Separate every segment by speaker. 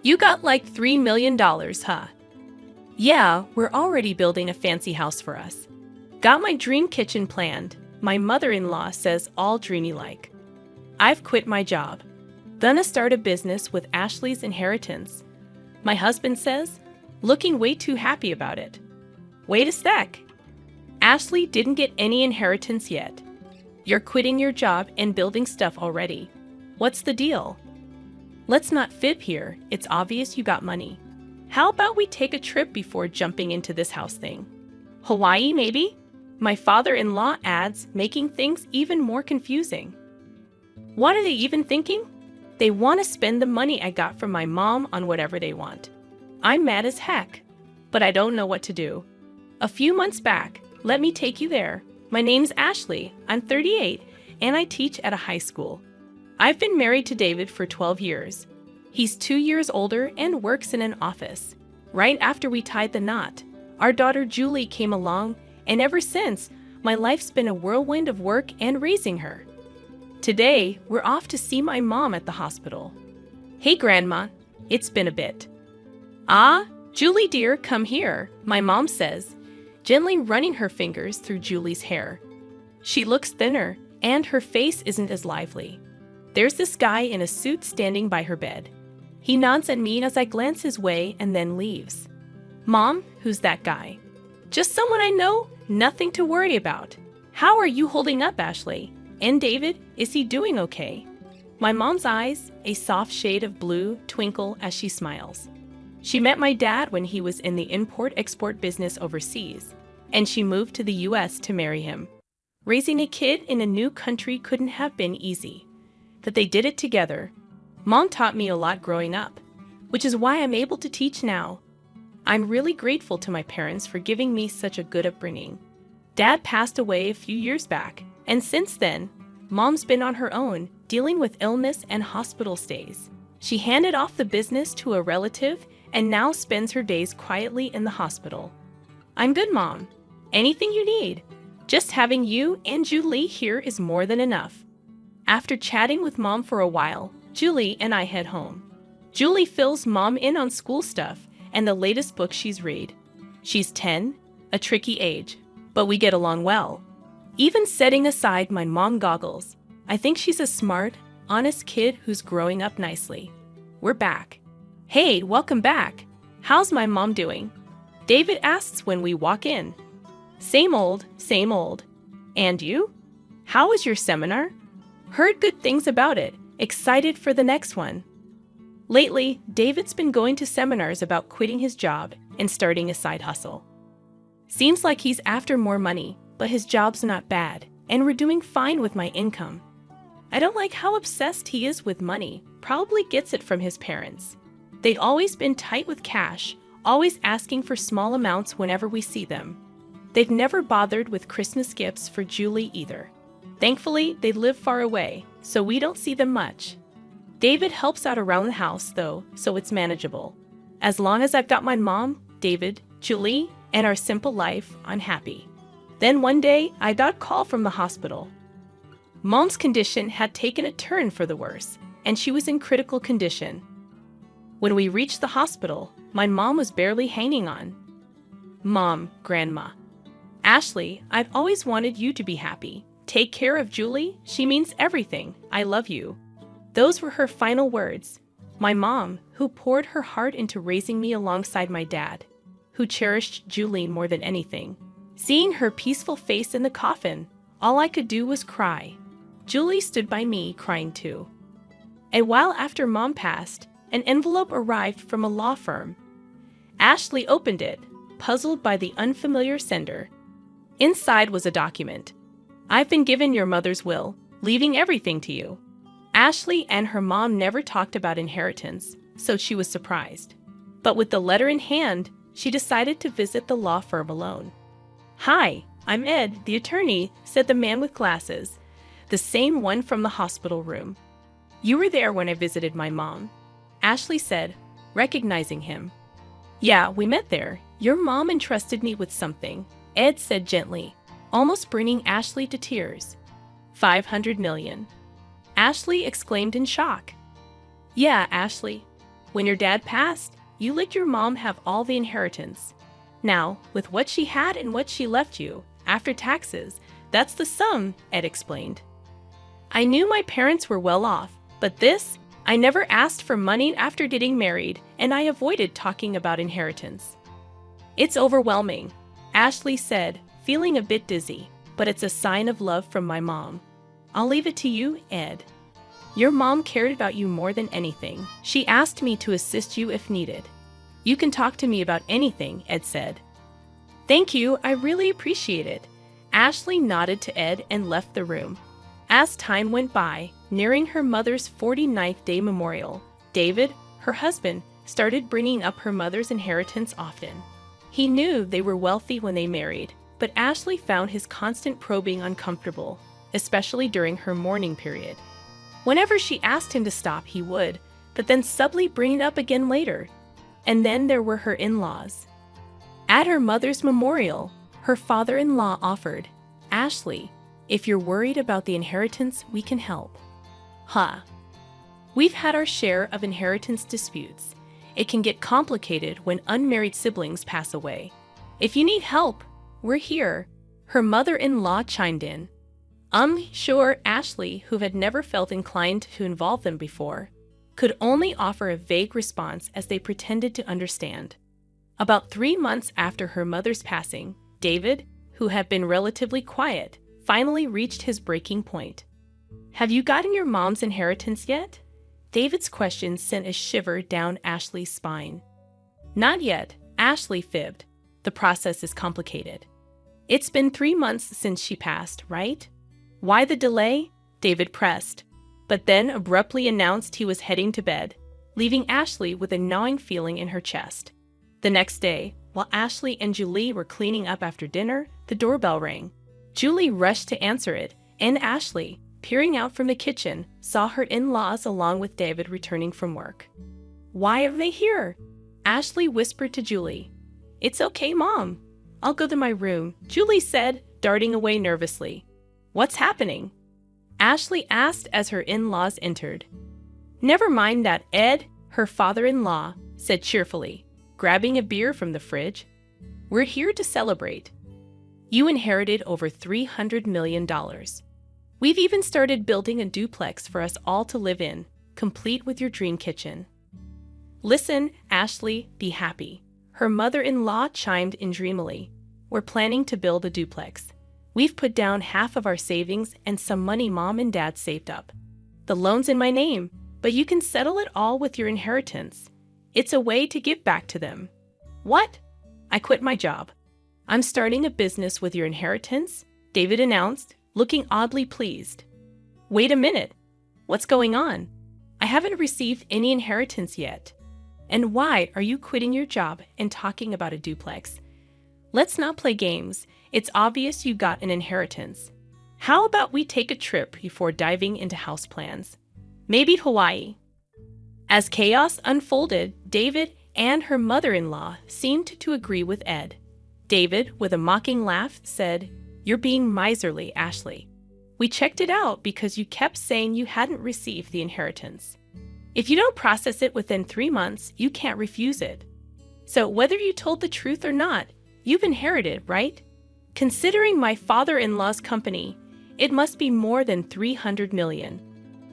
Speaker 1: You got like $3 million, huh? Yeah, we're already building a fancy house for us. Got my dream kitchen planned. My mother-in-law says all dreamy-like. I've quit my job. Gonna start a business with Ashley's inheritance. My husband says, looking way too happy about it. Wait a sec. Ashley didn't get any inheritance yet. You're quitting your job and building stuff already. What's the deal? Let's not fib here. It's obvious you got money. How about we take a trip before jumping into this house thing? Hawaii, maybe? My father-in-law adds, making things even more confusing. What are they even thinking? They want to spend the money I got from my mom on whatever they want. I'm mad as heck, but I don't know what to do. A few months back, let me take you there. My name's Ashley, I'm 38, and I teach at a high school. I've been married to David for 12 years. He's 2 years older and works in an office. Right after we tied the knot, our daughter Julie came along, and ever since, my life's been a whirlwind of work and raising her. Today, we're off to see my mom at the hospital. Hey, Grandma, it's been a bit. Ah, Julie dear, come here, my mom says, gently running her fingers through Julie's hair. She looks thinner, and her face isn't as lively. There's this guy in a suit standing by her bed. He nods at me as I glance his way and then leaves. Mom, who's that guy? Just someone I know, nothing to worry about. How are you holding up, Ashley? And David, is he doing okay? My mom's eyes, a soft shade of blue, twinkle as she smiles. She met my dad when he was in the import-export business overseas, and she moved to the US to marry him. Raising a kid in a new country couldn't have been easy. That they did it together. Mom taught me a lot growing up, which is why I'm able to teach now. I'm really grateful to my parents for giving me such a good upbringing. Dad passed away a few years back, and since then, Mom's been on her own, dealing with illness and hospital stays. She handed off the business to a relative and now spends her days quietly in the hospital. I'm good, Mom. Anything you need. Just having you and Julie here is more than enough. After chatting with Mom for a while, Julie and I head home. Julie fills Mom in on school stuff and the latest book she's read. She's 10, a tricky age, but we get along well. Even setting aside my mom goggles, I think she's a smart, honest kid who's growing up nicely. We're back. Hey, welcome back. How's my mom doing? David asks when we walk in. Same old, same old. And you? How was your seminar? Heard good things about it. Excited for the next one. Lately, David's been going to seminars about quitting his job and starting a side hustle. Seems like he's after more money, but his job's not bad, and we're doing fine with my income. I don't like how obsessed he is with money, probably gets it from his parents. They've always been tight with cash, always asking for small amounts whenever we see them. They've never bothered with Christmas gifts for Julie either. Thankfully, they live far away, so we don't see them much. David helps out around the house, though, so it's manageable. As long as I've got my mom, David, Julie, and our simple life, I'm happy. Then one day, I got a call from the hospital. Mom's condition had taken a turn for the worse, and she was in critical condition. When we reached the hospital, my mom was barely hanging on. Mom, Grandma. Ashley, I've always wanted you to be happy. Take care of Julie. She means everything. I love you. Those were her final words. My mom, who poured her heart into raising me alongside my dad, who cherished Julie more than anything. Seeing her peaceful face in the coffin, all I could do was cry. Julie stood by me, crying too. A while after Mom passed, an envelope arrived from a law firm. Ashley opened it, puzzled by the unfamiliar sender. Inside was a document. I've been given your mother's will, leaving everything to you. Ashley and her mom never talked about inheritance, so she was surprised. But with the letter in hand, she decided to visit the law firm alone. Hi, I'm Ed, the attorney, said the man with glasses, the same one from the hospital room. You were there when I visited my mom, Ashley said, recognizing him. Yeah, we met there. Your mom entrusted me with something, Ed said gently, almost bringing Ashley to tears. 500 million. Ashley exclaimed in shock. Yeah, Ashley. When your dad passed, you let your mom have all the inheritance. Now, with what she had and what she left you, after taxes, that's the sum, Ed explained. I knew my parents were well off, but I never asked for money after getting married, and I avoided talking about inheritance. It's overwhelming, Ashley said, feeling a bit dizzy, but it's a sign of love from my mom. I'll leave it to you, Ed. Your mom cared about you more than anything. She asked me to assist you if needed. You can talk to me about anything, Ed said. Thank you, I really appreciate it. Ashley nodded to Ed and left the room. As time went by, nearing her mother's 49th day memorial, David, her husband, started bringing up her mother's inheritance often. He knew they were wealthy when they married, but Ashley found his constant probing uncomfortable, especially during her mourning period. Whenever she asked him to stop, he would, but then subtly bring it up again later. And then there were her in-laws. At her mother's memorial, her father-in-law offered, Ashley, if you're worried about the inheritance, we can help. We've had our share of inheritance disputes. It can get complicated when unmarried siblings pass away. If you need help, we're here, her mother-in-law chimed in. Sure, Ashley, who had never felt inclined to involve them before, could only offer a vague response as they pretended to understand. About 3 months after her mother's passing, David, who had been relatively quiet, finally reached his breaking point. Have you gotten your mom's inheritance yet? David's question sent a shiver down Ashley's spine. Not yet, Ashley fibbed. The process is complicated. It's been 3 months since she passed, right? Why the delay? David pressed, but then abruptly announced he was heading to bed, leaving Ashley with a gnawing feeling in her chest. The next day, while Ashley and Julie were cleaning up after dinner, the doorbell rang. Julie rushed to answer it, and Ashley, peering out from the kitchen, saw her in-laws along with David returning from work. Why are they here? Ashley whispered to Julie. It's okay, Mom. I'll go to my room, Julie said, darting away nervously. What's happening? Ashley asked as her in-laws entered. Never mind that, Ed, her father-in-law said cheerfully, grabbing a beer from the fridge. We're here to celebrate. You inherited over $300 million. We've even started building a duplex for us all to live in, complete with your dream kitchen. Listen, Ashley, be happy. Her mother-in-law chimed in dreamily. We're planning to build a duplex. We've put down half of our savings and some money Mom and Dad saved up. The loan's in my name, but you can settle it all with your inheritance. It's a way to give back to them. What? I quit my job. I'm starting a business with your inheritance, David announced, looking oddly pleased. Wait a minute. What's going on? I haven't received any inheritance yet. And why are you quitting your job and talking about a duplex? Let's not play games. It's obvious you got an inheritance. How about we take a trip before diving into house plans? Maybe Hawaii. As chaos unfolded, David and her mother-in-law seemed to agree with Ed. David, with a mocking laugh, said, You're being miserly, Ashley. We checked it out because you kept saying you hadn't received the inheritance. If you don't process it within 3 months, you can't refuse it. So whether you told the truth or not, you've inherited, right? Considering my father-in-law's company, it must be more than $300 million.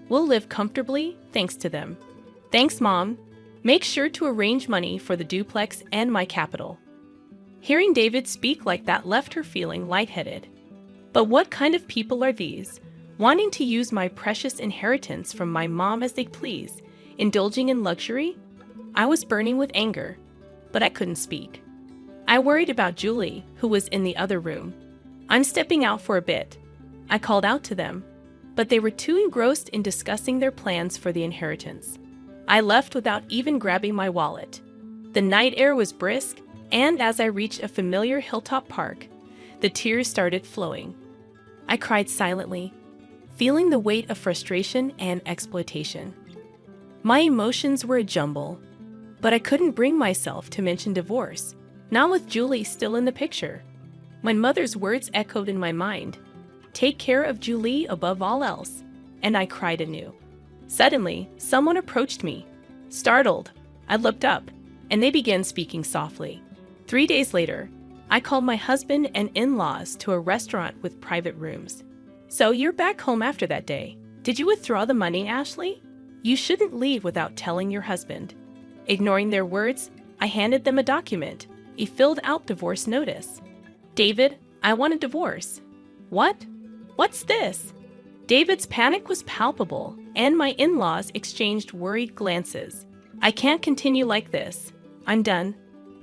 Speaker 1: We'll live comfortably thanks to them. Thanks, Mom. Make sure to arrange money for the duplex and my capital. Hearing David speak like that left her feeling lightheaded. But what kind of people are these, wanting to use my precious inheritance from my mom as they please, indulging in luxury? I was burning with anger, but I couldn't speak. I worried about Julie, who was in the other room. I'm stepping out for a bit. I called out to them, but they were too engrossed in discussing their plans for the inheritance. I left without even grabbing my wallet. The night air was brisk, and as I reached a familiar hilltop park, the tears started flowing. I cried silently, feeling the weight of frustration and exploitation. My emotions were a jumble, but I couldn't bring myself to mention divorce, not with Julie still in the picture. My mother's words echoed in my mind, "Take care of Julie above all else," and I cried anew. Suddenly, someone approached me. Startled, I looked up, and they began speaking softly. 3 days later, I called my husband and in-laws to a restaurant with private rooms. "So you're back home after that day. Did you withdraw the money, Ashley? You shouldn't leave without telling your husband." Ignoring their words, I handed them a document, a filled-out divorce notice. "David, I want a divorce." "What? What's this?" David's panic was palpable, and my in-laws exchanged worried glances. "I can't continue like this. I'm done,"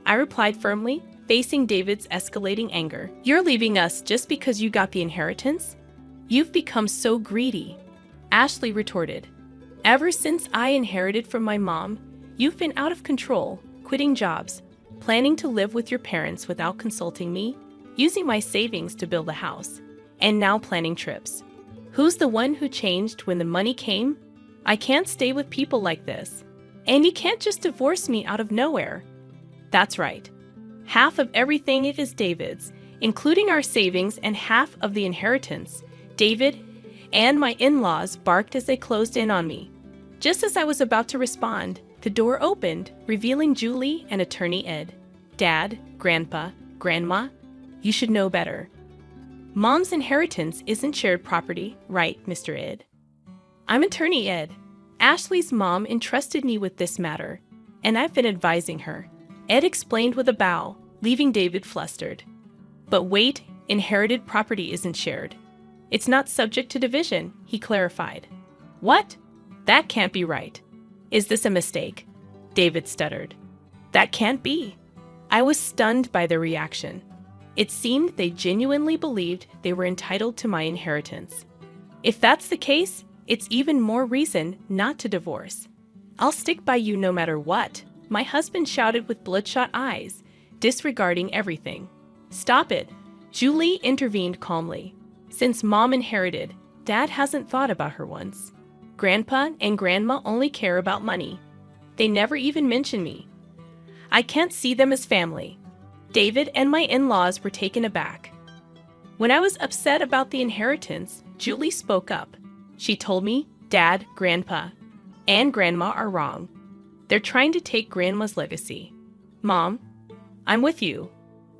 Speaker 1: I replied firmly, facing David's escalating anger. "You're leaving us just because you got the inheritance? You've become so greedy," Ashley retorted. "Ever since I inherited from my mom, you've been out of control, quitting jobs, planning to live with your parents without consulting me, using my savings to build a house, and now planning trips. Who's the one who changed when the money came? I can't stay with people like this. And you can't just divorce me out of nowhere." That's right. Half of everything is David's, including our savings and half of the inheritance. David and my in-laws barked as they closed in on me. Just as I was about to respond, the door opened, revealing Julie and attorney Ed. "Dad, Grandpa, Grandma, you should know better. Mom's inheritance isn't shared property, right, Mr. Ed?" "I'm attorney Ed. Ashley's mom entrusted me with this matter, and I've been advising her," Ed explained with a bow, leaving David flustered. "But wait, inherited property isn't shared. It's not subject to division," he clarified. "What? That can't be right. Is this a mistake?" David stuttered. "That can't be." I was stunned by their reaction. It seemed they genuinely believed they were entitled to my inheritance. "If that's the case, it's even more reason not to divorce. I'll stick by you no matter what," my husband shouted with bloodshot eyes, disregarding everything. "Stop it," Julie intervened calmly. "Since Mom inherited, Dad hasn't thought about her once. Grandpa and Grandma only care about money. They never even mention me. I can't see them as family." David and my in-laws were taken aback. When I was upset about the inheritance, Julie spoke up. She told me, "Dad, Grandpa, and Grandma are wrong. They're trying to take Grandma's legacy. Mom, I'm with you.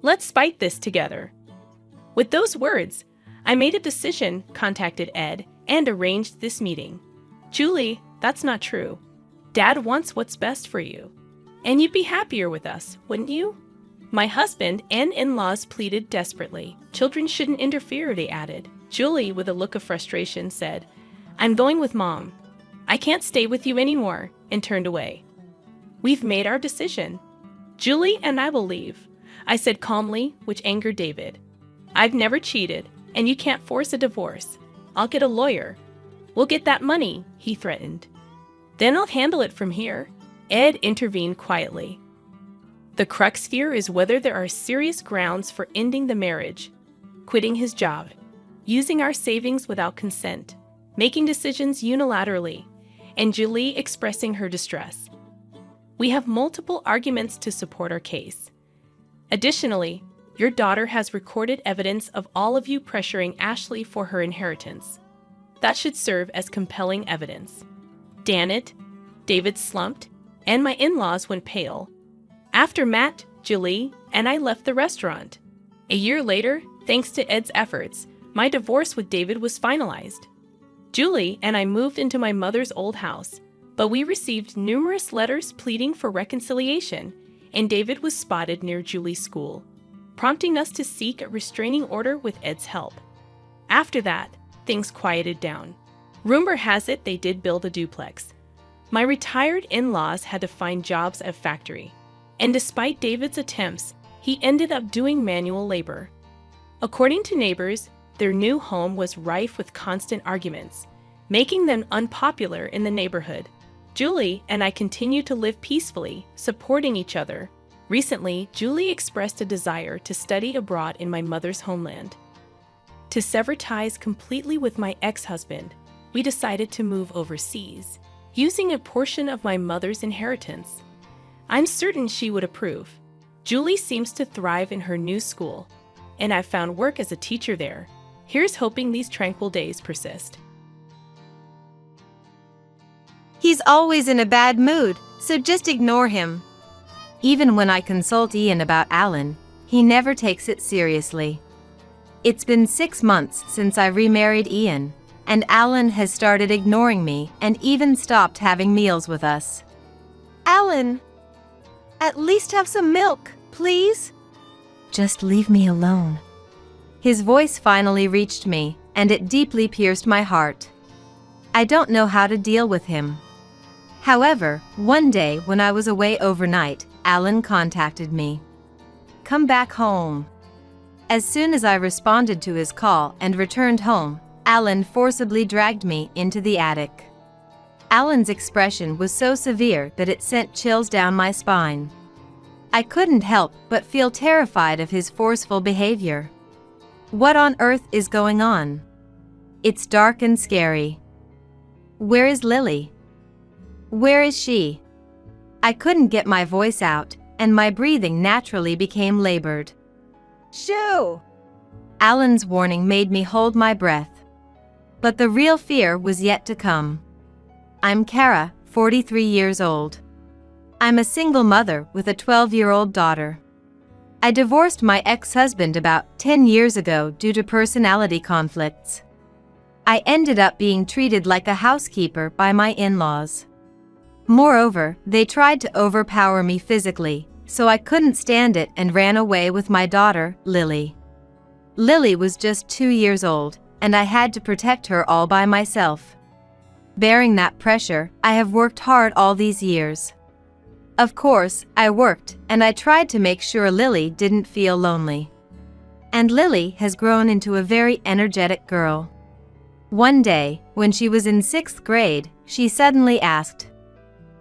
Speaker 1: Let's fight this together." With those words, I made a decision, contacted Ed, and arranged this meeting. "Julie, that's not true. Dad wants what's best for you. And you'd be happier with us, wouldn't you?" My husband and in-laws pleaded desperately. "Children shouldn't interfere," they added. Julie, with a look of frustration, said, "I'm going with Mom. I can't stay with you anymore," and turned away. "We've made our decision. Julie and I will leave," I said calmly, which angered David. "I've never cheated, and you can't force a divorce. I'll get a lawyer. We'll get that money," he threatened. "Then I'll handle it from here," Ed intervened quietly. The crux here is whether there are serious grounds for ending the marriage, quitting his job, using our savings without consent, making decisions unilaterally, and Julie expressing her distress. We have multiple arguments to support our case. Additionally, your daughter has recorded evidence of all of you pressuring Ashley for her inheritance. That should serve as compelling evidence. "Damn it," David slumped, and my in-laws went pale. After Matt, Julie, and I left the restaurant. A year later, thanks to Ed's efforts, my divorce with David was finalized. Julie and I moved into my mother's old house, but we received numerous letters pleading for reconciliation, and David was spotted near Julie's school, prompting us to seek a restraining order with Ed's help. After that, things quieted down. Rumor has it they did build a duplex. My retired in-laws had to find jobs at a factory, and despite David's attempts, he ended up doing manual labor. According to neighbors, their new home was rife with constant arguments, making them unpopular in the neighborhood. Julie and I continue to live peacefully, supporting each other. Recently, Julie expressed a desire to study abroad in my mother's homeland. To sever ties completely with my ex-husband, we decided to move overseas, using a portion of my mother's inheritance. I'm certain she would approve. Julie seems to thrive in her new school, and I've found work as a teacher there. Here's hoping these tranquil days persist.
Speaker 2: He's always in a bad mood. So just ignore him. Even when I consult Ian about Alan, he never takes it seriously. It's been 6 months since I remarried Ian, and Alan has started ignoring me and even stopped having meals with us.
Speaker 3: Alan, at least have some milk, please?
Speaker 2: Just leave me alone. His voice finally reached me, and it deeply pierced my heart. I don't know how to deal with him. However, one day when I was away overnight, Alan contacted me. Come back home. As soon as I responded to his call and returned home, Alan forcibly dragged me into the attic. Alan's expression was so severe that it sent chills down my spine. I couldn't help but feel terrified of his forceful behavior. What on earth is going on? It's dark and scary. Where is Lily? Where is she? I couldn't get my voice out, and my breathing naturally became labored.
Speaker 3: Shoo!
Speaker 2: Alan's warning made me hold my breath. But the real fear was yet to come. I'm Kara, 43 years old. I'm a single mother with a 12-year-old daughter. I divorced my ex-husband about 10 years ago due to personality conflicts. I ended up being treated like a housekeeper by my in-laws. Moreover, they tried to overpower me physically, so I couldn't stand it and ran away with my daughter, Lily. Lily was just 2 years old, and I had to protect her all by myself. Bearing that pressure, I have worked hard all these years. Of course, I worked, and I tried to make sure Lily didn't feel lonely. And Lily has grown into a very energetic girl. One day, when she was in 6th grade, she suddenly asked,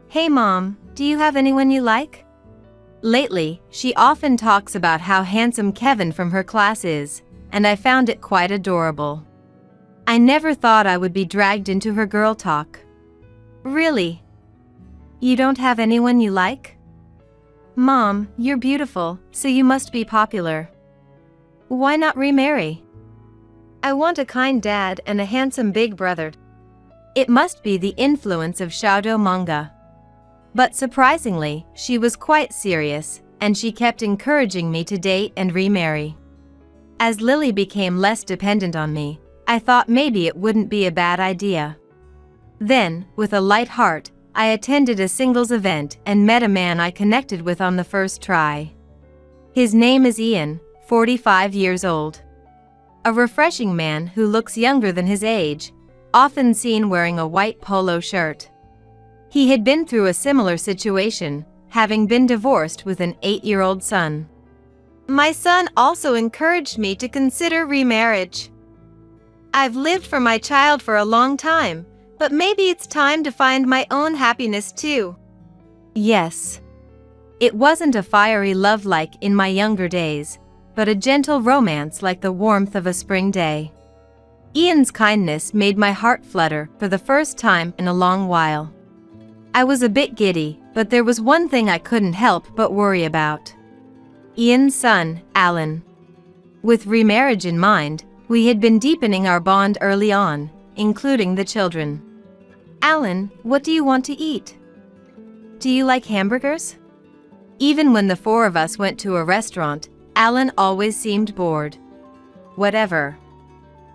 Speaker 2: "Hey Mom, do you have anyone you like?" Lately, she often talks about how handsome Kevin from her class is, and I found it quite adorable. I never thought I would be dragged into her girl talk. Really? You don't have anyone you like? Mom, you're beautiful, so you must be popular. Why not remarry? I want a kind dad and a handsome big brother. It must be the influence of shoujo manga. But surprisingly, she was quite serious, and she kept encouraging me to date and remarry. As Lily became less dependent on me, I thought maybe it wouldn't be a bad idea. Then, with a light heart, I attended a singles event and met a man I connected with on the first try. His name is Ian, 45 years old. A refreshing man who looks younger than his age, often seen wearing a white polo shirt. He had been through a similar situation, having been divorced with an 8-year-old son.
Speaker 3: My son also encouraged me to consider remarriage. I've lived for my child for a long time, but maybe it's time to find my own happiness too.
Speaker 2: Yes. It wasn't a fiery love like in my younger days, but a gentle romance like the warmth of a spring day. Ian's kindness made my heart flutter for the first time in a long while. I was a bit giddy, but there was one thing I couldn't help but worry about. Ian's son, Alan. With remarriage in mind, we had been deepening our bond early on, including the children. Alan, what do you want to eat? Do you like hamburgers? Even when the 4 of us went to a restaurant, Alan always seemed bored. Whatever.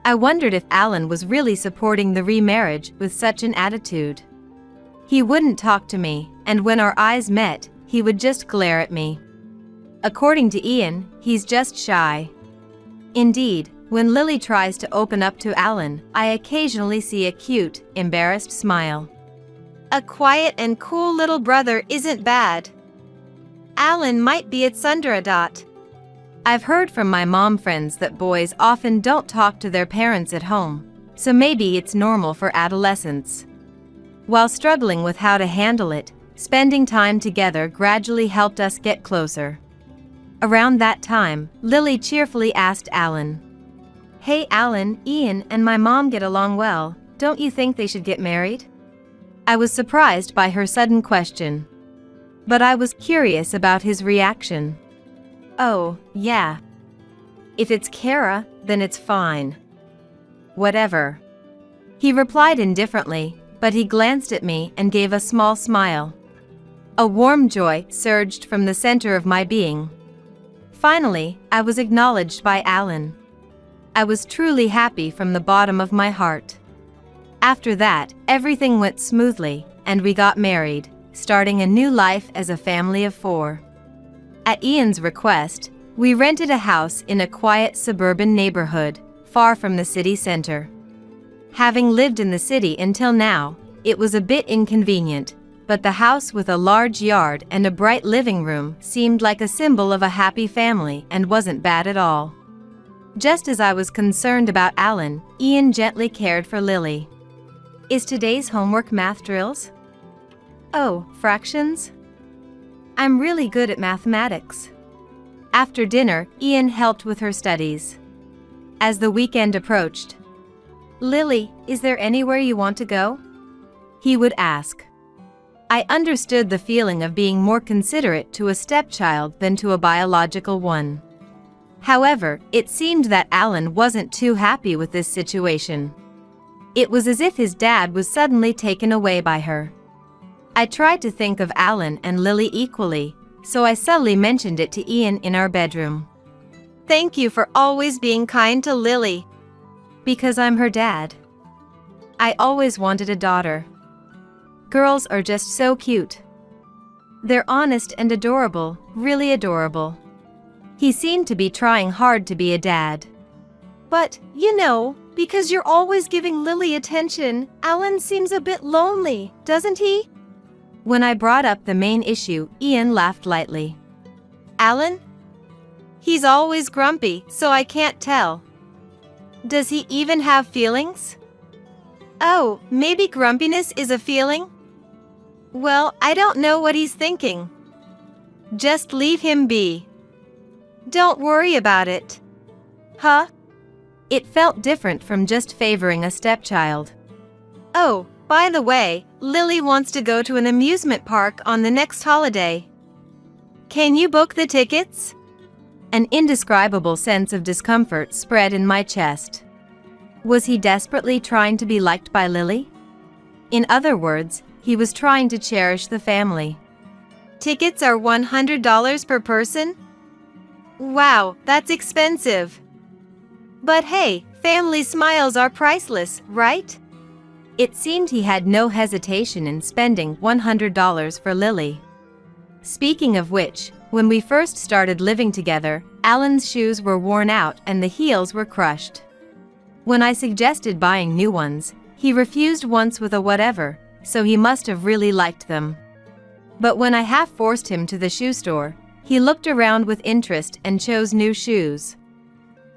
Speaker 2: I wondered if Alan was really supporting the remarriage with such an attitude. He wouldn't talk to me, and when our eyes met, he would just glare at me. According to Ian, he's just shy. Indeed, when Lily tries to open up to Alan, I occasionally see a cute, embarrassed smile.
Speaker 3: A quiet and cool little brother isn't bad. Alan might be its under a dot.
Speaker 2: I've heard from my mom friends that boys often don't talk to their parents at home, so maybe it's normal for adolescents. While struggling with how to handle it, spending time together gradually helped us get closer. Around that time, Lily cheerfully asked Alan, "Hey Alan, Ian and my mom get along well, don't you think they should get married?" I was surprised by her sudden question. But I was curious about his reaction. "Oh, yeah. If it's Kara, then it's fine. Whatever." He replied indifferently, but he glanced at me and gave a small smile. A warm joy surged from the center of my being. Finally, I was acknowledged by Alan. I was truly happy from the bottom of my heart. After that, everything went smoothly, and we got married, starting a new life as a family of 4. At Ian's request, we rented a house in a quiet suburban neighborhood, far from the city center. Having lived in the city until now, it was a bit inconvenient, but the house with a large yard and a bright living room seemed like a symbol of a happy family and wasn't bad at all. Just as I was concerned about Alan, Ian gently cared for Lily. Is today's homework math drills? Oh, fractions? I'm really good at mathematics. After dinner, Ian helped with her studies. As the weekend approached, Lily, is there anywhere you want to go? He would ask. I understood the feeling of being more considerate to a stepchild than to a biological one. However, it seemed that Alan wasn't too happy with this situation. It was as if his dad was suddenly taken away by her. I tried to think of Alan and Lily equally, so I subtly mentioned it to Ian in our bedroom.
Speaker 3: Thank you for always being kind to Lily.
Speaker 2: Because I'm her dad. I always wanted a daughter. Girls are just so cute. They're honest and adorable, really adorable. He seemed to be trying hard to be a dad.
Speaker 3: But, because you're always giving Lily attention, Alan seems a bit lonely, doesn't he?
Speaker 2: When I brought up the main issue, Ian laughed lightly.
Speaker 3: Alan? He's always grumpy, so I can't tell. Does he even have feelings? Oh, maybe grumpiness is a feeling? Well, I don't know what he's thinking. Just leave him be. Don't worry about it. Huh?
Speaker 2: It felt different from just favoring a stepchild.
Speaker 3: Oh, by the way, Lily wants to go to an amusement park on the next holiday. Can you book the tickets?
Speaker 2: An indescribable sense of discomfort spread in my chest. Was he desperately trying to be liked by Lily? In other words, he was trying to cherish the family.
Speaker 3: Tickets are $100 per person? Wow, that's expensive. But hey, family smiles are priceless, right?
Speaker 2: It seemed he had no hesitation in spending $100 for Lily. Speaking of which, when we first started living together, Alan's shoes were worn out and the heels were crushed. When I suggested buying new ones, he refused once with a whatever, so he must have really liked them. But when I half forced him to the shoe store, he looked around with interest and chose new shoes.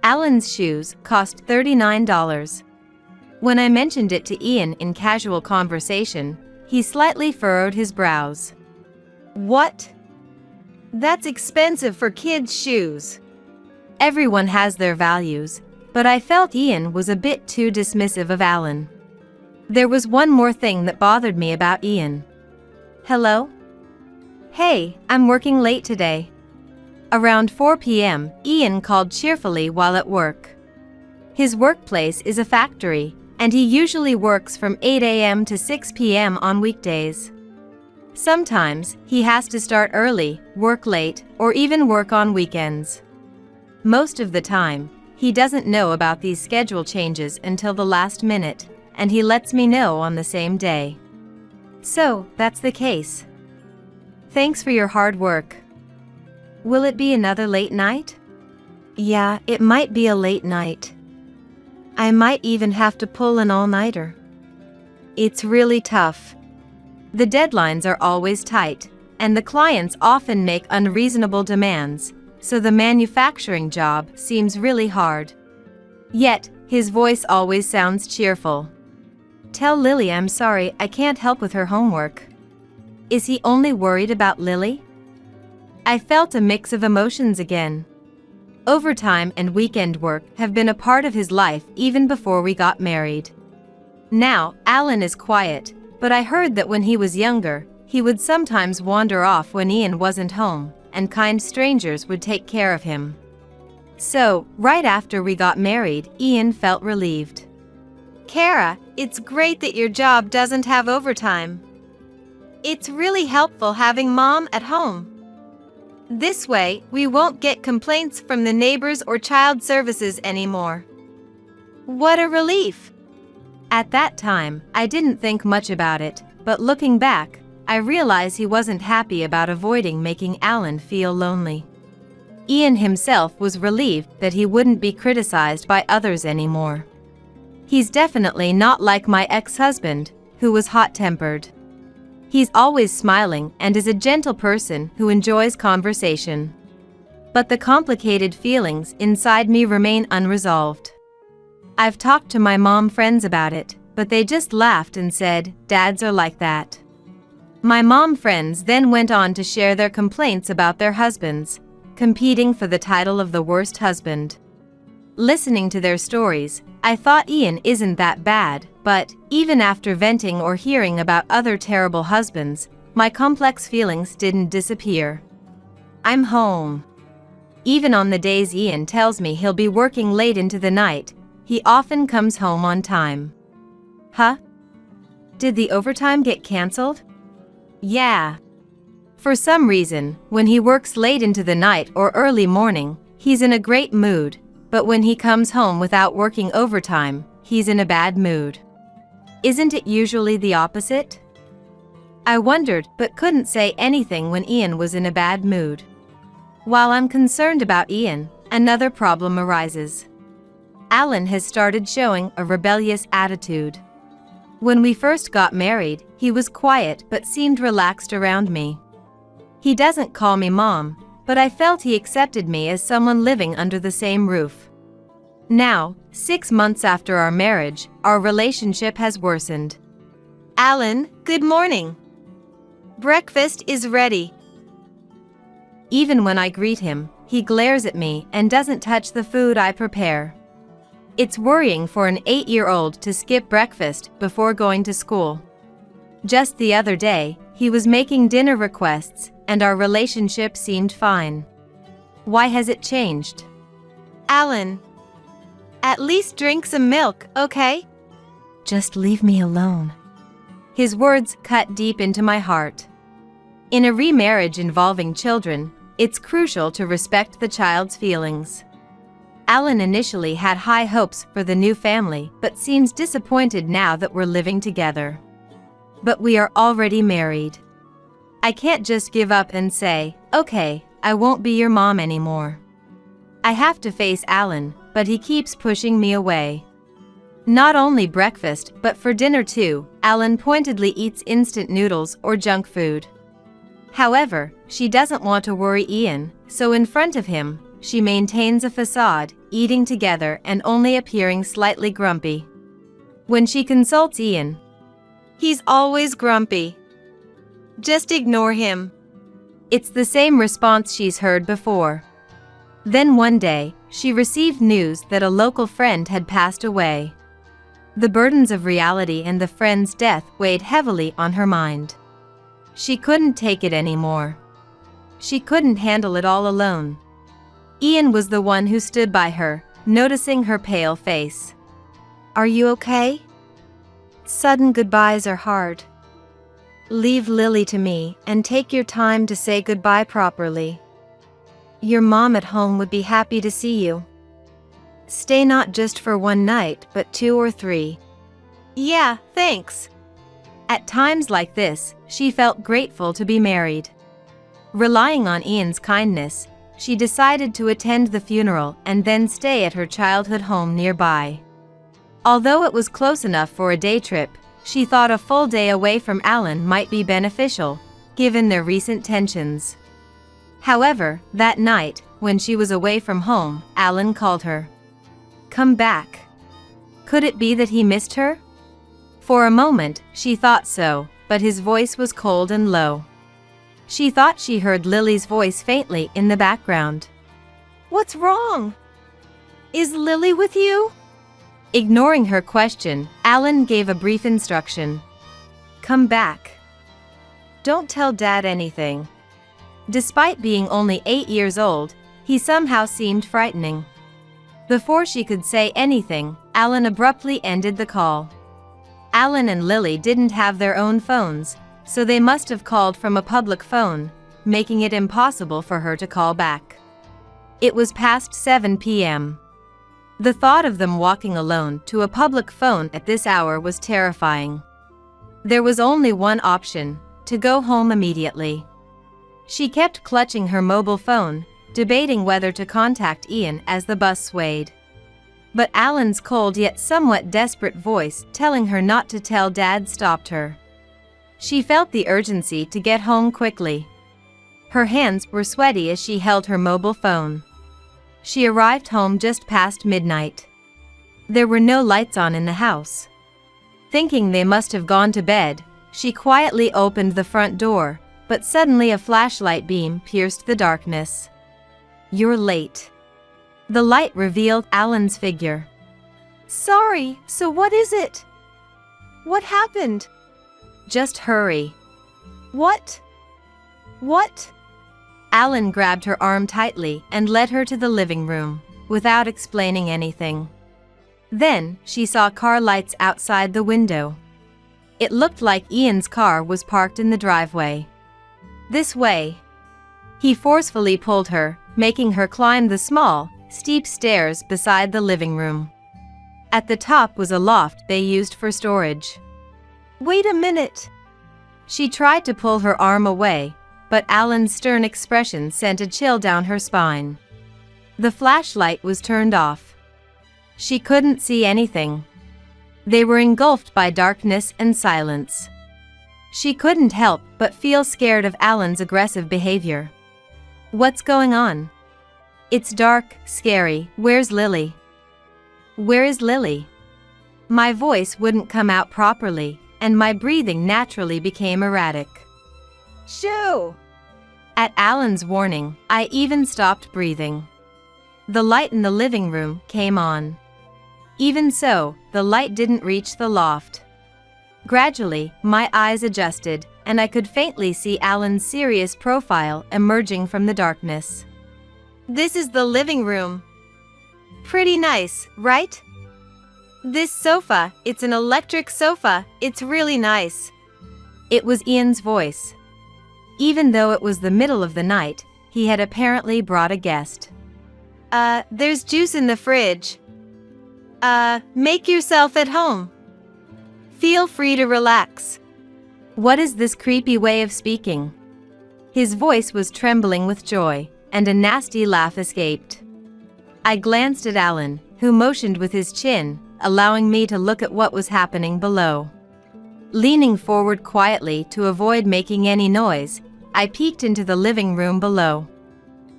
Speaker 2: Alan's shoes cost $39. When I mentioned it to Ian in casual conversation, he slightly furrowed his brows.
Speaker 3: What? That's expensive for kids' shoes.
Speaker 2: Everyone has their values, but I felt Ian was a bit too dismissive of Alan. There was one more thing that bothered me about Ian. Hello? Hey, I'm working late today. Around 4 p.m., Ian called cheerfully while at work. His workplace is a factory, and he usually works from 8 a.m. to 6 p.m. on weekdays. Sometimes, he has to start early, work late, or even work on weekends. Most of the time, he doesn't know about these schedule changes until the last minute, and he lets me know on the same day. So, that's the case. Thanks for your hard work. Will it be another late night?
Speaker 3: Yeah, it might be a late night. I might even have to pull an all-nighter. It's really tough.
Speaker 2: The deadlines are always tight, and the clients often make unreasonable demands, so the manufacturing job seems really hard. Yet, his voice always sounds cheerful. Tell Lily I'm sorry I can't help with her homework. Is he only worried about Lily? I felt a mix of emotions again. Overtime and weekend work have been a part of his life even before we got married. Now, Alan is quiet, but I heard that when he was younger, he would sometimes wander off when Ian wasn't home, and kind strangers would take care of him. So, right after we got married, Ian felt relieved.
Speaker 3: Kara, it's great that your job doesn't have overtime. It's really helpful having mom at home. This way, we won't get complaints from the neighbors or child services anymore. What a relief!
Speaker 2: At that time, I didn't think much about it, but looking back, I realize he wasn't happy about avoiding making Alan feel lonely. Ian himself was relieved that he wouldn't be criticized by others anymore. He's definitely not like my ex-husband, who was hot-tempered. He's always smiling and is a gentle person who enjoys conversation. But the complicated feelings inside me remain unresolved. I've talked to my mom friends about it, but they just laughed and said, "Dads are like that." My mom friends then went on to share their complaints about their husbands, competing for the title of the worst husband. Listening to their stories, I thought Ian isn't that bad, but even after venting or hearing about other terrible husbands, my complex feelings didn't disappear. I'm home. Even on the days Ian tells me he'll be working late into the night, he often comes home on time. Huh? Did the overtime get canceled? Yeah. For some reason, when he works late into the night or early morning, he's in a great mood, but when he comes home without working overtime, he's in a bad mood. Isn't it usually the opposite? I wondered but couldn't say anything when Ian was in a bad mood. While I'm concerned about Ian, another problem arises. Alan has started showing a rebellious attitude. When we first got married, he was quiet but seemed relaxed around me. He doesn't call me mom, but I felt he accepted me as someone living under the same roof. Now, 6 months after our marriage, our relationship has worsened.
Speaker 3: Alan, good morning. Breakfast is ready.
Speaker 2: Even when I greet him, he glares at me and doesn't touch the food I prepare. It's worrying for an 8-year-old to skip breakfast before going to school. Just the other day, he was making dinner requests, and our relationship seemed fine. Why has it changed?
Speaker 3: Alan, at least drink some milk, okay?
Speaker 2: Just leave me alone. His words cut deep into my heart. In a remarriage involving children, it's crucial to respect the child's feelings. Alan initially had high hopes for the new family but seems disappointed now that we're living together. But we are already married. I can't just give up and say, "Okay, I won't be your mom anymore." I have to face Alan, but he keeps pushing me away. Not only breakfast, but for dinner too, Alan pointedly eats instant noodles or junk food. However, she doesn't want to worry Ian, so in front of him, she maintains a facade, eating together and only appearing slightly grumpy. When she consults Ian,
Speaker 3: he's always grumpy. Just ignore him.
Speaker 2: It's the same response she's heard before. Then one day, she received news that a local friend had passed away. The burdens of reality and the friend's death weighed heavily on her mind. She couldn't take it anymore. She couldn't handle it all alone. Ian was the one who stood by her, noticing her pale face.
Speaker 3: Are you okay? Sudden goodbyes are hard. Leave Lily to me and take your time to say goodbye properly. Your mom at home would be happy to see you. Stay not just for one night, but 2 or 3. Yeah, thanks.
Speaker 2: At times like this, she felt grateful to be married. Relying on Ian's kindness, she decided to attend the funeral and then stay at her childhood home nearby. Although it was close enough for a day trip, she thought a full day away from Alan might be beneficial, given their recent tensions. However, that night, when she was away from home, Alan called her. Come back. Could it be that he missed her? For a moment, she thought so, but his voice was cold and low. She thought she heard Lily's voice faintly in the background.
Speaker 3: What's wrong? Is Lily with you?
Speaker 2: Ignoring her question, Alan gave a brief instruction. Come back. Don't tell Dad anything. Despite being only 8 years old, he somehow seemed frightening. Before she could say anything, Alan abruptly ended the call. Alan and Lily didn't have their own phones, so they must have called from a public phone, making it impossible for her to call back. It was past 7 p.m. The thought of them walking alone to a public phone at this hour was terrifying. There was only one option: to go home immediately. She kept clutching her mobile phone, debating whether to contact Ian as the bus swayed. But Alan's cold yet somewhat desperate voice telling her not to tell Dad stopped her. She felt the urgency to get home quickly. Her hands were sweaty as she held her mobile phone. She arrived home just past midnight. There were no lights on in the house. Thinking they must have gone to bed, she quietly opened the front door, but suddenly a flashlight beam pierced the darkness. "You're late." The light revealed Alan's figure.
Speaker 3: Sorry, so what is it? What happened?
Speaker 2: "Just hurry."
Speaker 3: What? What?
Speaker 2: Alan grabbed her arm tightly and led her to the living room, without explaining anything. Then, she saw car lights outside the window. It looked like Ian's car was parked in the driveway. "This way." He forcefully pulled her, making her climb the small, steep stairs beside the living room. At the top was a loft they used for storage.
Speaker 3: Wait a minute.
Speaker 2: She tried to pull her arm away, but Alan's stern expression sent a chill down her spine. The flashlight was turned off. She couldn't see anything. They were engulfed by darkness and silence. She couldn't help but feel scared of Alan's aggressive behavior. "What's going on?" "It's dark, scary. Where's Lily?" "Where is Lily?" My voice wouldn't come out properly, and my breathing naturally became erratic.
Speaker 3: Shoo!
Speaker 2: At Alan's warning, I even stopped breathing. The light in the living room came on. Even so, the light didn't reach the loft. Gradually, my eyes adjusted, and I could faintly see Alan's serious profile emerging from the darkness.
Speaker 3: This is the living room. Pretty nice, right? This sofa, it's an electric sofa, it's really nice.
Speaker 2: It was Ian's voice. Even though it was the middle of the night, he had apparently brought a guest.
Speaker 3: There's juice in the fridge. Make yourself at home. Feel free to relax.
Speaker 2: What is this creepy way of speaking? His voice was trembling with joy, and a nasty laugh escaped. I glanced at Alan, who motioned with his chin, allowing me to look at what was happening below. Leaning forward quietly to avoid making any noise, I peeked into the living room below.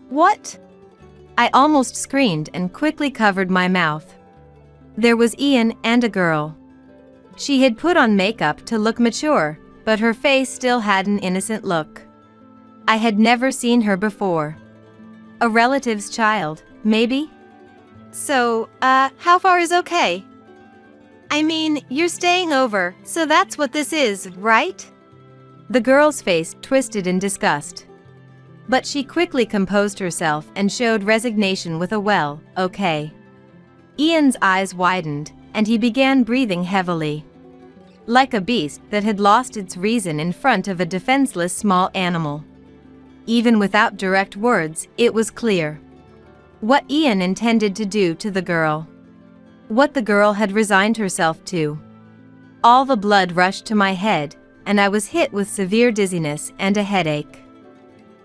Speaker 3: What?
Speaker 2: I almost screamed and quickly covered my mouth. There was Ian and a girl. She had put on makeup to look mature, but her face still had an innocent look. I had never seen her before. A relative's child, maybe?
Speaker 3: So, how far is okay? I mean, you're staying over, so that's what this is, right?
Speaker 2: The girl's face twisted in disgust. But she quickly composed herself and showed resignation with a "well, okay." Ian's eyes widened, and he began breathing heavily. Like a beast that had lost its reason in front of a defenseless small animal. Even without direct words, it was clear what Ian intended to do to the girl. What the girl had resigned herself to. All the blood rushed to my head, and I was hit with severe dizziness and a headache.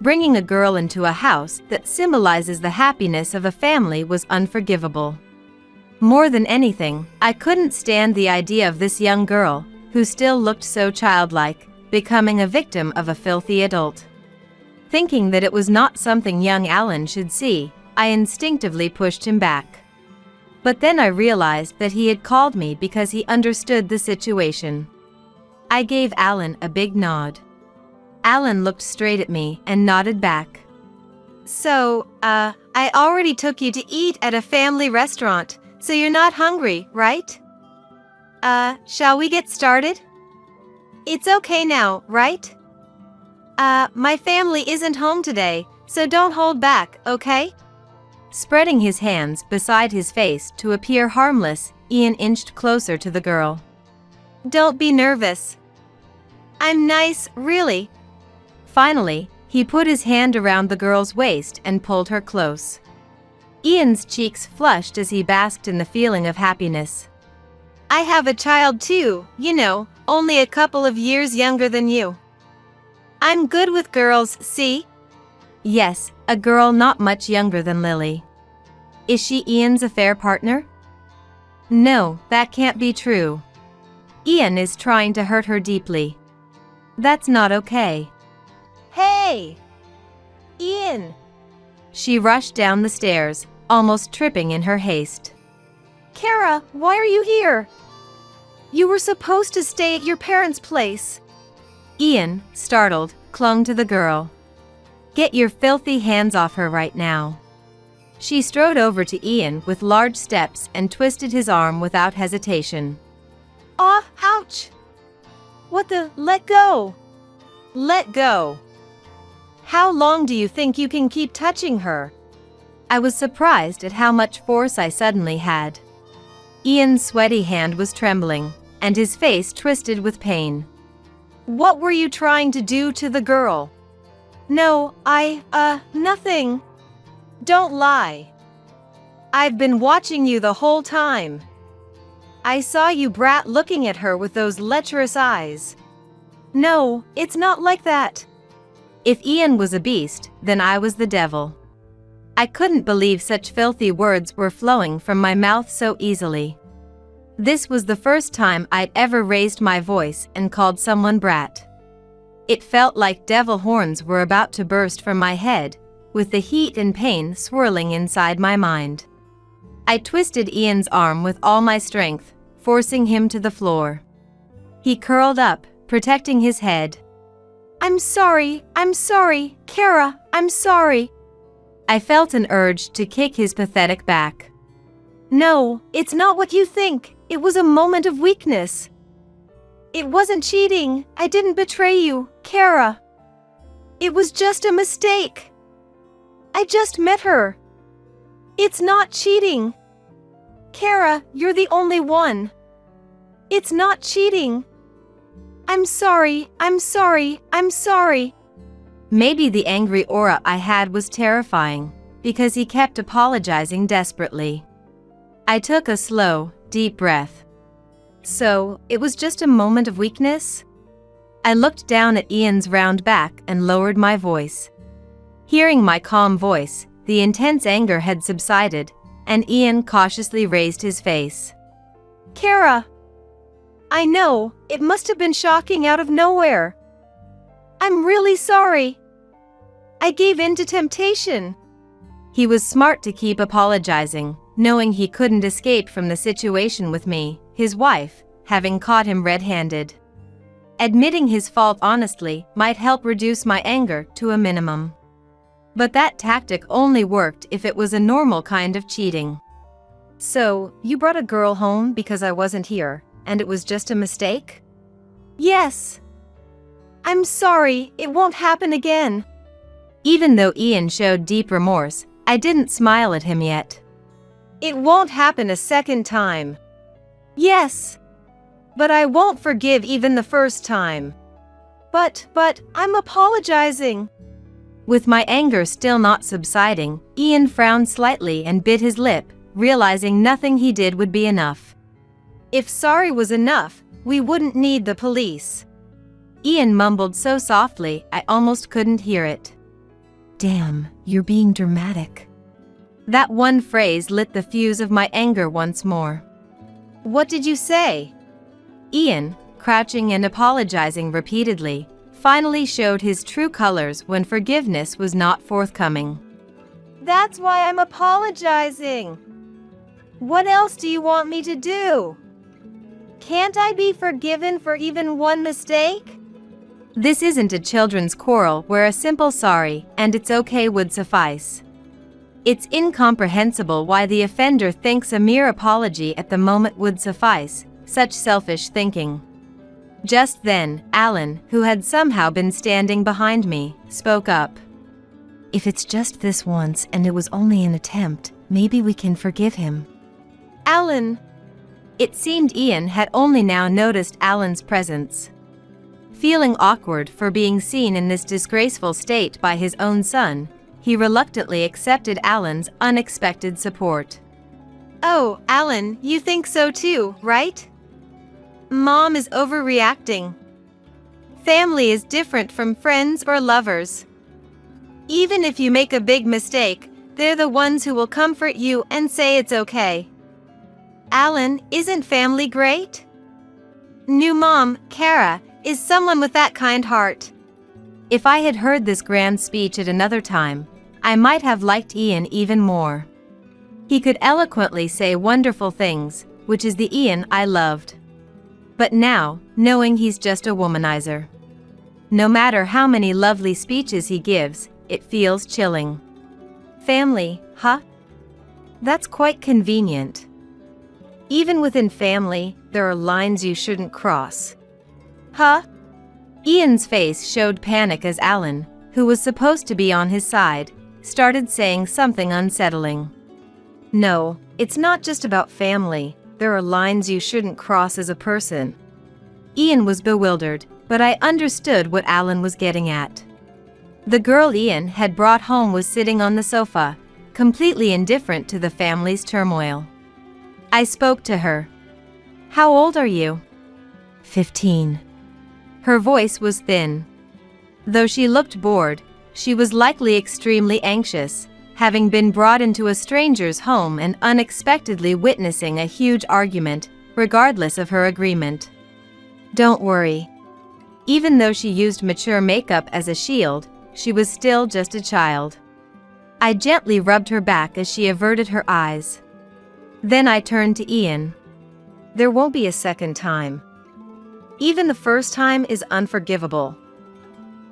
Speaker 2: Bringing a girl into a house that symbolizes the happiness of a family was unforgivable. More than anything, I couldn't stand the idea of this young girl, who still looked so childlike, becoming a victim of a filthy adult. Thinking that it was not something young Alan should see, I instinctively pushed him back. But then I realized that he had called me because he understood the situation. I gave Alan a big nod. Alan looked straight at me and nodded back.
Speaker 3: So, I already took you to eat at a family restaurant, so you're not hungry, right? Shall we get started? It's okay now, right? My family isn't home today, so don't hold back, okay?
Speaker 2: Spreading his hands beside his face to appear harmless, Ian inched closer to the girl.
Speaker 3: Don't be nervous. I'm nice, really.
Speaker 2: Finally, he put his hand around the girl's waist and pulled her close. Ian's cheeks flushed as he basked in the feeling of happiness.
Speaker 3: I have a child too, only a couple of years younger than you. I'm good with girls, see?
Speaker 2: Yes, a girl not much younger than Lily. Is she Ian's affair partner? No, that can't be true. Ian is trying to hurt her deeply. That's not okay.
Speaker 3: Hey! Ian!
Speaker 2: She rushed down the stairs, almost tripping in her haste.
Speaker 3: Kara, why are you here? You were supposed to stay at your parents' place.
Speaker 2: Ian, startled, clung to the girl. Get your filthy hands off her right now. She strode over to Ian with large steps and twisted his arm without hesitation.
Speaker 3: Ah, ouch! What the? Let go! Let go! How long do you think you can keep touching her?
Speaker 2: I was surprised at how much force I suddenly had. Ian's sweaty hand was trembling, and his face twisted with pain.
Speaker 3: What were you trying to do to the girl? No, nothing. Don't lie. I've been watching you the whole time. I saw you brat looking at her with those lecherous eyes. No, it's not like that.
Speaker 2: If Ian was a beast, then I was the devil. I couldn't believe such filthy words were flowing from my mouth so easily. This was the first time I'd ever raised my voice and called someone brat. It felt like devil horns were about to burst from my head, with the heat and pain swirling inside my mind. I twisted Ian's arm with all my strength, forcing him to the floor. He curled up, protecting his head.
Speaker 3: I'm sorry, Kara, I'm sorry.
Speaker 2: I felt an urge to kick his pathetic back.
Speaker 3: No, it's not what you think. It was a moment of weakness. It wasn't cheating. I didn't betray you, Kara. It was just a mistake. I just met her. It's not cheating. Kara, you're the only one. It's not cheating. I'm sorry.
Speaker 2: Maybe the angry aura I had was terrifying, because he kept apologizing desperately. I took a slow, deep breath. So, it was just a moment of weakness? I looked down at Ian's round back and lowered my voice. Hearing my calm voice, the intense anger had subsided, and Ian cautiously raised his face.
Speaker 3: Kara! I know, it must have been shocking out of nowhere. I'm really sorry. I gave in to temptation.
Speaker 2: He was smart to keep apologizing, knowing he couldn't escape from the situation with me, his wife, having caught him red-handed. Admitting his fault honestly might help reduce my anger to a minimum. But that tactic only worked if it was a normal kind of cheating.
Speaker 3: So, you brought a girl home because I wasn't here, and it was just a mistake? Yes. I'm sorry, it won't happen again.
Speaker 2: Even though Ian showed deep remorse, I didn't smile at him yet.
Speaker 3: It won't happen a second time. Yes. But I won't forgive even the first time. But, I'm apologizing.
Speaker 2: With my anger still not subsiding, Ian frowned slightly and bit his lip, realizing nothing he did would be enough.
Speaker 3: If sorry was enough, we wouldn't need the police.
Speaker 2: Ian mumbled so softly I almost couldn't hear it. Damn, you're being dramatic. That one phrase lit the fuse of my anger once more.
Speaker 3: What did you say?
Speaker 2: Ian, crouching and apologizing repeatedly, finally showed his true colors when forgiveness was not forthcoming.
Speaker 3: That's why I'm apologizing. What else do you want me to do? Can't I be forgiven for even one mistake?
Speaker 2: This isn't a children's quarrel where a simple sorry and it's okay would suffice. It's incomprehensible why the offender thinks a mere apology at the moment would suffice, such selfish thinking. Just then, Alan, who had somehow been standing behind me, spoke up. If it's just this once and it was only an attempt, maybe we can forgive him.
Speaker 3: Alan!
Speaker 2: It seemed Ian had only now noticed Alan's presence. Feeling awkward for being seen in this disgraceful state by his own son, he reluctantly accepted Alan's unexpected support.
Speaker 3: Oh, Alan, you think so too, right? Mom is overreacting. Family is different from friends or lovers. Even if you make a big mistake, they're the ones who will comfort you and say it's okay. Alan, isn't family great? New mom, Kara, is someone with that kind heart.
Speaker 2: If I had heard this grand speech at another time, I might have liked Ian even more. He could eloquently say wonderful things, which is the Ian I loved. But now, knowing he's just a womanizer. No matter how many lovely speeches he gives, it feels chilling. Family, huh? That's quite convenient. Even within family, there are lines you shouldn't cross.
Speaker 3: Huh?
Speaker 2: Ian's face showed panic as Alan, who was supposed to be on his side, started saying something unsettling. No, it's not just about family, there are lines you shouldn't cross as a person. Ian was bewildered, but I understood what Alan was getting at. The girl Ian had brought home was sitting on the sofa, completely indifferent to the family's turmoil. I spoke to her. How old are you? 15. Her voice was thin. Though she looked bored, she was likely extremely anxious, having been brought into a stranger's home and unexpectedly witnessing a huge argument, regardless of her agreement. Don't worry. Even though she used mature makeup as a shield, she was still just a child. I gently rubbed her back as she averted her eyes. Then I turned to Ian. There won't be a second time. Even the first time is unforgivable.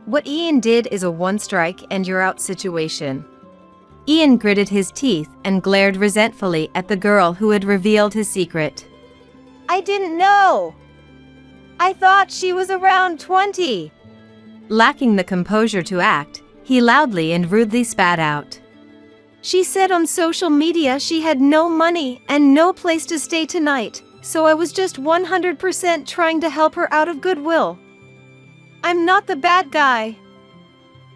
Speaker 2: What Ian did is a one-strike and you're out situation. Ian gritted his teeth and glared resentfully at the girl who had revealed his secret.
Speaker 3: I didn't know. I thought she was around 20.
Speaker 2: Lacking the composure to act, he loudly and rudely spat out.
Speaker 3: She said on social media she had no money and no place to stay tonight, so I was just 100% trying to help her out of goodwill. I'm not the bad guy.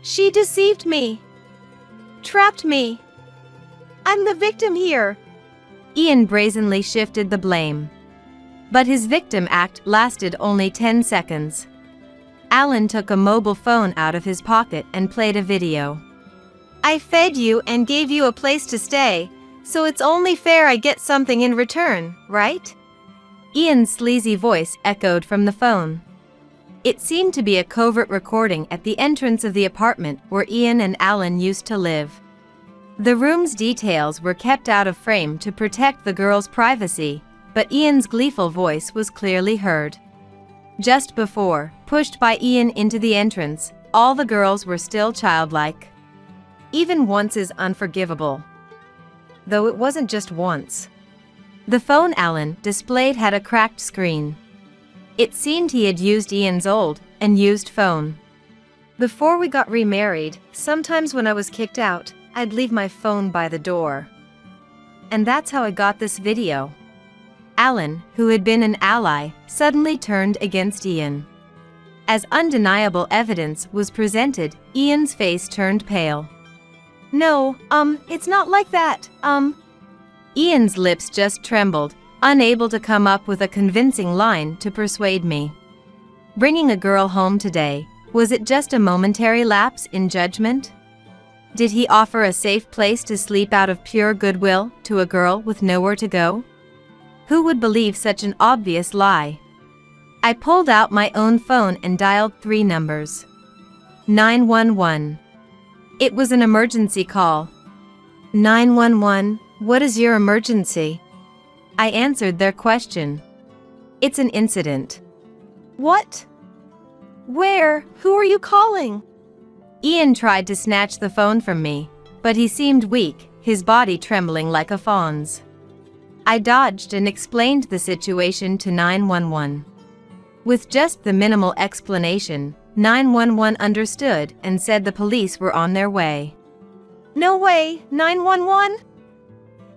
Speaker 3: She deceived me. Trapped me. I'm the victim here.
Speaker 2: Ian brazenly shifted the blame. But his victim act lasted only 10 seconds. Alan took a mobile phone out of his pocket and played a video.
Speaker 3: I fed you and gave you a place to stay, so it's only fair I get something in return, right?
Speaker 2: Ian's sleazy voice echoed from the phone. It seemed to be a covert recording at the entrance of the apartment where Ian and Alan used to live. The room's details were kept out of frame to protect the girl's privacy, but Ian's gleeful voice was clearly heard. Just before, pushed by Ian into the entrance, all the girls were still childlike. Even once is unforgivable. Though it wasn't just once. The phone Alan displayed had a cracked screen. It seemed he had used Ian's old and used phone. Before we got remarried, sometimes when I was kicked out, I'd leave my phone by the door. And that's how I got this video. Alan, who had been an ally, suddenly turned against Ian. As undeniable evidence was presented, Ian's face turned pale.
Speaker 3: No, it's not like that,
Speaker 2: Ian's lips just trembled, unable to come up with a convincing line to persuade me. Bringing a girl home today, was it just a momentary lapse in judgment? Did he offer a safe place to sleep out of pure goodwill to a girl with nowhere to go? Who would believe such an obvious lie? I pulled out my own phone and dialed 3 numbers. 911. It was an emergency call. 911, what is your emergency? I answered their question. It's an incident.
Speaker 3: What? Where? Who are you calling?
Speaker 2: Ian tried to snatch the phone from me, but he seemed weak, his body trembling like a fawn's. I dodged and explained the situation to 911. With just the minimal explanation, 911 understood and said the police were on their way.
Speaker 3: No way, 911?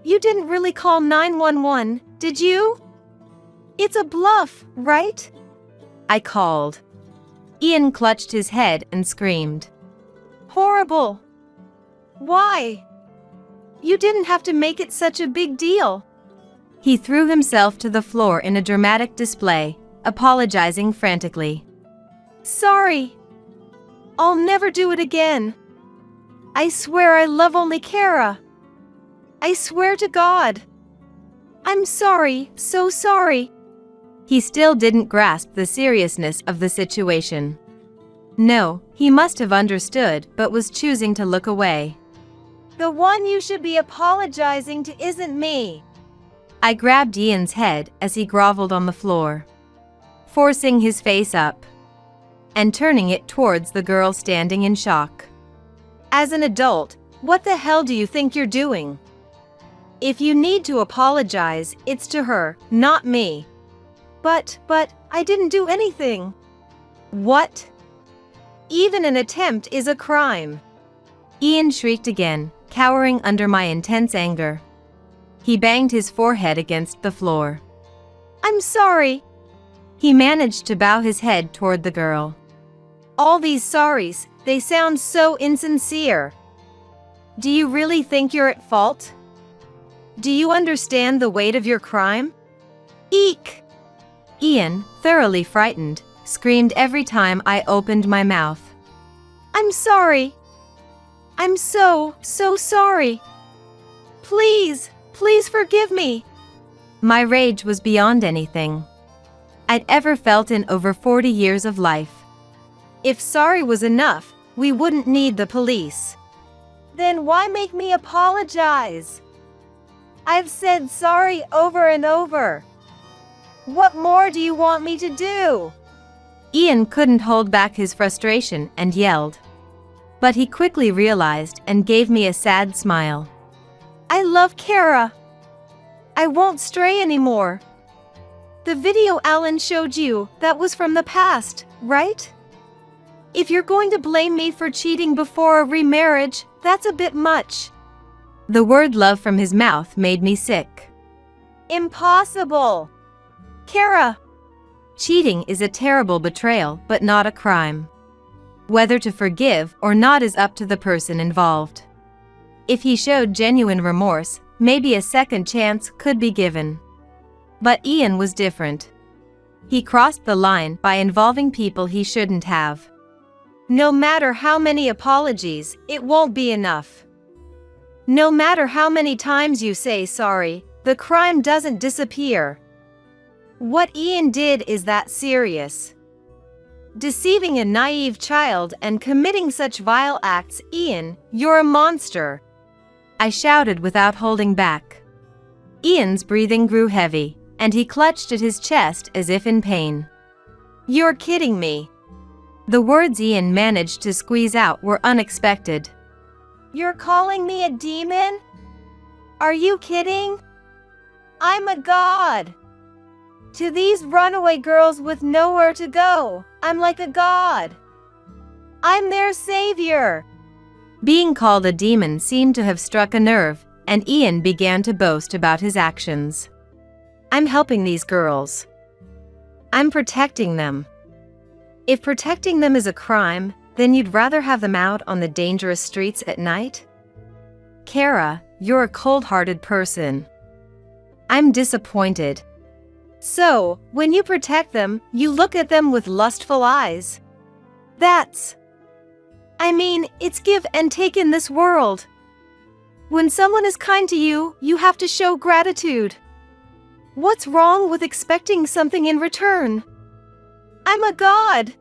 Speaker 3: You didn't really call 911, did you? It's a bluff, right?
Speaker 2: I called. Ian clutched his head and screamed.
Speaker 3: Horrible! Why? You didn't have to make it such a big deal.
Speaker 2: He threw himself to the floor in a dramatic display, apologizing frantically.
Speaker 3: Sorry. I'll never do it again. I swear I love only Kara. I swear to God. I'm sorry, so sorry.
Speaker 2: He still didn't grasp the seriousness of the situation. No, he must have understood but was choosing to look away.
Speaker 3: The one you should be apologizing to isn't me.
Speaker 2: I grabbed Ian's head as he groveled on the floor, forcing his face up and turning it towards the girl standing in shock.
Speaker 3: As an adult, what the hell do you think you're doing? If you need to apologize, it's to her, not me. But I didn't do anything. What? Even an attempt is a crime.
Speaker 2: Ian shrieked again, cowering under my intense anger. He banged his forehead against the floor.
Speaker 3: I'm sorry.
Speaker 2: He managed to bow his head toward the girl.
Speaker 3: All these sorries, they sound so insincere. Do you really think you're at fault? Do you understand the weight of your crime? Eek!
Speaker 2: Ian, thoroughly frightened, screamed every time I opened my mouth.
Speaker 3: I'm sorry. I'm so sorry. Please forgive me.
Speaker 2: My rage was beyond anything I'd ever felt in over 40 years of life.
Speaker 3: If sorry was enough, we wouldn't need the police. Then why make me apologize? I've said sorry over and over. What more do you want me to do?
Speaker 2: Ian couldn't hold back his frustration and yelled. But he quickly realized and gave me a sad smile.
Speaker 3: I love Kara. I won't stray anymore. The video Alan showed you, that was from the past, right? If you're going to blame me for cheating before a remarriage, that's a bit much.
Speaker 2: The word love from his mouth made me sick.
Speaker 3: Impossible. Kara.
Speaker 2: Cheating is a terrible betrayal, but not a crime. Whether to forgive or not is up to the person involved. If he showed genuine remorse, maybe a second chance could be given. But Ian was different. He crossed the line by involving people he shouldn't have.
Speaker 3: No matter how many apologies, it won't be enough. No matter how many times you say sorry, the crime doesn't disappear. What Ian did is that serious. Deceiving a naive child and committing such vile acts, Ian, you're a monster.
Speaker 2: I shouted without holding back. Ian's breathing grew heavy, and he clutched at his chest as if in pain.
Speaker 3: You're kidding me.
Speaker 2: The words Ian managed to squeeze out were unexpected.
Speaker 3: You're calling me a demon? Are you kidding? I'm a god. To these runaway girls with nowhere to go, I'm like a god. I'm their savior.
Speaker 2: Being called a demon seemed to have struck a nerve, and Ian began to boast about his actions. I'm helping these girls. I'm protecting them. If protecting them is a crime, then you'd rather have them out on the dangerous streets at night? Kara, you're a cold-hearted person. I'm disappointed.
Speaker 3: So, when you protect them, you look at them with lustful eyes. It's give and take in this world. When someone is kind to you, you have to show gratitude. What's wrong with expecting something in return? I'm a god.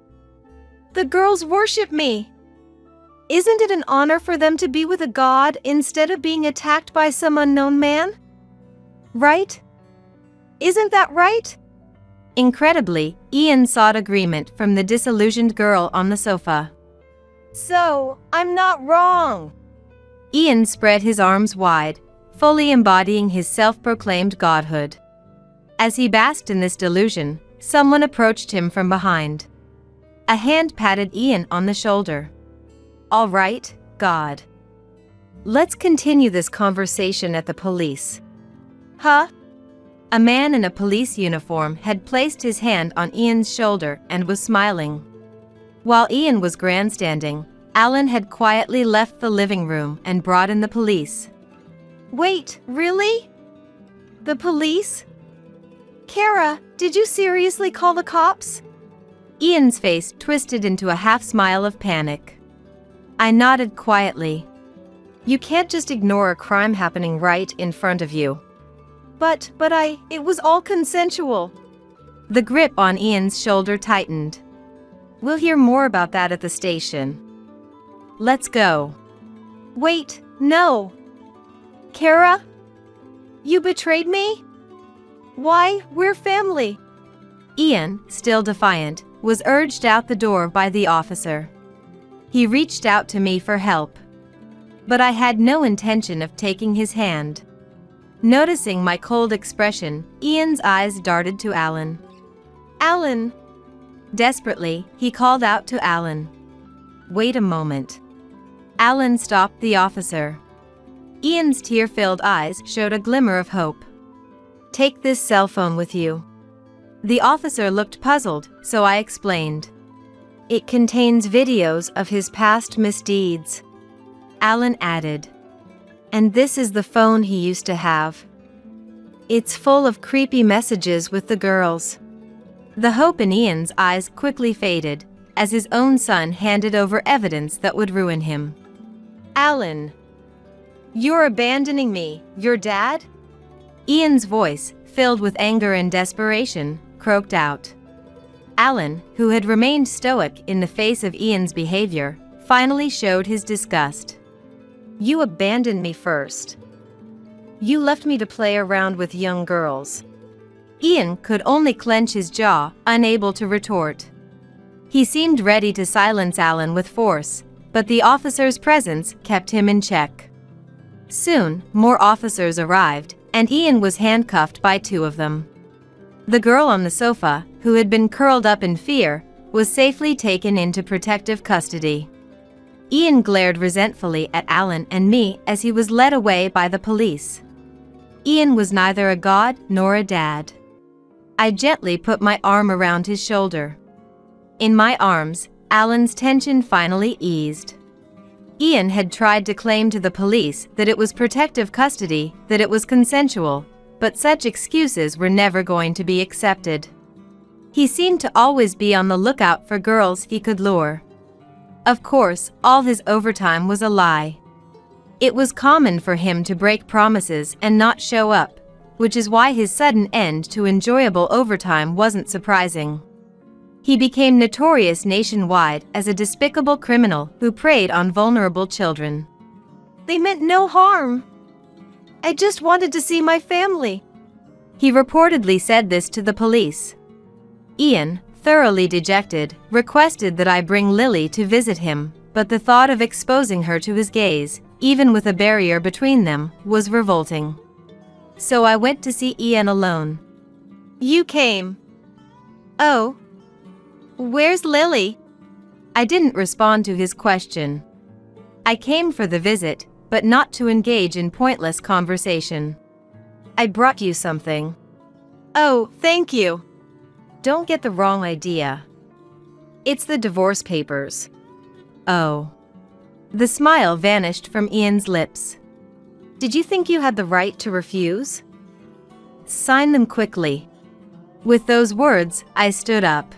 Speaker 3: The girls worship me. Isn't it an honor for them to be with a god instead of being attacked by some unknown man? Right? Isn't that right?
Speaker 2: Incredibly, Ian sought agreement from the disillusioned girl on the sofa.
Speaker 3: So, I'm not wrong.
Speaker 2: Ian spread his arms wide, fully embodying his self-proclaimed godhood. As he basked in this delusion, someone approached him from behind. A hand patted Ian on the shoulder. All right, God. Let's continue this conversation at the police.
Speaker 3: Huh?
Speaker 2: A man in a police uniform had placed his hand on Ian's shoulder and was smiling. While Ian was grandstanding, Alan had quietly left the living room and brought in the police.
Speaker 3: Wait, really? The police? Kara, did you seriously call the cops?
Speaker 2: Ian's face twisted into a half-smile of panic. I nodded quietly.
Speaker 3: You can't just ignore a crime happening right in front of you. But it was all consensual.
Speaker 2: The grip on Ian's shoulder tightened.
Speaker 3: We'll hear more about that at the station.
Speaker 2: Let's go.
Speaker 3: Wait, no. Kara? You betrayed me? Why, we're family.
Speaker 2: Ian, still defiant, was urged out the door by the officer. He reached out to me for help. But I had no intention of taking his hand. Noticing my cold expression, Ian's eyes darted to Alan.
Speaker 3: Alan!
Speaker 2: Desperately, he called out to Alan. Wait a moment. Alan stopped the officer. Ian's tear-filled eyes showed a glimmer of hope. Take this cell phone with you. The officer looked puzzled, so I explained. It contains videos of his past misdeeds. Alan added. And this is the phone he used to have. It's full of creepy messages with the girls. The hope in Ian's eyes quickly faded, as his own son handed over evidence that would ruin him.
Speaker 3: Alan! You're abandoning me, your dad?
Speaker 2: Ian's voice, filled with anger and desperation, croaked out. Alan, who had remained stoic in the face of Ian's behavior, finally showed his disgust.
Speaker 3: You abandoned me first. You left me to play around with young girls.
Speaker 2: Ian could only clench his jaw, unable to retort. He seemed ready to silence Alan with force, but the officer's presence kept him in check. Soon, more officers arrived, and Ian was handcuffed by two of them. The girl on the sofa, who had been curled up in fear, was safely taken into protective custody. Ian glared resentfully at Alan and me as he was led away by the police. Ian was neither a god nor a dad. I gently put my arm around his shoulder. In my arms, Alan's tension finally eased. Ian had tried to claim to the police that it was protective custody, that it was consensual, but such excuses were never going to be accepted. He seemed to always be on the lookout for girls he could lure. Of course, all his overtime was a lie. It was common for him to break promises and not show up, which is why his sudden end to enjoyable overtime wasn't surprising. He became notorious nationwide as a despicable criminal who preyed on vulnerable children.
Speaker 3: They meant no harm. I just wanted to see my family.
Speaker 2: He reportedly said this to the police. Ian, thoroughly dejected, requested that I bring Lily to visit him, but the thought of exposing her to his gaze, even with a barrier between them, was revolting. So I went to see Ian alone.
Speaker 3: You came. Oh. Where's Lily?
Speaker 2: I didn't respond to his question. I came for the visit, but not to engage in pointless conversation. I brought you something.
Speaker 3: Oh, thank you.
Speaker 2: Don't get the wrong idea.
Speaker 3: It's the divorce papers.
Speaker 2: Oh. The smile vanished from Ian's lips.
Speaker 3: Did you think you had the right to refuse?
Speaker 2: Sign them quickly. With those words, I stood up.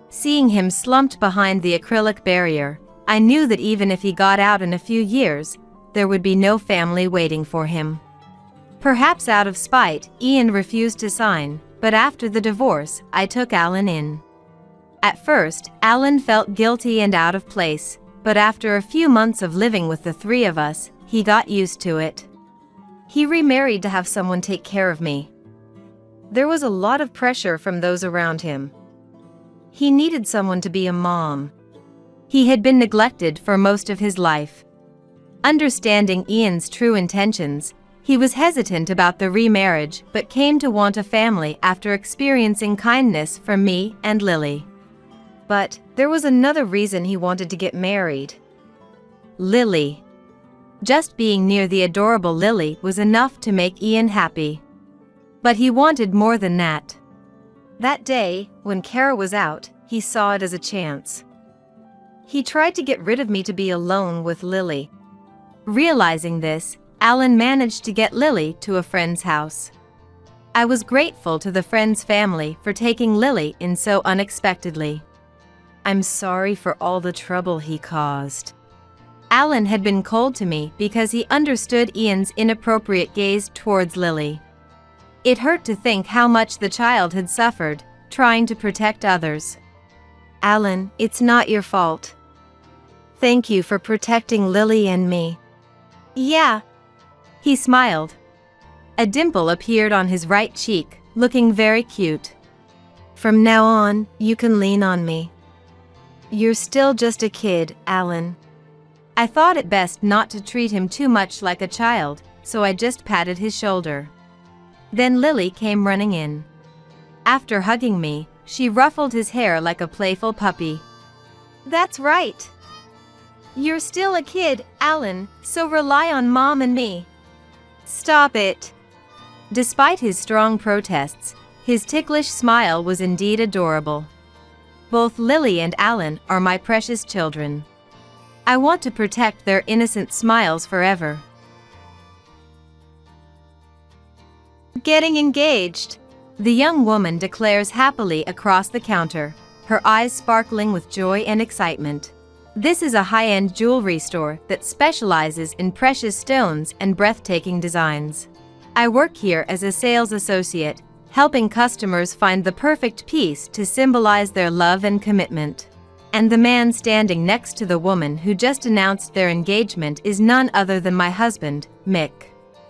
Speaker 2: Seeing him slumped behind the acrylic barrier, I knew that even if he got out in a few years, there would be no family waiting for him. Perhaps out of spite, Ian refused to sign, but after the divorce, I took Alan in. At first, Alan felt guilty and out of place, but after a few months of living with the three of us, he got used to it. He remarried to have someone take care of me. There was a lot of pressure from those around him. He needed someone to be a mom. He had been neglected for most of his life. Understanding Ian's true intentions, he was hesitant about the remarriage but came to want a family after experiencing kindness from me and Lily.
Speaker 3: But there was another reason he wanted to get married.
Speaker 2: Lily. Just being near the adorable Lily was enough to make Ian happy. But he wanted more than that.
Speaker 3: That day, when Kara was out, he saw it as a chance. He tried to get rid of me to be alone with Lily. Realizing this, Alan managed to get Lily to a friend's house. I was grateful to the friend's family for taking Lily in so unexpectedly. I'm sorry for all the trouble he caused. Alan had been cold to me because he understood Ian's inappropriate gaze towards Lily. It hurt to think how much the child had suffered, trying to protect others. Alan, it's not your fault. Thank you for protecting Lily and me. Yeah. He smiled. A dimple appeared on his right cheek, looking very cute. From now on, you can lean on me. You're still just a kid, Alan. I thought it best not to treat him too much like a child, so I just patted his shoulder. Then Lily came running in. After hugging me, she ruffled his hair like a playful puppy. That's right. You're still a kid, Alan, so rely on Mom and me. Stop it. Despite his strong protests, his ticklish smile was indeed adorable. Both Lily and Alan are my precious children. I want to protect their innocent smiles forever. Getting engaged. The young woman declares happily across the counter, her eyes sparkling with joy and excitement. This is a high-end jewelry store that specializes in precious stones and breathtaking designs. I work here as a sales associate, helping customers find the perfect piece to symbolize their love and commitment. And the man standing next to the woman who just announced their engagement is none other than my husband, Mick.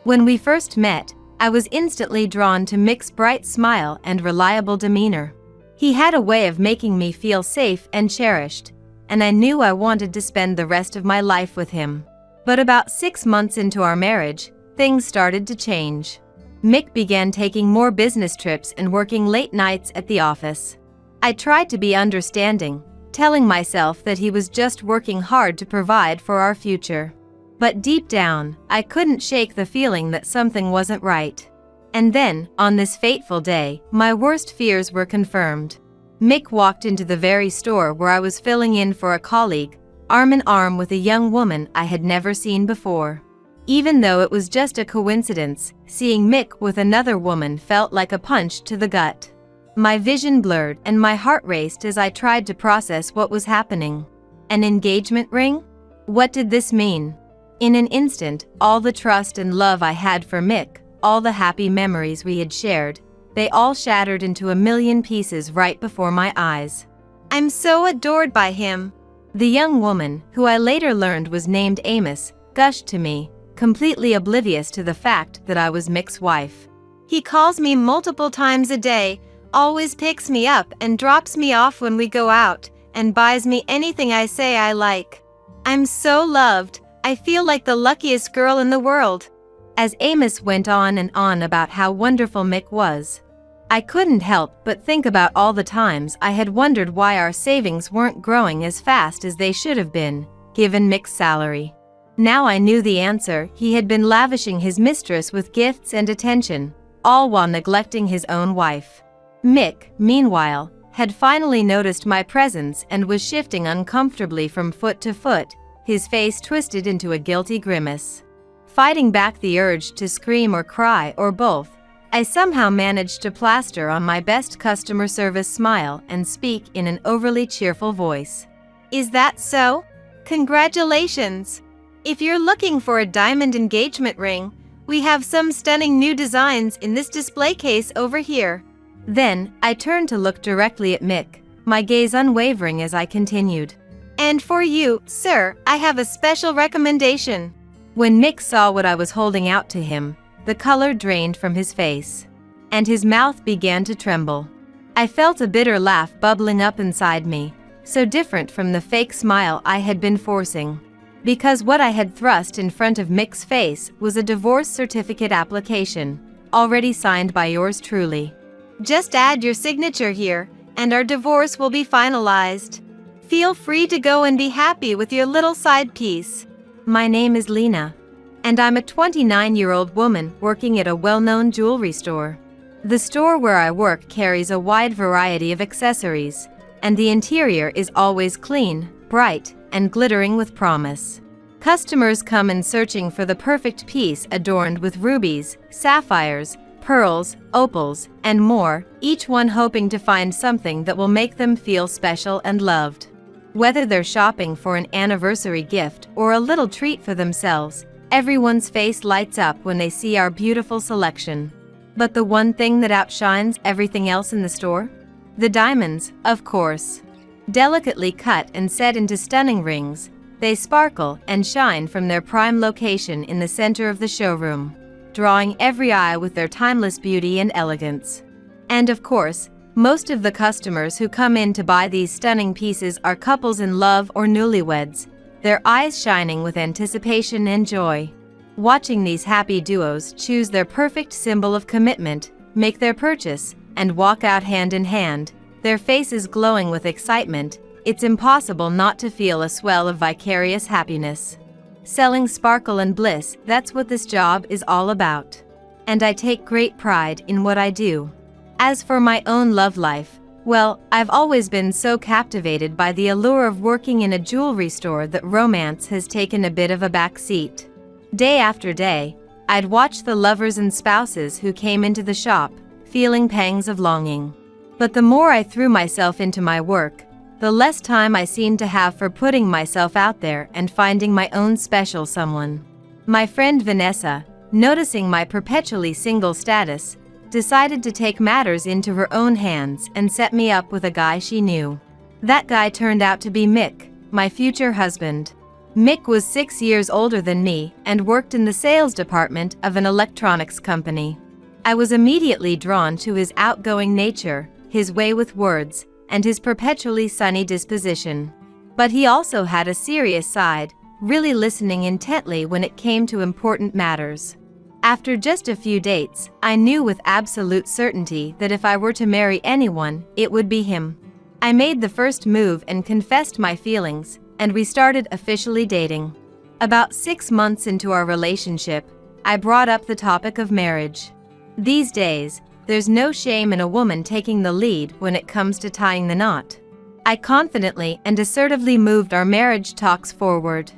Speaker 3: When we first met, I was instantly drawn to Mick's bright smile and reliable demeanor. He had a way of making me feel safe and cherished, and I knew I wanted to spend the rest of my life with him. But about 6 months into our marriage, things started to change. Mick began taking more business trips and working late nights at the office. I tried to be understanding, telling myself that he was just working hard to provide for our future. But deep down, I couldn't shake the feeling that something wasn't right. And then, on this fateful day, my worst fears were confirmed. Mick walked into the very store where I was filling in for a colleague, arm in arm with a young woman I had never seen before. Even though it was just a coincidence, seeing Mick with another woman felt like a punch to the gut. My vision blurred and my heart raced as I tried to process what was happening. An engagement ring? What did this mean? In an instant, all the trust and love I had for Mick, all the happy memories we had shared, they all shattered into a million pieces right before my eyes. I'm so adored by him. The young woman, who I later learned was named Amos, gushed to me, completely oblivious to the fact that I was Mick's wife. He calls me multiple times a day, always picks me up and drops me off when we go out, and buys me anything I say I like. I'm so loved. I feel like the luckiest girl in the world. As Amos went on and on about how wonderful Mick was, I couldn't help but think about all the times I had wondered why our savings weren't growing as fast as they should have been, given Mick's salary. Now I knew the answer. He had been lavishing his mistress with gifts and attention, all while neglecting his own wife. Mick, meanwhile, had finally noticed my presence and was shifting uncomfortably from foot to foot, his face twisted into a guilty grimace. Fighting back the urge to scream or cry or both, I somehow managed to plaster on my best customer service smile and speak in an overly cheerful voice. Is that so? Congratulations! If you're looking for a diamond engagement ring, we have some stunning new designs in this display case over here. Then, I turned to look directly at Mick, my gaze unwavering as I continued. And for you, sir, I have a special recommendation. When Mick saw what I was holding out to him, the color drained from his face, and his mouth began to tremble. I felt a bitter laugh bubbling up inside me, so different from the fake smile I had been forcing. Because what I had thrust in front of Mick's face was a divorce certificate application, already signed by yours truly. Just add your signature here, and our divorce will be finalized. Feel free to go and be happy with your little side piece. My name is Lena, and I'm a 29-year-old woman working at a well-known jewelry store. The store where I work carries a wide variety of accessories, and the interior is always clean,
Speaker 2: bright and glittering with promise. Customers come in searching for the perfect piece adorned with rubies, sapphires, pearls, opals, and more, each one hoping to find something that will make them feel special and loved. Whether they're shopping for an anniversary gift or a little treat for themselves, everyone's face lights up when they see our beautiful selection. But the one thing that outshines everything else in the store? The diamonds, of course. Delicately cut and set into stunning rings, they sparkle and shine from their prime location in the center of the showroom, drawing every eye with their timeless beauty and elegance. And of course, most of the customers who come in to buy these stunning pieces are couples in love or newlyweds, their eyes shining with anticipation and joy. Watching these happy duos choose their perfect symbol of commitment, make their purchase, and walk out hand in hand, their faces glowing with excitement, it's impossible not to feel a swell of vicarious happiness. Selling sparkle and bliss, that's what this job is all about. And I take great pride in what I do. As for my own love life, well, I've always been so captivated by the allure of working in a jewelry store that romance has taken a bit of a back seat. Day after day, I'd watch the lovers and spouses who came into the shop, feeling pangs of longing. But the more I threw myself into my work, the less time I seemed to have for putting myself out there and finding my own special someone. My friend Vanessa, noticing my perpetually single status, decided to take matters into her own hands and set me up with a guy she knew. That guy turned out to be Mick, my future husband. Mick was 6 years older than me and worked in the sales department of an electronics company. I was immediately drawn to his outgoing nature, his way with words, and his perpetually sunny disposition. But he also had a serious side, really listening intently when it came to important matters. After just a few dates, I knew with absolute certainty that if I were to marry anyone, it would be him. I made the first move and confessed my feelings, and we started officially dating. About 6 months into our relationship, I brought up the topic of marriage. These days, there's no shame in a woman taking the lead when it comes to tying the knot. I confidently and assertively moved our marriage talks forward.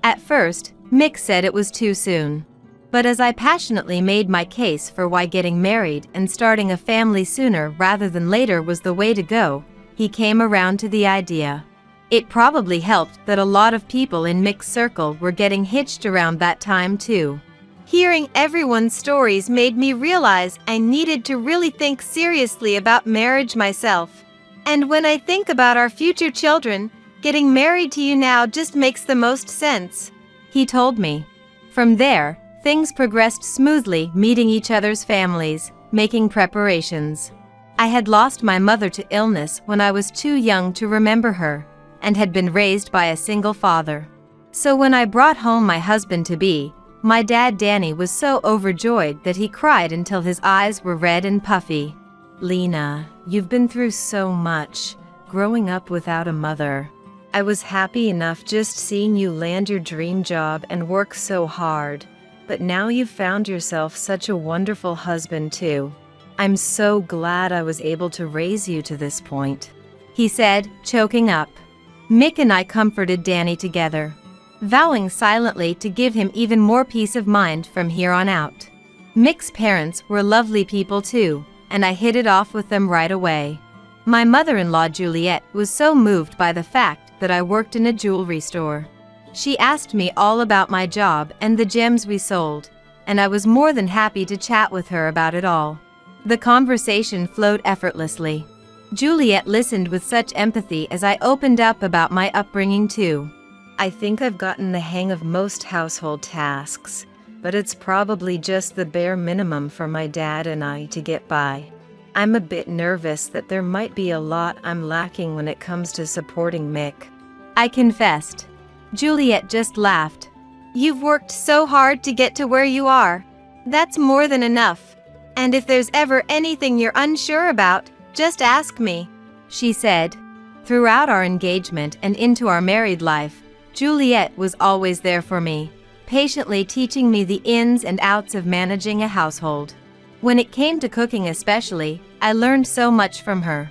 Speaker 2: At first, Mick said it was too soon. But as I passionately made my case for why getting married and starting a family sooner rather than later was the way to go, he came around to the idea. It probably helped that a lot of people in Mick's circle were getting hitched around that time too.
Speaker 3: Hearing everyone's stories made me realize I needed to really think seriously about marriage myself. And when I think about our future children, getting married to you now just makes the most sense,
Speaker 2: he told me. From there, things progressed smoothly, meeting each other's families, making preparations. I had lost my mother to illness when I was too young to remember her, and had been raised by a single father. So when I brought home my husband-to-be, my dad Danny was so overjoyed that he cried until his eyes were red and puffy. "Lena, you've been through so much, growing up without a mother. I was happy enough just seeing you land your dream job and work so hard, but now you've found yourself such a wonderful husband too. I'm so glad I was able to raise you to this point," he said, choking up. Mick and I comforted Danny together, vowing silently to give him even more peace of mind from here on out. Mick's parents were lovely people too, and I hit it off with them right away. My mother-in-law Juliet was so moved by the fact that I worked in a jewelry store. She asked me all about my job and the gems we sold, and I was more than happy to chat with her about it all. The conversation flowed effortlessly. Juliet listened with such empathy as I opened up about my upbringing too. "I think I've gotten the hang of most household tasks, but it's probably just the bare minimum for my dad and I to get by. I'm a bit nervous that there might be a lot I'm lacking when it comes to supporting Mick," I confessed. Juliet just laughed.
Speaker 3: "You've worked so hard to get to where you are. That's more than enough. And if there's ever anything you're unsure about, just ask me," she said. Throughout our engagement and into our married life, Juliet was always there for me, patiently teaching me the ins and outs of managing a household. When it came to cooking especially, I learned so much from her.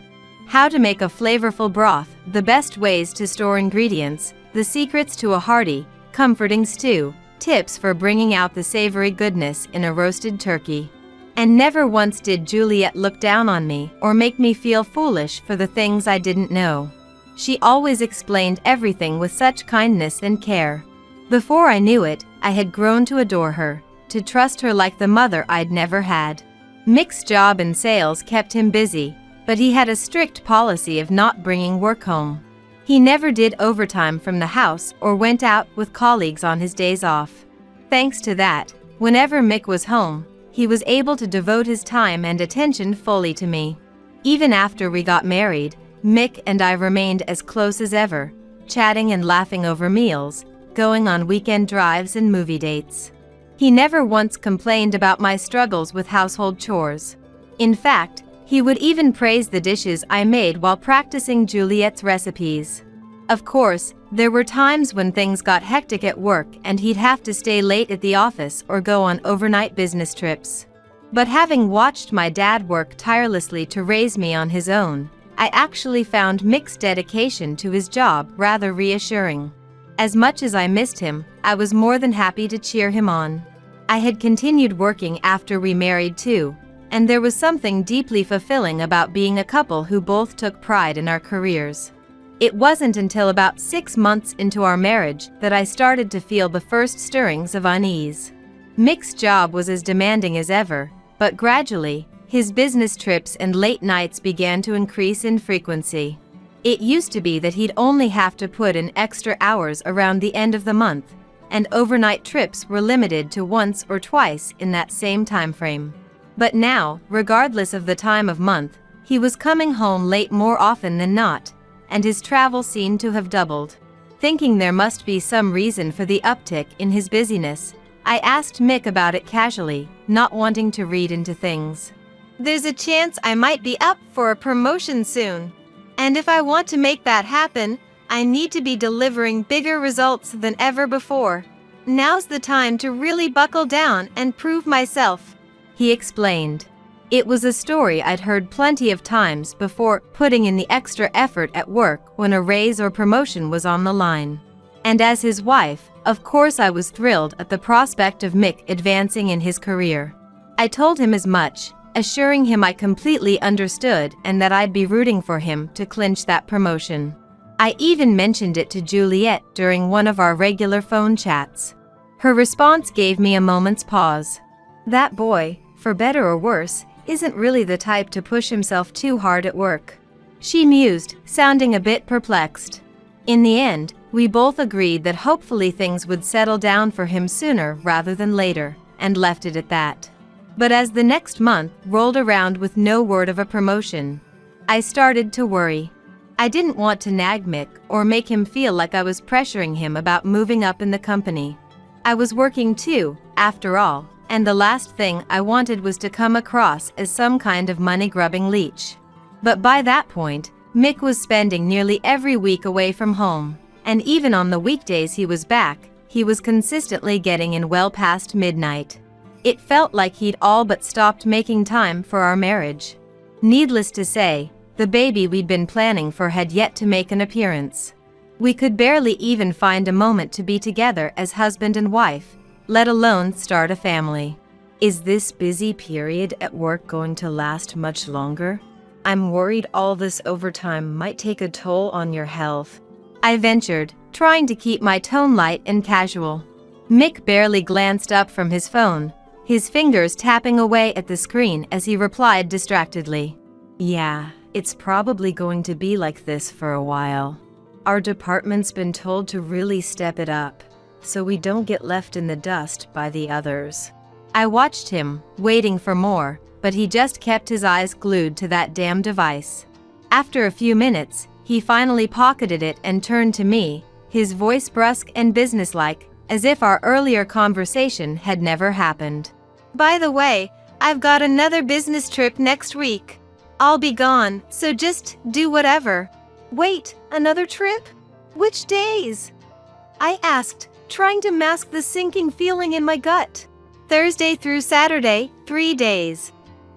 Speaker 2: how to make a flavorful broth, the best ways to store ingredients, the secrets to a hearty, comforting stew, tips for bringing out the savory goodness in a roasted turkey. And never once did Juliet look down on me or make me feel foolish for the things I didn't know. She always explained everything with such kindness and care. Before I knew it, I had grown to adore her, to trust her like the mother I'd never had. Mick's job in sales kept him busy, but he had a strict policy of not bringing work home. He never did overtime from the house or went out with colleagues on his days off. Thanks to that, whenever Mick was home, he was able to devote his time and attention fully to me. Even after we got married, Mick and I remained as close as ever, chatting and laughing over meals, going on weekend drives and movie dates. He never once complained about my struggles with household chores. In fact, he would even praise the dishes I made while practicing Juliet's recipes. Of course, there were times when things got hectic at work and he'd have to stay late at the office or go on overnight business trips. But having watched my dad work tirelessly to raise me on his own, I actually found Mick's dedication to his job rather reassuring. As much as I missed him, I was more than happy to cheer him on. I had continued working after we married too, and there was something deeply fulfilling about being a couple who both took pride in our careers. It wasn't until about 6 months into our marriage that I started to feel the first stirrings of unease. Mick's job was as demanding as ever, but gradually, his business trips and late nights began to increase in frequency. It used to be that he'd only have to put in extra hours around the end of the month, and overnight trips were limited to once or twice in that same time frame. But now, regardless of the time of month, he was coming home late more often than not, and his travel seemed to have doubled. Thinking there must be some reason for the uptick in his busyness, I asked Mick about it casually, not wanting to read into things.
Speaker 3: There's a chance I might be up for a promotion soon. And if I want to make that happen, I need to be delivering bigger results than ever before. Now's the time to really buckle down and prove myself,
Speaker 2: he explained. It was a story I'd heard plenty of times before, putting in the extra effort at work when a raise or promotion was on the line. And as his wife, of course I was thrilled at the prospect of Mick advancing in his career. I told him as much, assuring him I completely understood and that I'd be rooting for him to clinch that promotion. I even mentioned it to Juliet during one of our regular phone chats. Her response gave me a moment's pause. That boy, for better or worse, isn't really the type to push himself too hard at work, she mused, sounding a bit perplexed. In the end, we both agreed that hopefully things would settle down for him sooner rather than later, and left it at that. But as the next month rolled around with no word of a promotion, I started to worry. I didn't want to nag Mick or make him feel like I was pressuring him about moving up in the company. I was working too, after all, and the last thing I wanted was to come across as some kind of money-grubbing leech. But by that point, Mick was spending nearly every week away from home, and even on the weekdays he was back, he was consistently getting in well past midnight. It felt like he'd all but stopped making time for our marriage. Needless to say, the baby we'd been planning for had yet to make an appearance. We could barely even find a moment to be together as husband and wife, let alone start a family. Is this busy period at work going to last much longer? I'm worried all this overtime might take a toll on your health, I ventured, trying to keep my tone light and casual. Mick barely glanced up from his phone, his fingers tapping away at the screen as he replied distractedly. Yeah, it's probably going to be like this for a while. Our department's been told to really step it up, so we don't get left in the dust by the others. I watched him, waiting for more, but he just kept his eyes glued to that damn device. After a few minutes, he finally pocketed it and turned to me, his voice brusque and businesslike, as if our earlier conversation had never happened.
Speaker 3: By the way, I've got another business trip next week. I'll be gone, so just do whatever. Wait, another trip? Which days? I asked, trying to mask the sinking feeling in my gut. Thursday through Saturday, 3 days.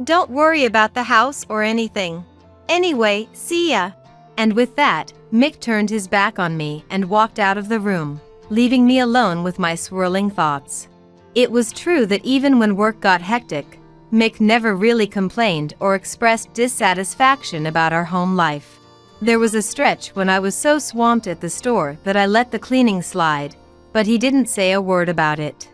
Speaker 3: Don't worry about the house or anything. Anyway, see ya.
Speaker 2: And with that, Mick turned his back on me and walked out of the room, leaving me alone with my swirling thoughts. It was true that even when work got hectic, Mick never really complained or expressed dissatisfaction about our home life. There was a stretch when I was so swamped at the store that I let the cleaning slide, but he didn't say a word about it.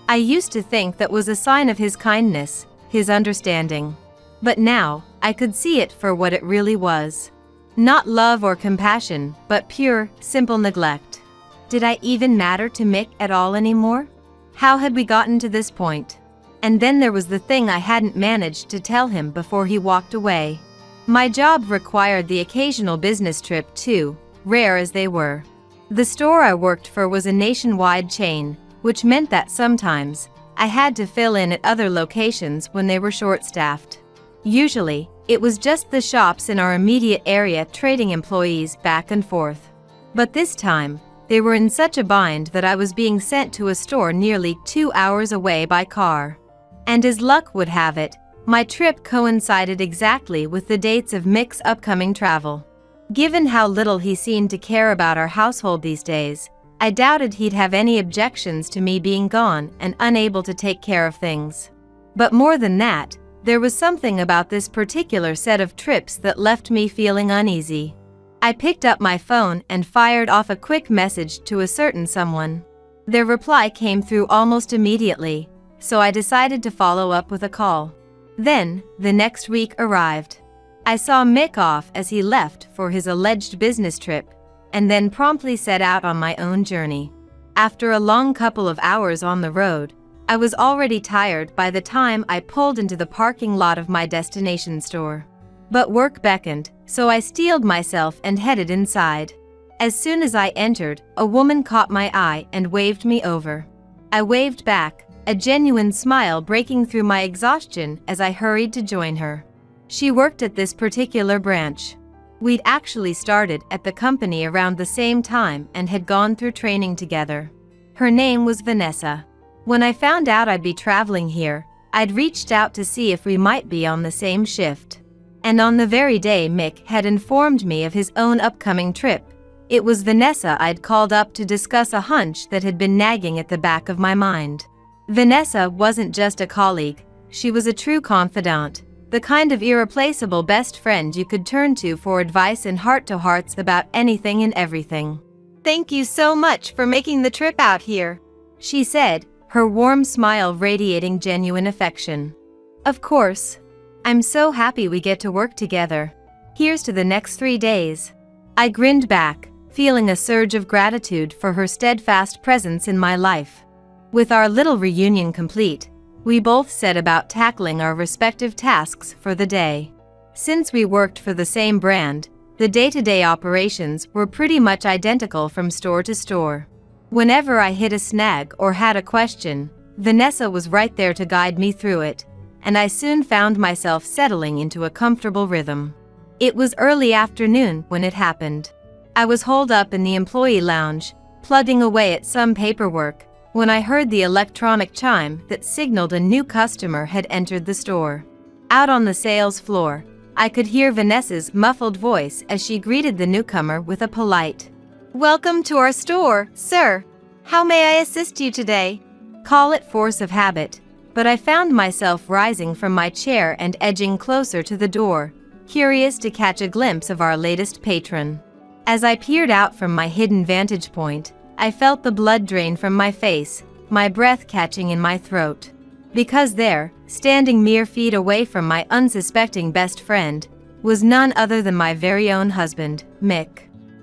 Speaker 2: I used to think that was a sign of his kindness, his understanding. But now, I could see it for what it really was. Not love or compassion, but pure, simple neglect. Did I even matter to Mick at all anymore? How had we gotten to this point? And then there was the thing I hadn't managed to tell him before he walked away. My job required the occasional business trip too, rare as they were. The store I worked for was a nationwide chain, which meant that sometimes, I had to fill in at other locations when they were short-staffed. Usually, it was just the shops in our immediate area trading employees back and forth. But this time, they were in such a bind that I was being sent to a store nearly 2 hours away by car. And as luck would have it, my trip coincided exactly with the dates of Mick's upcoming travel. Given how little he seemed to care about our household these days, I doubted he'd have any objections to me being gone and unable to take care of things. But more than that, there was something about this particular set of trips that left me feeling uneasy. I picked up my phone and fired off a quick message to a certain someone. Their reply came through almost immediately, so I decided to follow up with a call. Then, the next week arrived. I saw Mick off as he left for his alleged business trip, and then promptly set out on my own journey. After a long couple of hours on the road, I was already tired by the time I pulled into the parking lot of my destination store. But work beckoned, so I steeled myself and headed inside. As soon as I entered, a woman caught my eye and waved me over. I waved back, a genuine smile breaking through my exhaustion as I hurried to join her. She worked at this particular branch. We'd actually started at the company around the same time and had gone through training together. Her name was Vanessa. When I found out I'd be traveling here, I'd reached out to see if we might be on the same shift. And on the very day Mick had informed me of his own upcoming trip, it was Vanessa I'd called up to discuss a hunch that had been nagging at the back of my mind. Vanessa wasn't just a colleague, she was a true confidant, the kind of irreplaceable best friend you could turn to for advice and heart-to-hearts about anything and everything.
Speaker 3: Thank you so much for making the trip out here,
Speaker 2: she said, her warm smile radiating genuine affection. Of course. I'm so happy we get to work together. Here's to the next 3 days. I grinned back, feeling a surge of gratitude for her steadfast presence in my life. With our little reunion complete, we both set about tackling our respective tasks for the day. Since we worked for the same brand, the day-to-day operations were pretty much identical from store to store. Whenever I hit a snag or had a question, Vanessa was right there to guide me through it, and I soon found myself settling into a comfortable rhythm. It was early afternoon when it happened. I was holed up in the employee lounge, plugging away at some paperwork, when I heard the electronic chime that signaled a new customer had entered the store. Out on the sales floor, I could hear Vanessa's muffled voice as she greeted the newcomer with a polite,
Speaker 3: "Welcome to our store, sir. How may I assist you today?"
Speaker 2: Call it force of habit, but I found myself rising from my chair and edging closer to the door, curious to catch a glimpse of our latest patron. As I peered out from my hidden vantage point, I felt the blood drain from my face, my breath catching in my throat. Because there, standing mere feet away from my unsuspecting best friend, was none other than my very own husband, Mick.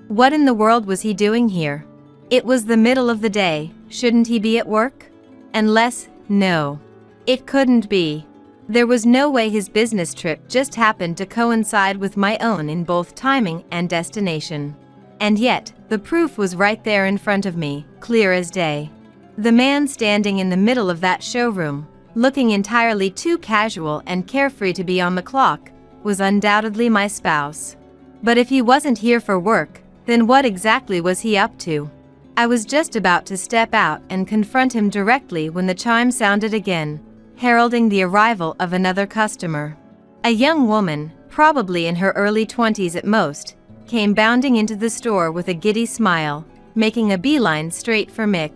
Speaker 2: What in the world was he doing here? It was the middle of the day, shouldn't he be at work? Unless, no. It couldn't be. There was no way his business trip just happened to coincide with my own in both timing and destination. And yet, the proof was right there in front of me, clear as day. The man standing in the middle of that showroom, looking entirely too casual and carefree to be on the clock, was undoubtedly my spouse. But if he wasn't here for work, then what exactly was he up to? I was just about to step out and confront him directly when the chime sounded again, heralding the arrival of another customer. A young woman, probably in her early 20s at most, came bounding into the store with a giddy smile, making a beeline straight for Mick.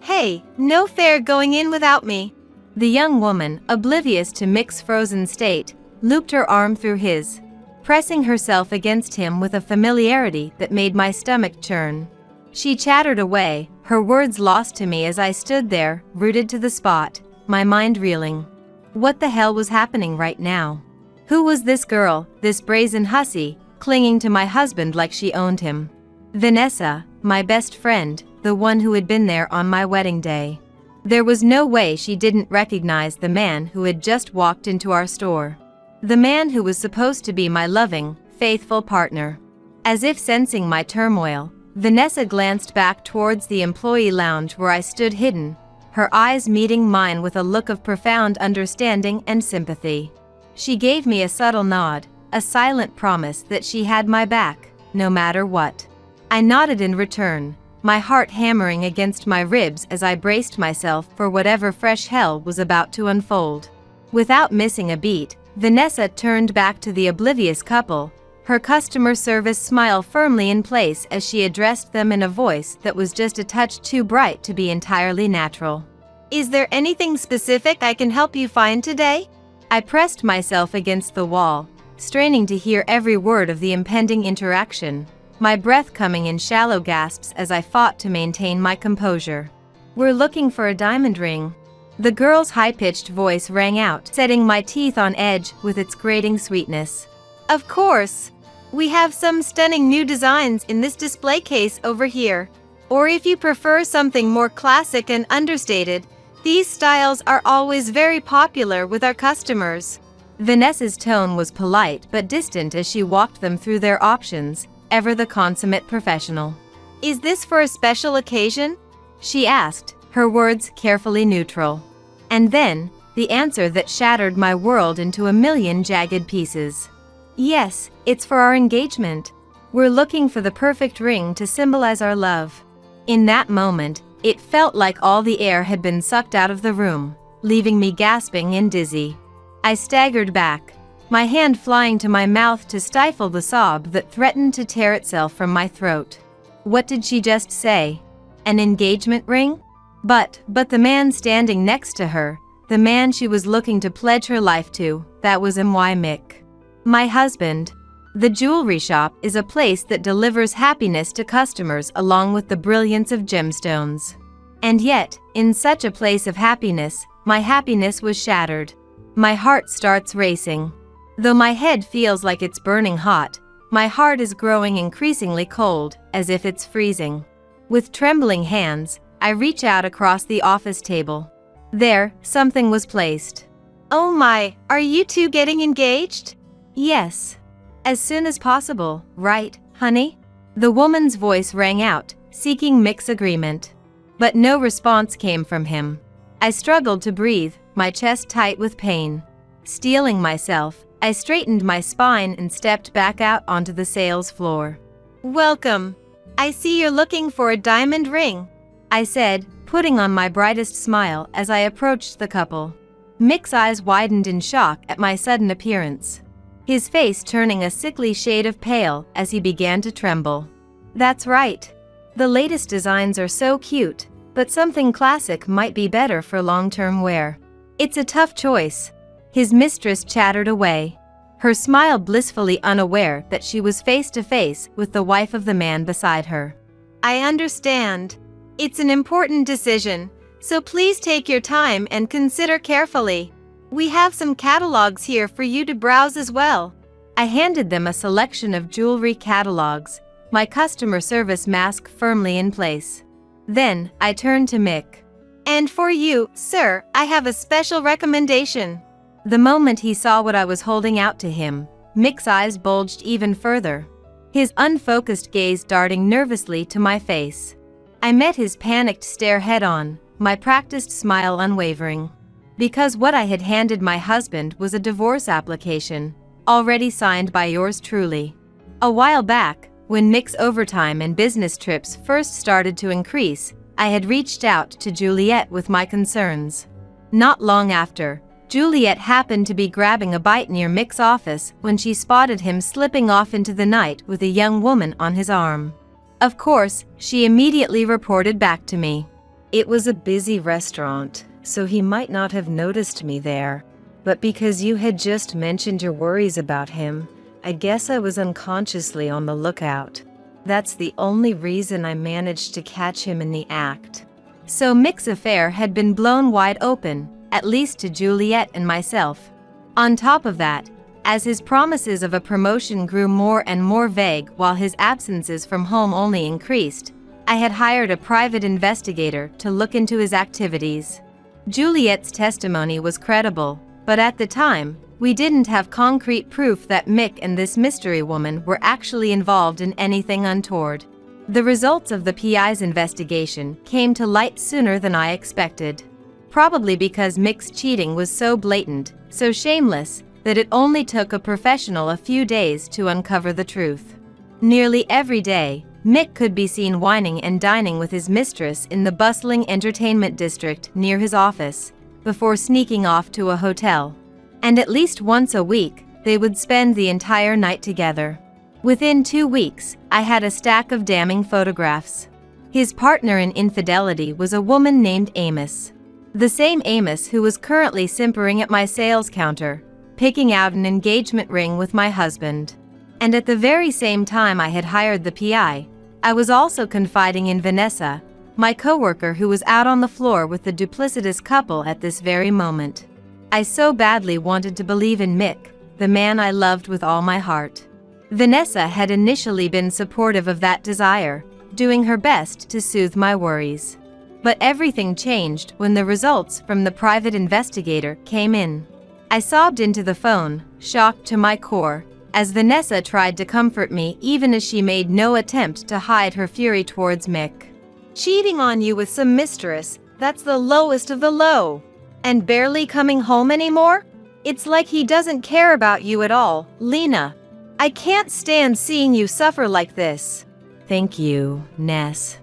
Speaker 3: Hey, no fair going in without me.
Speaker 2: The young woman, oblivious to Mick's frozen state, looped her arm through his, pressing herself against him with a familiarity that made my stomach churn. She chattered away, her words lost to me as I stood there, rooted to the spot, my mind reeling. What the hell was happening right now? Who was this girl, this brazen hussy, clinging to my husband like she owned him? Vanessa, my best friend, the one who had been there on my wedding day. There was no way she didn't recognize the man who had just walked into our store. The man who was supposed to be my loving, faithful partner. As if sensing my turmoil, Vanessa glanced back towards the employee lounge where I stood hidden, her eyes meeting mine with a look of profound understanding and sympathy. She gave me a subtle nod, a silent promise that she had my back, no matter what. I nodded in return, my heart hammering against my ribs as I braced myself for whatever fresh hell was about to unfold. Without missing a beat, Vanessa turned back to the oblivious couple, her customer service smile firmly in place as she addressed them in a voice that was just a touch too bright to be entirely natural.
Speaker 3: Is there anything specific I can help you find today?
Speaker 2: I pressed myself against the wall, straining to hear every word of the impending interaction, my breath coming in shallow gasps as I fought to maintain my composure. We're looking for a diamond ring. The girl's high-pitched voice rang out, setting my teeth on edge with its grating sweetness.
Speaker 3: Of course. We have some stunning new designs in this display case over here. Or if you prefer something more classic and understated, these styles are always very popular with our customers.
Speaker 2: Vanessa's tone was polite but distant as she walked them through their options, ever the consummate professional.
Speaker 3: Is this for a special occasion?
Speaker 2: She asked, her words carefully neutral. And then, the answer that shattered my world into a million jagged pieces. Yes, it's for our engagement. We're looking for the perfect ring to symbolize our love. In that moment, it felt like all the air had been sucked out of the room, leaving me gasping and dizzy. I staggered back, my hand flying to my mouth to stifle the sob that threatened to tear itself from my throat. What did she just say? An engagement ring? But the man standing next to her, the man she was looking to pledge her life to, that was Mick. My husband. The jewelry shop is a place that delivers happiness to customers along with the brilliance of gemstones. And yet, in such a place of happiness, my happiness was shattered. My heart starts racing. Though my head feels like it's burning hot, my heart is growing increasingly cold, as if it's freezing. With trembling hands, I reach out across the office table. There, something was placed.
Speaker 3: Oh my, are you two getting engaged?
Speaker 2: Yes. As soon as possible, right, honey? The woman's voice rang out, seeking Mick's agreement. But no response came from him. I struggled to breathe, my chest tight with pain. Steeling myself, I straightened my spine and stepped back out onto the sales floor.
Speaker 3: Welcome. I see you're looking for a diamond ring,
Speaker 2: I said, putting on my brightest smile as I approached the couple. Mick's eyes widened in shock at my sudden appearance, his face turning a sickly shade of pale as he began to tremble. That's right. The latest designs are so cute, but something classic might be better for long-term wear. It's a tough choice. His mistress chattered away, her smile blissfully unaware that she was face to face with the wife of the man beside her.
Speaker 3: I understand. It's an important decision, so please take your time and consider carefully. We have some catalogs here for you to browse as well.
Speaker 2: I handed them a selection of jewelry catalogs, my customer service mask firmly in place. Then, I turned to Mick.
Speaker 3: And for you, sir, I have a special recommendation.
Speaker 2: The moment he saw what I was holding out to him, Mick's eyes bulged even further, his unfocused gaze darting nervously to my face. I met his panicked stare head-on, my practiced smile unwavering. Because what I had handed my husband was a divorce application, already signed by yours truly. A while back, when Mick's overtime and business trips first started to increase, I had reached out to Juliet with my concerns. Not long after, Juliet happened to be grabbing a bite near Mick's office when she spotted him slipping off into the night with a young woman on his arm. Of course, she immediately reported back to me.
Speaker 3: It was a busy restaurant, so he might not have noticed me there. But because you had just mentioned your worries about him, I guess I was unconsciously on the lookout. That's the only reason I managed to catch him in the act.
Speaker 2: So Mick's affair had been blown wide open, at least to Juliet and myself. On top of that, as his promises of a promotion grew more and more vague while his absences from home only increased, I had hired a private investigator to look into his activities. Juliet's testimony was credible, but at the time, we didn't have concrete proof that Mick and this mystery woman were actually involved in anything untoward. The results of the PI's investigation came to light sooner than I expected. Probably because Mick's cheating was so blatant, so shameless, that it only took a professional a few days to uncover the truth. Nearly every day, Mick could be seen whining and dining with his mistress in the bustling entertainment district near his office, before sneaking off to a hotel. And at least once a week, they would spend the entire night together. Within 2 weeks, I had a stack of damning photographs. His partner in infidelity was a woman named Amos. The same Amos who was currently simpering at my sales counter, picking out an engagement ring with my husband. And at the very same time I had hired the PI, I was also confiding in Vanessa, my coworker who was out on the floor with the duplicitous couple at this very moment. I so badly wanted to believe in Mick, the man I loved with all my heart. Vanessa had initially been supportive of that desire, doing her best to soothe my worries. But everything changed when the results from the private investigator came in. I sobbed into the phone, shocked to my core, as Vanessa tried to comfort me even as she made no attempt to hide her fury towards Mick.
Speaker 3: Cheating on you with some mistress, that's the lowest of the low. And barely coming home anymore? It's like he doesn't care about you at all, Lena. I can't stand seeing you suffer like this.
Speaker 2: Thank you, Ness.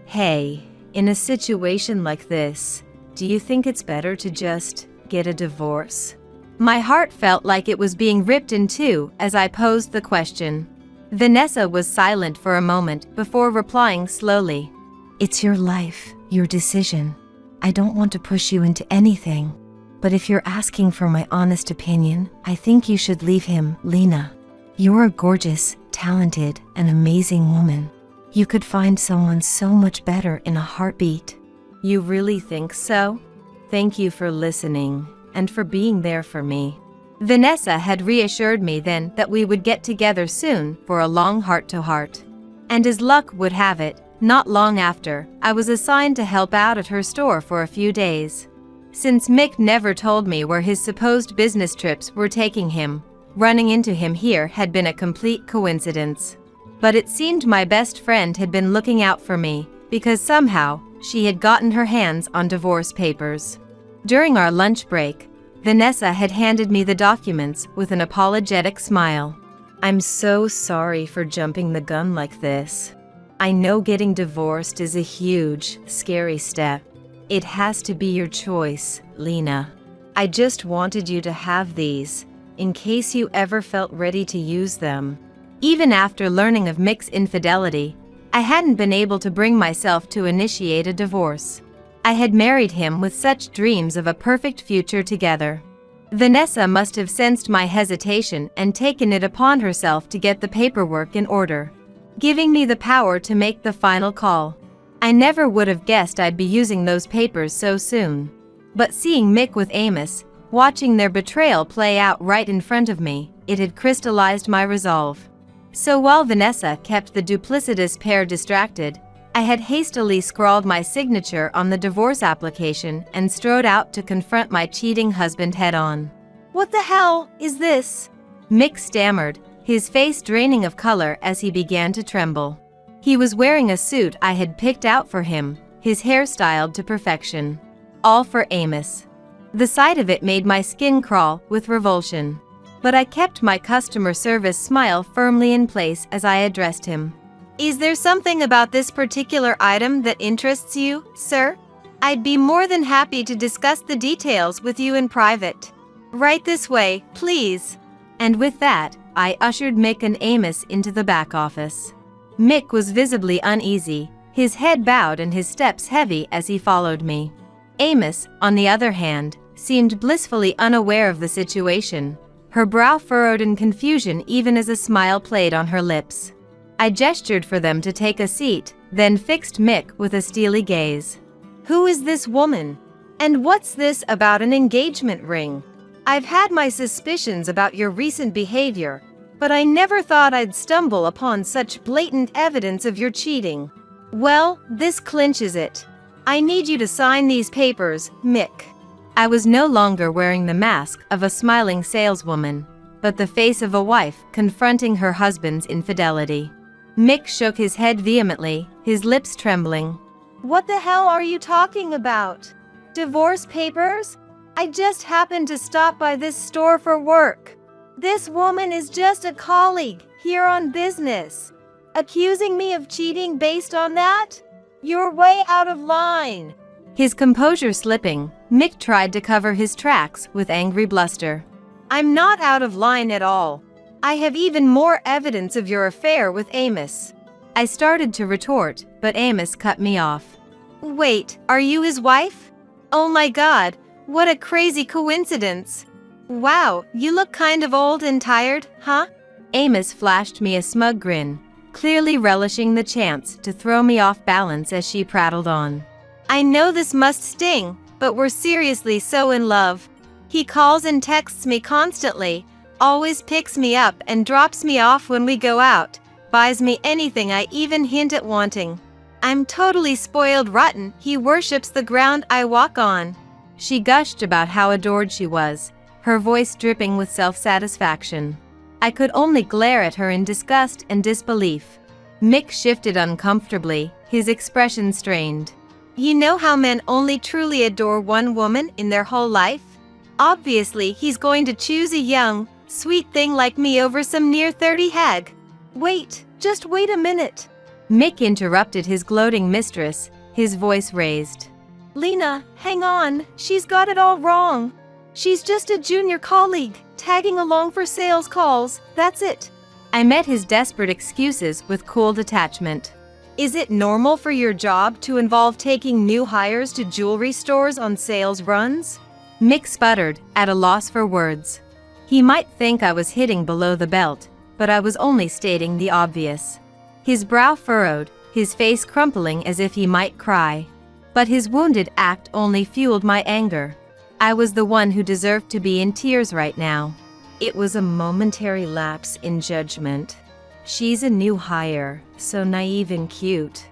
Speaker 2: Hey, in a situation like this, do you think it's better to just get a divorce? My heart felt like it was being ripped in two as I posed the question. Vanessa was silent for a moment before replying slowly.
Speaker 4: It's your life, your decision. I don't want to push you into anything. But if you're asking for my honest opinion, I think you should leave him, Lena. You're a gorgeous, talented, and amazing woman. You could find someone so much better in a heartbeat.
Speaker 2: You really think so? Thank you for listening, and for being there for me. Vanessa had reassured me then that we would get together soon for a long heart-to-heart. And as luck would have it, not long after, I was assigned to help out at her store for a few days. Since Mick never told me where his supposed business trips were taking him, running into him here had been a complete coincidence. But it seemed my best friend had been looking out for me, because somehow, she had gotten her hands on divorce papers. During our lunch break, Vanessa had handed me the documents with an apologetic smile.
Speaker 3: I'm so sorry for jumping the gun like this. I know getting divorced is a huge, scary step. It has to be your choice, Lena. I just wanted you to have these, in case you ever felt ready to use them.
Speaker 2: Even after learning of Mick's infidelity, I hadn't been able to bring myself to initiate a divorce. I had married him with such dreams of a perfect future together. Vanessa must have sensed my hesitation and taken it upon herself to get the paperwork in order, giving me the power to make the final call. I never would have guessed I'd be using those papers so soon. But seeing Mick with Amos, watching their betrayal play out right in front of me, it had crystallized my resolve. So while Vanessa kept the duplicitous pair distracted, I had hastily scrawled my signature on the divorce application and strode out to confront my cheating husband head-on.
Speaker 3: What the hell is this?
Speaker 2: Mick stammered, his face draining of color as he began to tremble. He was wearing a suit I had picked out for him, his hair styled to perfection. All for Amos. The sight of it made my skin crawl with revulsion. But I kept my customer service smile firmly in place as I addressed him.
Speaker 3: Is there something about this particular item that interests you, sir? I'd be more than happy to discuss the details with you in private. Right this way, please.
Speaker 2: And with that, I ushered Mick and Amos into the back office. Mick was visibly uneasy, his head bowed and his steps heavy as he followed me. Amos, on the other hand, seemed blissfully unaware of the situation, her brow furrowed in confusion even as a smile played on her lips. I gestured for them to take a seat, then fixed Mick with a steely gaze.
Speaker 3: Who is this woman? And what's this about an engagement ring? I've had my suspicions about your recent behavior, but I never thought I'd stumble upon such blatant evidence of your cheating. Well, this clinches it. I need you to sign these papers, Mick.
Speaker 2: I was no longer wearing the mask of a smiling saleswoman, but the face of a wife confronting her husband's infidelity. Mick shook his head vehemently, his lips trembling.
Speaker 3: What the hell are you talking about? Divorce papers? I just happened to stop by this store for work. This woman is just a colleague here on business. Accusing me of cheating based on that? You're way out of line.
Speaker 2: His composure slipping, Mick tried to cover his tracks with angry bluster.
Speaker 3: I'm not out of line at all. I have even more evidence of your affair with Amos.
Speaker 2: I started to retort, but Amos cut me off.
Speaker 3: Wait, are you his wife? Oh my God, what a crazy coincidence. Wow, you look kind of old and tired, huh?
Speaker 2: Amos flashed me a smug grin, clearly relishing the chance to throw me off balance as she prattled on.
Speaker 3: I know this must sting, but we're seriously so in love. He calls and texts me constantly, always picks me up and drops me off when we go out, buys me anything I even hint at wanting. I'm totally spoiled rotten. He worships the ground I walk on.
Speaker 2: She gushed about how adored she was, her voice dripping with self-satisfaction. I could only glare at her in disgust and disbelief. Mick shifted uncomfortably, his expression strained.
Speaker 3: You know how men only truly adore one woman in their whole life? Obviously, he's going to choose a young, sweet thing like me over some near-30 hag. Wait, just wait a minute.
Speaker 2: Mick interrupted his gloating mistress, his voice raised.
Speaker 3: Lena, hang on, she's got it all wrong. She's just a junior colleague, tagging along for sales calls, that's it.
Speaker 2: I met his desperate excuses with cool detachment.
Speaker 3: Is it normal for your job to involve taking new hires to jewelry stores on sales runs?
Speaker 2: Mick sputtered, at a loss for words. He might think I was hitting below the belt, but I was only stating the obvious. His brow furrowed, his face crumpling as if he might cry. But his wounded act only fueled my anger. I was the one who deserved to be in tears right now. It was a momentary lapse in judgment. She's a new hire, so naive and cute.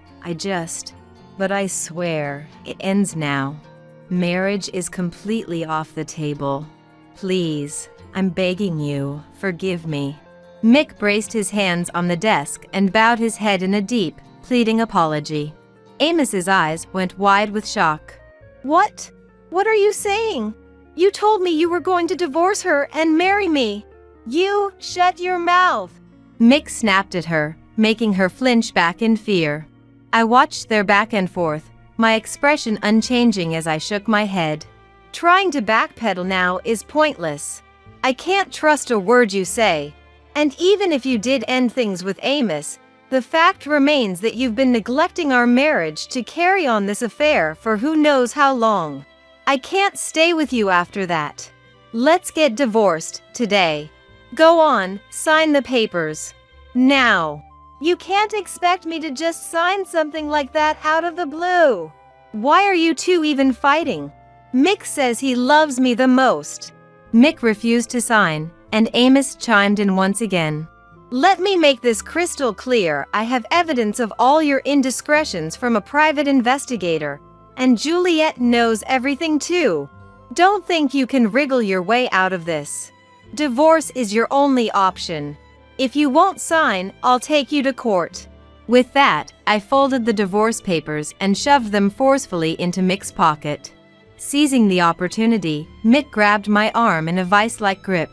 Speaker 2: But I swear, it ends now. Marriage is completely off the table. Please, I'm begging you, forgive me. Mick braced his hands on the desk and bowed his head in a deep, pleading apology. Amos's eyes went wide with shock.
Speaker 3: What? What are you saying? You told me you were going to divorce her and marry me. You shut your mouth.
Speaker 2: Mick snapped at her, making her flinch back in fear. I watched their back and forth, my expression unchanging as I shook my head.
Speaker 3: Trying to backpedal now is pointless. I can't trust a word you say. And even if you did end things with Amos, the fact remains that you've been neglecting our marriage to carry on this affair for who knows how long. I can't stay with you after that. Let's get divorced today. Go on, sign the papers. Now. You can't expect me to just sign something like that out of the blue. Why are you two even fighting? Mick says he loves me the most.
Speaker 2: Mick refused to sign, and Amos chimed in once again.
Speaker 3: Let me make this crystal clear. I have evidence of all your indiscretions from a private investigator, and Juliet knows everything too. Don't think you can wriggle your way out of this. Divorce is your only option. If you won't sign, I'll take you to court.
Speaker 2: With that, I folded the divorce papers and shoved them forcefully into Mick's pocket. Seizing the opportunity, Mick grabbed my arm in a vice-like grip.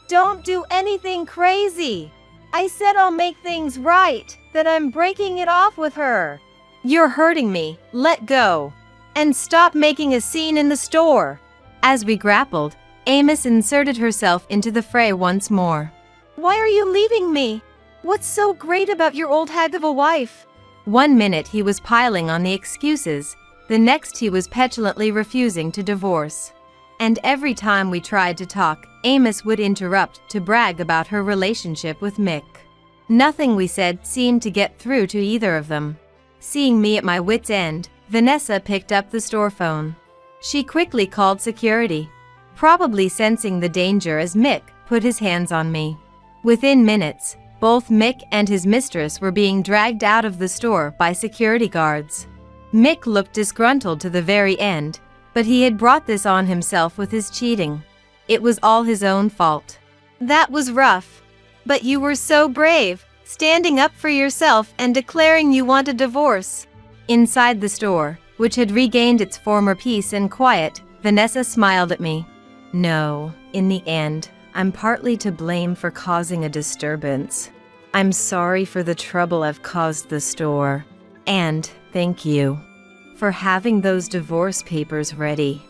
Speaker 3: Don't do anything crazy. I said I'll make things right, that I'm breaking it off with her. You're hurting me, let go. And stop making a scene in the store.
Speaker 2: As we grappled, Amos inserted herself into the fray once more.
Speaker 3: Why are you leaving me? What's so great about your old hag of a wife?
Speaker 2: One minute he was piling on the excuses, the next he was petulantly refusing to divorce. And every time we tried to talk, Amos would interrupt to brag about her relationship with Mick. Nothing we said seemed to get through to either of them. Seeing me at my wit's end, Vanessa picked up the store phone. She quickly called security, probably sensing the danger as Mick put his hands on me. Within minutes, both Mick and his mistress were being dragged out of the store by security guards. Mick looked disgruntled to the very end, but he had brought this on himself with his cheating. It was all his own fault.
Speaker 3: That was rough. But you were so brave, standing up for yourself and declaring you want a divorce.
Speaker 2: Inside the store, which had regained its former peace and quiet, Vanessa smiled at me. No, in the end, I'm partly to blame for causing a disturbance. I'm sorry for the trouble I've caused the store. And thank you for having those divorce papers ready.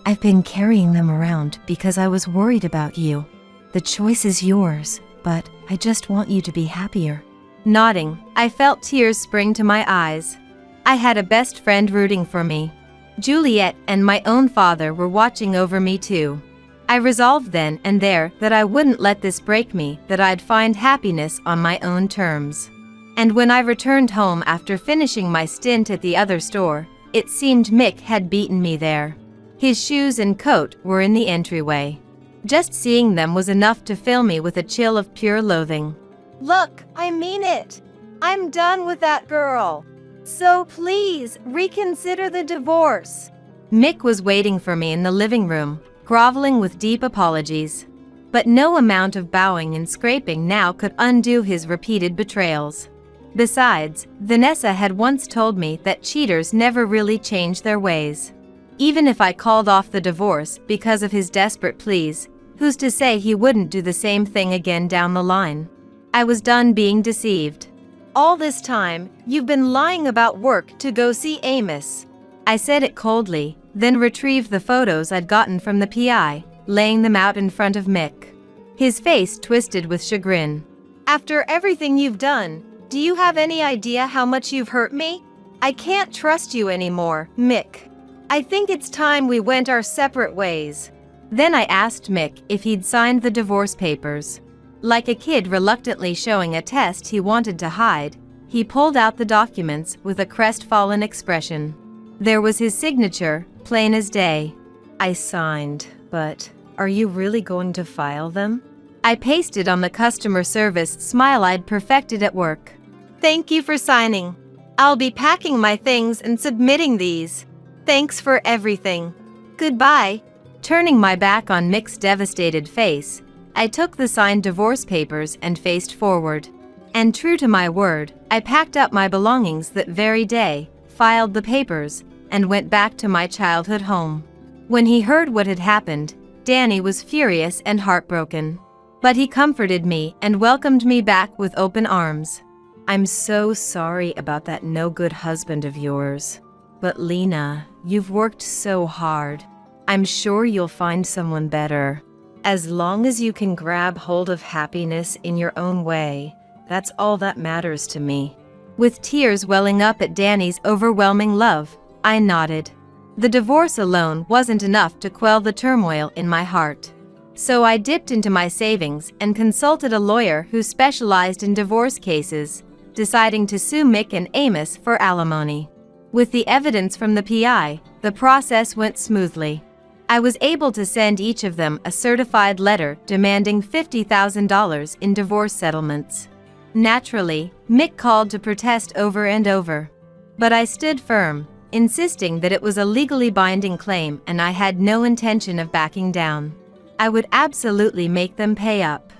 Speaker 4: I've been carrying them around because I was worried about you. The choice is yours, but I just want you to be happier.
Speaker 2: Nodding, I felt tears spring to my eyes. I had a best friend rooting for me. Juliet and my own father were watching over me too. I resolved then and there that I wouldn't let this break me, that I'd find happiness on my own terms. And when I returned home after finishing my stint at the other store, it seemed Mick had beaten me there. His shoes and coat were in the entryway. Just seeing them was enough to fill me with a chill of pure loathing.
Speaker 3: Look, I mean it. I'm done with that girl. So please, reconsider the divorce.
Speaker 2: Mick was waiting for me in the living room, groveling with deep apologies. But no amount of bowing and scraping now could undo his repeated betrayals. Besides, Vanessa had once told me that cheaters never really change their ways. Even if I called off the divorce because of his desperate pleas, who's to say he wouldn't do the same thing again down the line? I was done being deceived.
Speaker 3: All this time, you've been lying about work to go see Amos.
Speaker 2: I said it coldly, then retrieved the photos I'd gotten from the PI, laying them out in front of Mick. His face twisted with chagrin.
Speaker 3: After everything you've done, do you have any idea how much you've hurt me? I can't trust you anymore, Mick. I think it's time we went our separate ways.
Speaker 2: Then I asked Mick if he'd signed the divorce papers. Like a kid reluctantly showing a test he wanted to hide, he pulled out the documents with a crestfallen expression. There was his signature, plain as day.
Speaker 4: I signed, but are you really going to file them?
Speaker 2: I pasted on the customer service smile I'd perfected at work.
Speaker 3: Thank you for signing. I'll be packing my things and submitting these. Thanks for everything. Goodbye.
Speaker 2: Turning my back on Mick's devastated face, I took the signed divorce papers and faced forward. And true to my word, I packed up my belongings that very day, filed the papers, and went back to my childhood home. When he heard what had happened, Danny was furious and heartbroken. But he comforted me and welcomed me back with open arms.
Speaker 4: I'm so sorry about that no-good husband of yours. But Lena, you've worked so hard. I'm sure you'll find someone better. As long as you can grab hold of happiness in your own way, that's all that matters to me.
Speaker 2: With tears welling up at Danny's overwhelming love, I nodded. The divorce alone wasn't enough to quell the turmoil in my heart. So I dipped into my savings and consulted a lawyer who specialized in divorce cases, deciding to sue Mick and Amos for alimony. With the evidence from the PI, the process went smoothly. I was able to send each of them a certified letter demanding $50,000 in divorce settlements. Naturally, Mick called to protest over and over. But I stood firm, insisting that it was a legally binding claim and I had no intention of backing down. I would absolutely make them pay up.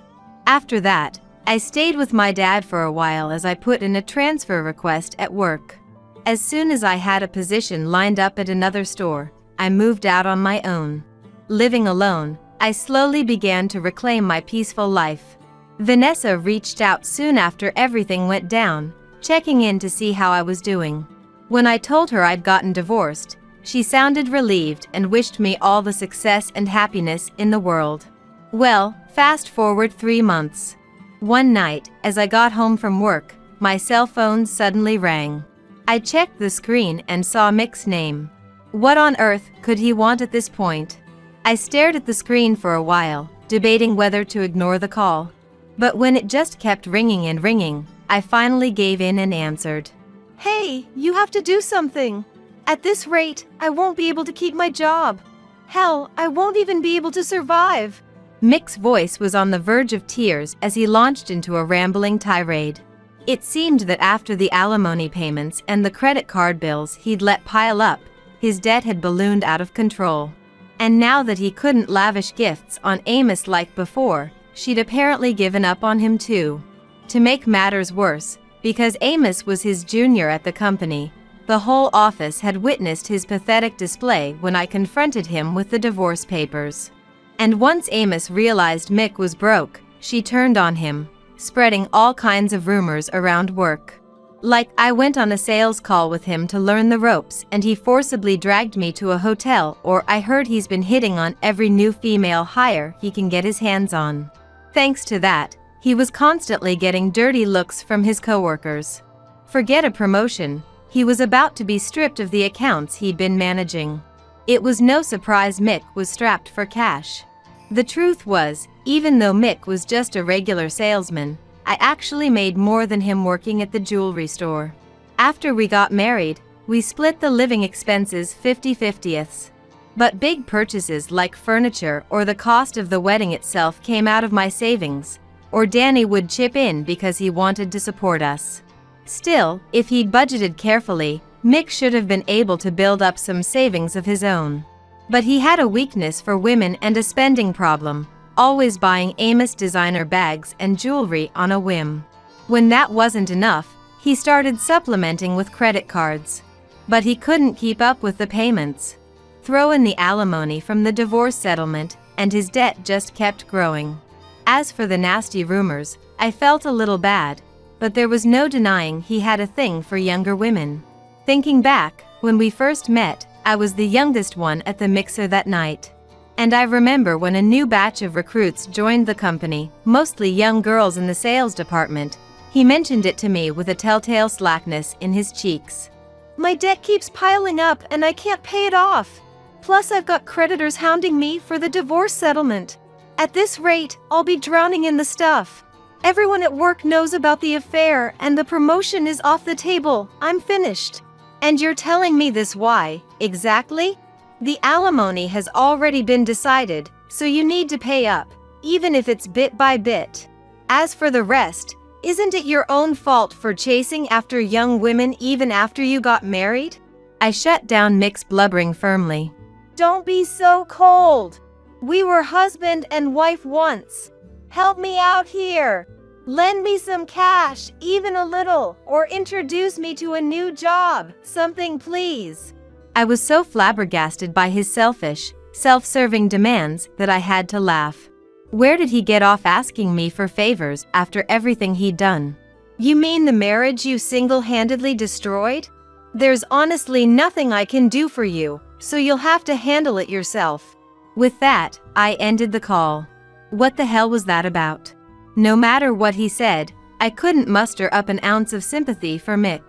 Speaker 2: After that, I stayed with my dad for a while as I put in a transfer request at work. As soon as I had a position lined up at another store, I moved out on my own. Living alone, I slowly began to reclaim my peaceful life. Vanessa reached out soon after everything went down, checking in to see how I was doing. When I told her I'd gotten divorced, She sounded relieved and wished me all the success and happiness in the world. Well, fast forward 3 months. One night, as I got home from work, my cell phone suddenly rang. I checked the screen and saw Mick's name. What on earth could he want at this point? I stared at the screen for a while, debating whether to ignore the call. But when it just kept ringing and ringing, I finally gave in and answered.
Speaker 3: Hey, you have to do something. At this rate, I won't be able to keep my job. Hell, I won't even be able to survive.
Speaker 2: Mick's voice was on the verge of tears as he launched into a rambling tirade. It seemed that after the alimony payments and the credit card bills he'd let pile up, his debt had ballooned out of control. And now that he couldn't lavish gifts on Amos like before, she'd apparently given up on him too. To make matters worse, because Amos was his junior at the company, the whole office had witnessed his pathetic display when I confronted him with the divorce papers. And once Amos realized Mick was broke, she turned on him, spreading all kinds of rumors around work. Like I went on a sales call with him to learn the ropes and he forcibly dragged me to a hotel, or I heard he's been hitting on every new female hire he can get his hands on. Thanks to that, he was constantly getting dirty looks from his coworkers. Forget a promotion, he was about to be stripped of the accounts he'd been managing. It was no surprise Mick was strapped for cash. The truth was, even though Mick was just a regular salesman, I actually made more than him working at the jewelry store. After we got married, we split the living expenses 50-50ths. But big purchases like furniture or the cost of the wedding itself came out of my savings, or Danny would chip in because he wanted to support us. Still, if he'd budgeted carefully, Mick should have been able to build up some savings of his own. But he had a weakness for women and a spending problem, always buying Amos designer bags and jewelry on a whim. When that wasn't enough, he started supplementing with credit cards. But he couldn't keep up with the payments. Throw in the alimony from the divorce settlement, and his debt just kept growing. As for the nasty rumors, I felt a little bad, but there was no denying he had a thing for younger women. Thinking back, when we first met, I was the youngest one at the mixer that night. And I remember when a new batch of recruits joined the company, mostly young girls in the sales department, he mentioned it to me with a telltale slackness in his cheeks.
Speaker 3: My debt keeps piling up and I can't pay it off. Plus I've got creditors hounding me for the divorce settlement. At this rate, I'll be drowning in the stuff. Everyone at work knows about the affair and the promotion is off the table. I'm finished. And you're telling me this why, exactly? The alimony has already been decided, so you need to pay up, even if it's bit by bit. As for the rest, isn't it your own fault for chasing after young women even after you got married?
Speaker 2: I shut down Mick's blubbering firmly.
Speaker 3: Don't be so cold. We were husband and wife once. Help me out here. Lend me some cash, even a little, or introduce me to a new job, something please.
Speaker 2: I was so flabbergasted by his selfish, self-serving demands that I had to laugh. Where did he get off asking me for favors after everything he'd done?
Speaker 3: You mean the marriage you single-handedly destroyed? There's honestly nothing I can do for you, so you'll have to handle it yourself.
Speaker 2: With that, I ended the call. What the hell was that about? No matter what he said, I couldn't muster up an ounce of sympathy for Mick.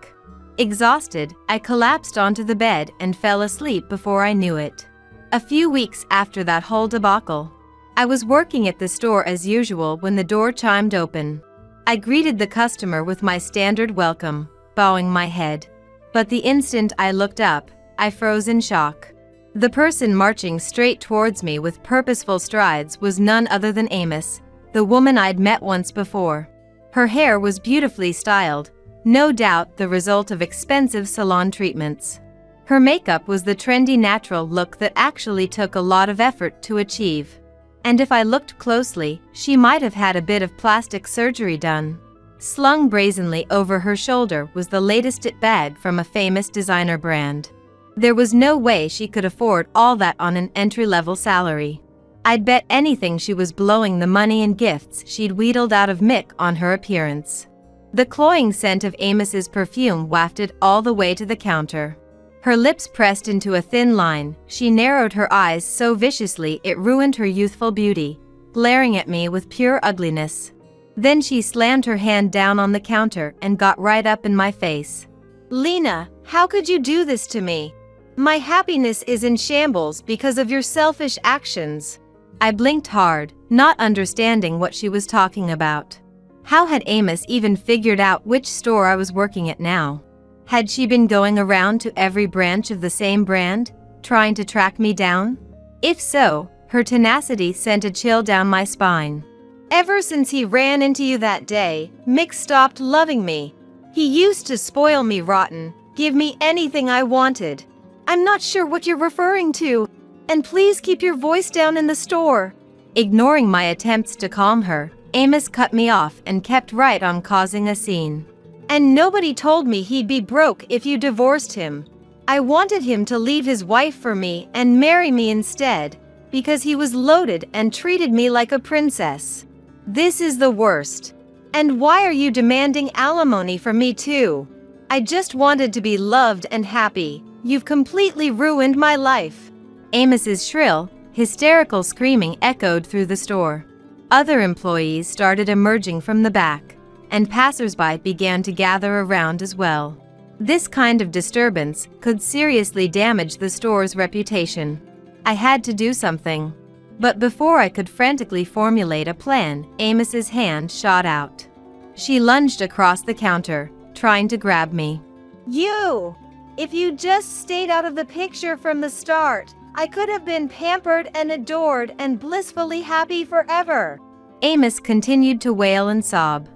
Speaker 2: Exhausted, I collapsed onto the bed and fell asleep before I knew it. A few weeks after that whole debacle, I was working at the store as usual when the door chimed open. I greeted the customer with my standard welcome, bowing my head. But the instant I looked up, I froze in shock. The person marching straight towards me with purposeful strides was none other than Amos, the woman I'd met once before. Her hair was beautifully styled, no doubt the result of expensive salon treatments. Her makeup was the trendy natural look that actually took a lot of effort to achieve. And if I looked closely, she might have had a bit of plastic surgery done. Slung brazenly over her shoulder was the latest it bag from a famous designer brand. There was no way she could afford all that on an entry-level salary. I'd bet anything she was blowing the money and gifts she'd wheedled out of Mick on her appearance. The cloying scent of Amos's perfume wafted all the way to the counter. Her lips pressed into a thin line, she narrowed her eyes so viciously it ruined her youthful beauty, glaring at me with pure ugliness. Then she slammed her hand down on the counter and got right up in my face.
Speaker 3: Lena, how could you do this to me? My happiness is in shambles because of your selfish actions.
Speaker 2: I blinked hard, not understanding what she was talking about. How had Amos even figured out which store I was working at now? Had she been going around to every branch of the same brand, trying to track me down? If so, her tenacity sent a chill down my spine.
Speaker 3: Ever since he ran into you that day, Mick stopped loving me. He used to spoil me rotten, give me anything I wanted. I'm not sure what you're referring to, and please keep your voice down in the store.
Speaker 2: Ignoring my attempts to calm her, Amos cut me off and kept right on causing a scene.
Speaker 3: And nobody told me he'd be broke if you divorced him. I wanted him to leave his wife for me and marry me instead, because he was loaded and treated me like a princess. This is the worst. And why are you demanding alimony from me too? I just wanted to be loved and happy. You've completely ruined my life.
Speaker 2: Amos's shrill, hysterical screaming echoed through the store. Other employees started emerging from the back, and passersby began to gather around as well. This kind of disturbance could seriously damage the store's reputation. I had to do something. But before I could frantically formulate a plan, Amos's hand shot out. She lunged across the counter, trying to grab me.
Speaker 3: You! If you just stayed out of the picture from the start, I could have been pampered and adored and blissfully happy forever.
Speaker 2: Amos continued to wail and sob.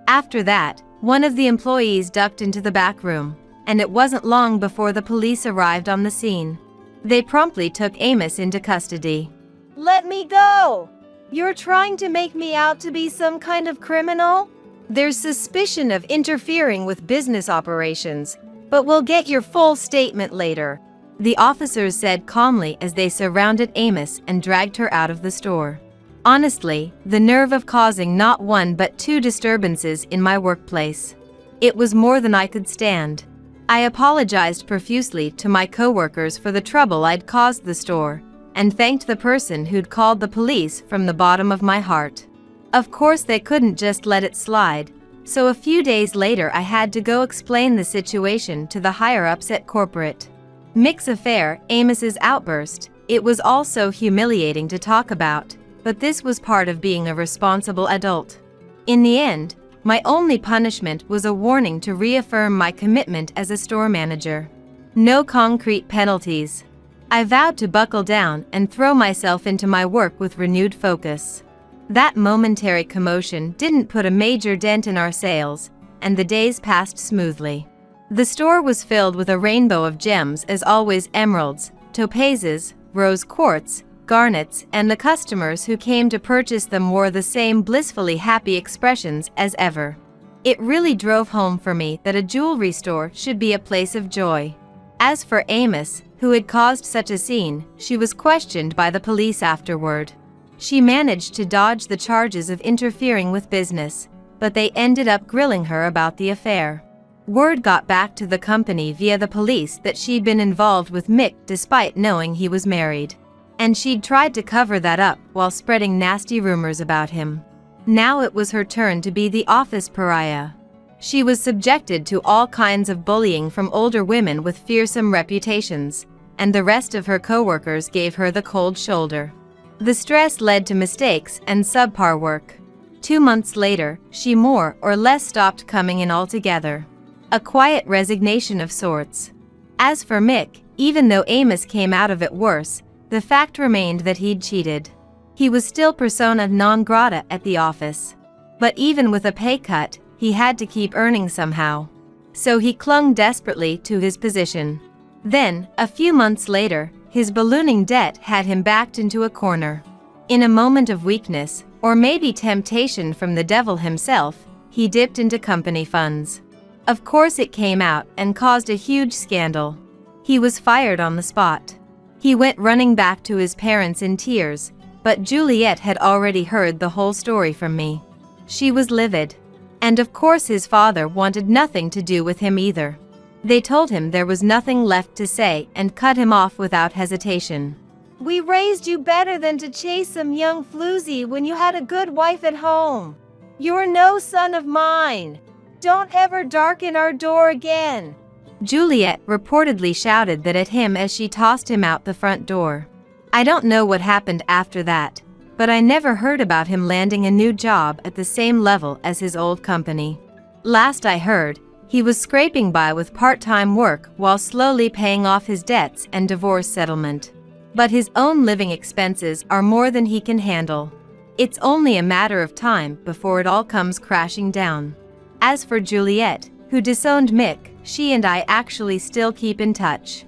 Speaker 2: After that, one of the employees ducked into the back room, and it wasn't long before the police arrived on the scene. They promptly took Amos into custody.
Speaker 3: Let me go! You're trying to make me out to be some kind of criminal? There's suspicion of interfering with business operations, but we'll get your full statement later.
Speaker 2: The officers said calmly as they surrounded Amos and dragged her out of the store. Honestly, the nerve of causing not one but two disturbances in my workplace. It was more than I could stand. I apologized profusely to my coworkers for the trouble I'd caused the store, and thanked the person who'd called the police from the bottom of my heart. Of course they couldn't just let it slide, so a few days later I had to go explain the situation to the higher-ups at corporate. Mick's affair, Amos's outburst, it was all so humiliating to talk about, but this was part of being a responsible adult. In the end, my only punishment was a warning to reaffirm my commitment as a store manager. No concrete penalties. I vowed to buckle down and throw myself into my work with renewed focus. That momentary commotion didn't put a major dent in our sales, and the days passed smoothly. The store was filled with a rainbow of gems, as always: emeralds, topazes, rose quartz, garnets, and the customers who came to purchase them wore the same blissfully happy expressions as ever. It really drove home for me that a jewelry store should be a place of joy. As for Amos, who had caused such a scene, she was questioned by the police afterward. She managed to dodge the charges of interfering with business, but they ended up grilling her about the affair. Word got back to the company via the police that she'd been involved with Mick despite knowing he was married. And she'd tried to cover that up while spreading nasty rumors about him. Now it was her turn to be the office pariah. She was subjected to all kinds of bullying from older women with fearsome reputations, and the rest of her coworkers gave her the cold shoulder. The stress led to mistakes and subpar work. 2 months later, she more or less stopped coming in altogether. A quiet resignation of sorts. As for Mick, even though Amos came out of it worse, the fact remained that he'd cheated. He was still persona non grata at the office. But even with a pay cut, he had to keep earning somehow. So he clung desperately to his position. Then, a few months later, his ballooning debt had him backed into a corner. In a moment of weakness, or maybe temptation from the devil himself, he dipped into company funds. Of course it came out and caused a huge scandal. He was fired on the spot. He went running back to his parents in tears, but Juliet had already heard the whole story from me. She was livid. And of course his father wanted nothing to do with him either. They told him there was nothing left to say and cut him off without hesitation.
Speaker 3: We raised you better than to chase some young floozy when you had a good wife at home. You're no son of mine. Don't ever darken our door again.
Speaker 2: Juliet reportedly shouted that at him as she tossed him out the front door. I don't know what happened after that, but I never heard about him landing a new job at the same level as his old company. Last I heard, he was scraping by with part-time work while slowly paying off his debts and divorce settlement. But his own living expenses are more than he can handle. It's only a matter of time before it all comes crashing down. As for Juliet, who disowned Mick, she and I actually still keep in touch.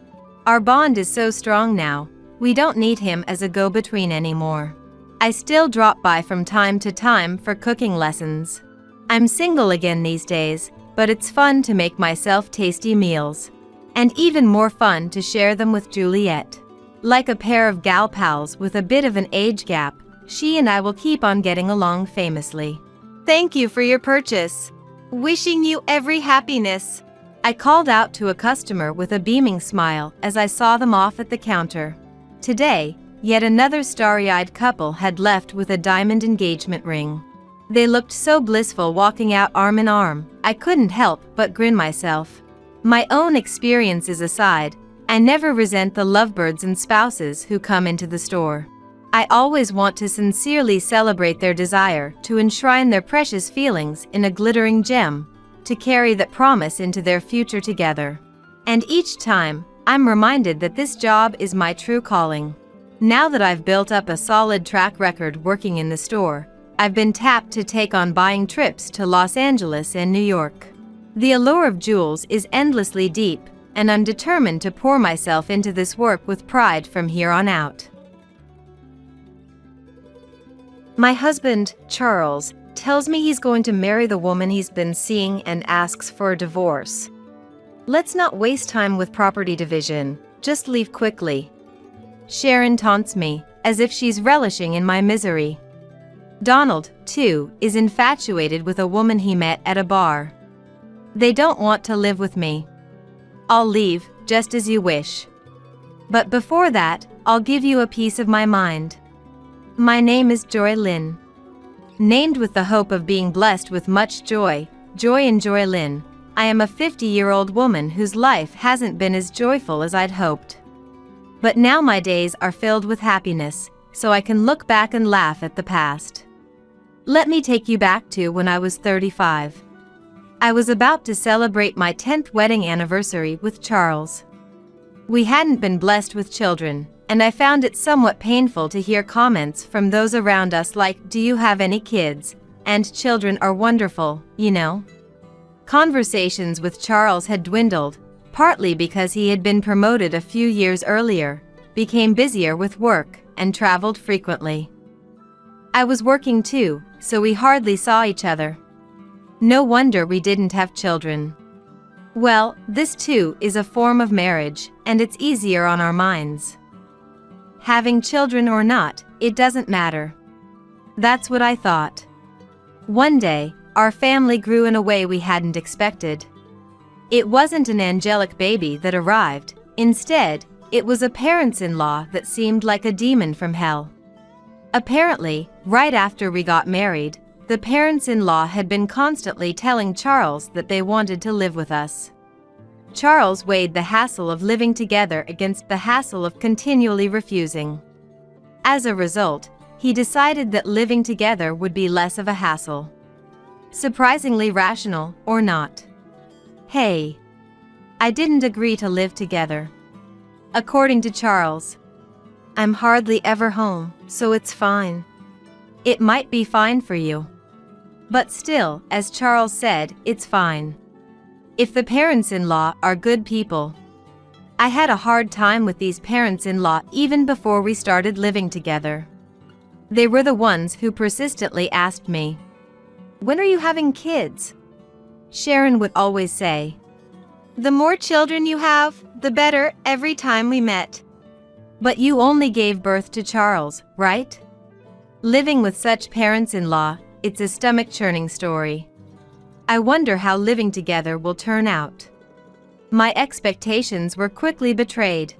Speaker 2: Our bond is so strong now, we don't need him as a go-between anymore. I still drop by from time to time for cooking lessons. I'm single again these days, but it's fun to make myself tasty meals. And even more fun to share them with Juliet. Like a pair of gal pals with a bit of an age gap, she and I will keep on getting along famously.
Speaker 3: Thank you for your purchase. Wishing you every happiness.
Speaker 2: I called out to a customer with a beaming smile as I saw them off at the counter. Today, yet another starry-eyed couple had left with a diamond engagement ring. They looked so blissful walking out arm in arm, I couldn't help but grin myself. My own experiences aside, I never resent the lovebirds and spouses who come into the store. I always want to sincerely celebrate their desire to enshrine their precious feelings in a glittering gem, to carry that promise into their future together. And each time, I'm reminded that this job is my true calling. Now that I've built up a solid track record working in the store, I've been tapped to take on buying trips to Los Angeles and New York. The allure of jewels is endlessly deep, and I'm determined to pour myself into this work with pride from here on out.
Speaker 3: My husband, Charles, tells me he's going to marry the woman he's been seeing and asks for a divorce. Let's not waste time with property division, just leave quickly.
Speaker 2: Sharon taunts me, as if she's relishing in my misery. Donald, too, is infatuated with a woman he met at a bar. They don't want to live with me. I'll leave, just as you wish. But before that, I'll give you a piece of my mind. My name is Joy Lynn. Named with the hope of being blessed with much joy, Joy and Joy Lynn, I am a 50-year-old woman whose life hasn't been as joyful as I'd hoped. But now my days are filled with happiness, so I can look back and laugh at the past. Let me take you back to when I was 35. I was about to celebrate my 10th wedding anniversary with Charles. We hadn't been blessed with children, and I found it somewhat painful to hear comments from those around us like, "Do you have any kids?" and "Children are wonderful, you know." Conversations with Charles had dwindled, partly because he had been promoted a few years earlier, became busier with work, and traveled frequently. I was working too, so we hardly saw each other. No wonder we didn't have children. Well, this too is a form of marriage, and it's easier on our minds. Having children or not, it doesn't matter. That's what I thought. One day, our family grew in a way we hadn't expected. It wasn't an angelic baby that arrived. Instead, it was a parents-in-law that seemed like a demon from hell. Apparently, right after we got married, the parents-in-law had been constantly telling Charles that they wanted to live with us. Charles weighed the hassle of living together against the hassle of continually refusing. As a result, he decided that living together would be less of a hassle. Surprisingly rational, or not? Hey, I didn't agree to live together. According to Charles, I'm hardly ever home, so it's fine. It might be fine for you. But still, as Charles said, it's fine. If the parents-in-law are good people. I had a hard time with these parents-in-law even before we started living together. They were the ones who persistently asked me, "When are you having kids?" Sharon would always say,
Speaker 3: "The more children you have, the better," every time we met.
Speaker 2: But you only gave birth to Charles, right? Living with such parents-in-law, it's a stomach-churning story. I wonder how living together will turn out. My expectations were quickly betrayed.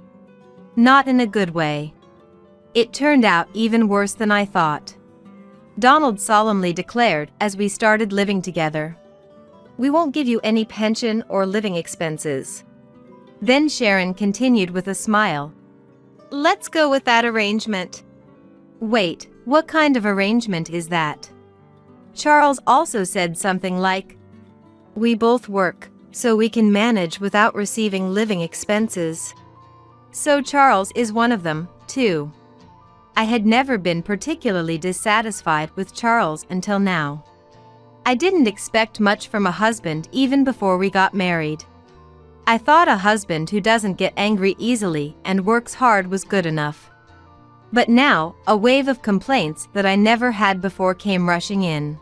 Speaker 2: Not in a good way. It turned out even worse than I thought. Donald solemnly declared as we started living together. "We won't give you any pension or living expenses." Then Sharon continued with a smile.
Speaker 3: Let's go with that arrangement.
Speaker 2: Wait, what kind of arrangement is that? Charles also said something like, "We both work, so we can manage without receiving living expenses." So Charles is one of them, too. I had never been particularly dissatisfied with Charles until now. I didn't expect much from a husband even before we got married. I thought a husband who doesn't get angry easily and works hard was good enough. But now, a wave of complaints that I never had before came rushing in.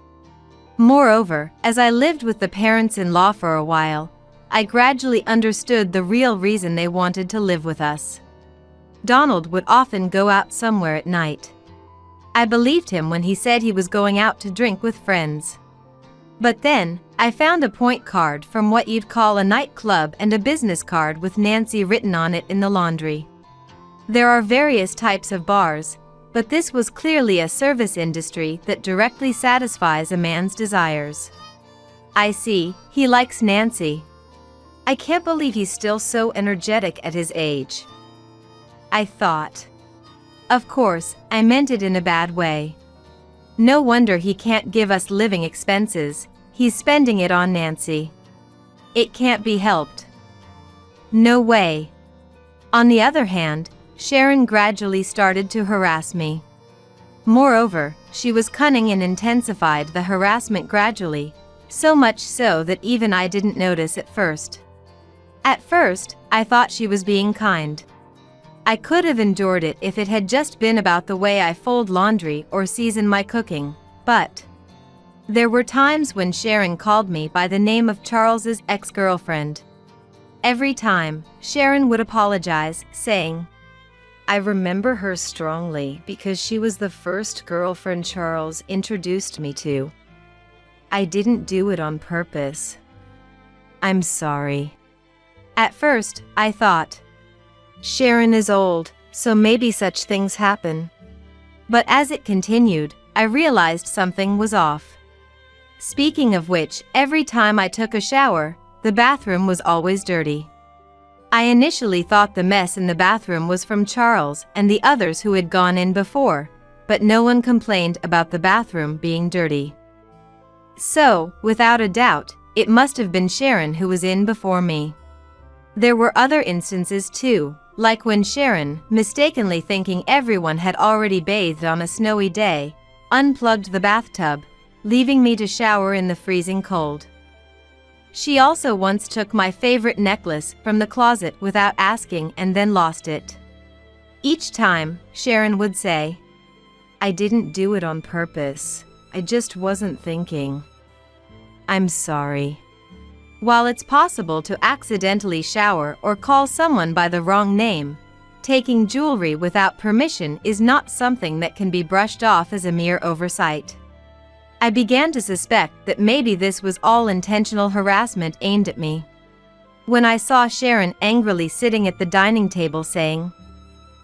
Speaker 2: Moreover, as I lived with the parents-in-law for a while, I gradually understood the real reason they wanted to live with us. Donald would often go out somewhere at night. I believed him when he said he was going out to drink with friends. But then, I found a point card from what you'd call a nightclub and a business card with Nancy written on it in the laundry. There are various types of bars, but this was clearly a service industry that directly satisfies a man's desires. I see, he likes Nancy. I can't believe he's still so energetic at his age. I thought. Of course, I meant it in a bad way. No wonder he can't give us living expenses, he's spending it on Nancy. It can't be helped. No way. On the other hand, Sharon gradually started to harass me. Moreover, she was cunning and intensified the harassment gradually, so much so that even I didn't notice at first. At first, I thought she was being kind. I could have endured it if it had just been about the way I fold laundry or season my cooking, but there were times when Sharon called me by the name of Charles's ex-girlfriend. Every time, Sharon would apologize, saying, "I remember her strongly because she was the first girlfriend Charles introduced me to. I didn't do it on purpose. I'm sorry." At first, I thought, Sharon is old, so maybe such things happen. But as it continued, I realized something was off. Speaking of which, every time I took a shower, the bathroom was always dirty. I initially thought the mess in the bathroom was from Charles and the others who had gone in before, but no one complained about the bathroom being dirty. So, without a doubt, it must have been Sharon who was in before me. There were other instances too, like when Sharon, mistakenly thinking everyone had already bathed on a snowy day, unplugged the bathtub, leaving me to shower in the freezing cold. She also once took my favorite necklace from the closet without asking and then lost it. Each time, Sharon would say, "I didn't do it on purpose. I just wasn't thinking. I'm sorry." While it's possible to accidentally shower or call someone by the wrong name, taking jewelry without permission is not something that can be brushed off as a mere oversight. I began to suspect that maybe this was all intentional harassment aimed at me. When I saw Sharon angrily sitting at the dining table saying,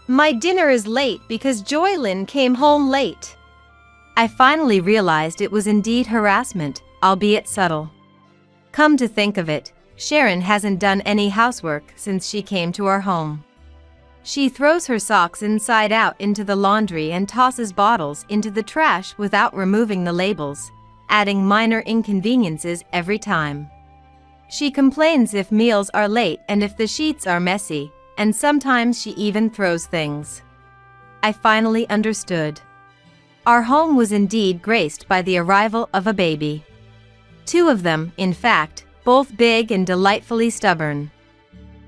Speaker 2: "My dinner is late because Joylyn came home late," I finally realized it was indeed harassment, albeit subtle. Come to think of it, Sharon hasn't done any housework since she came to our home. She throws her socks inside out into the laundry and tosses bottles into the trash without removing the labels, adding minor inconveniences every time. She complains if meals are late and if the sheets are messy, and sometimes she even throws things. I finally understood. Our home was indeed graced by the arrival of a baby. 2 of them, in fact, both big and delightfully stubborn.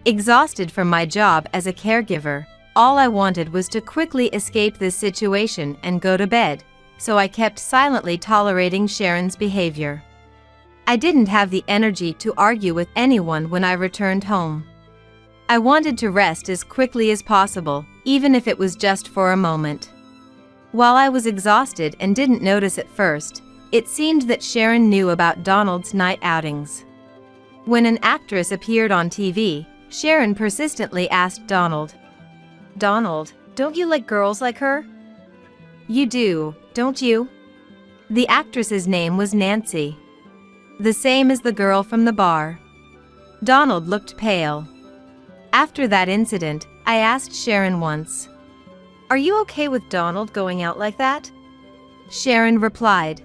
Speaker 2: Exhausted from my job as a caregiver, all I wanted was to quickly escape this situation and go to bed, so I kept silently tolerating Sharon's behavior. I didn't have the energy to argue with anyone when I returned home. I wanted to rest as quickly as possible, even if it was just for a moment. While I was exhausted and didn't notice at first, it seemed that Sharon knew about Donald's night outings. When an actress appeared on TV, Sharon persistently asked Donald, "Donald, don't you like girls like her?" "You do, don't you?" The actress's name was Nancy. The same as the girl from the bar. Donald looked pale. After that incident, I asked Sharon once, "Are you okay with Donald going out like that?" Sharon replied,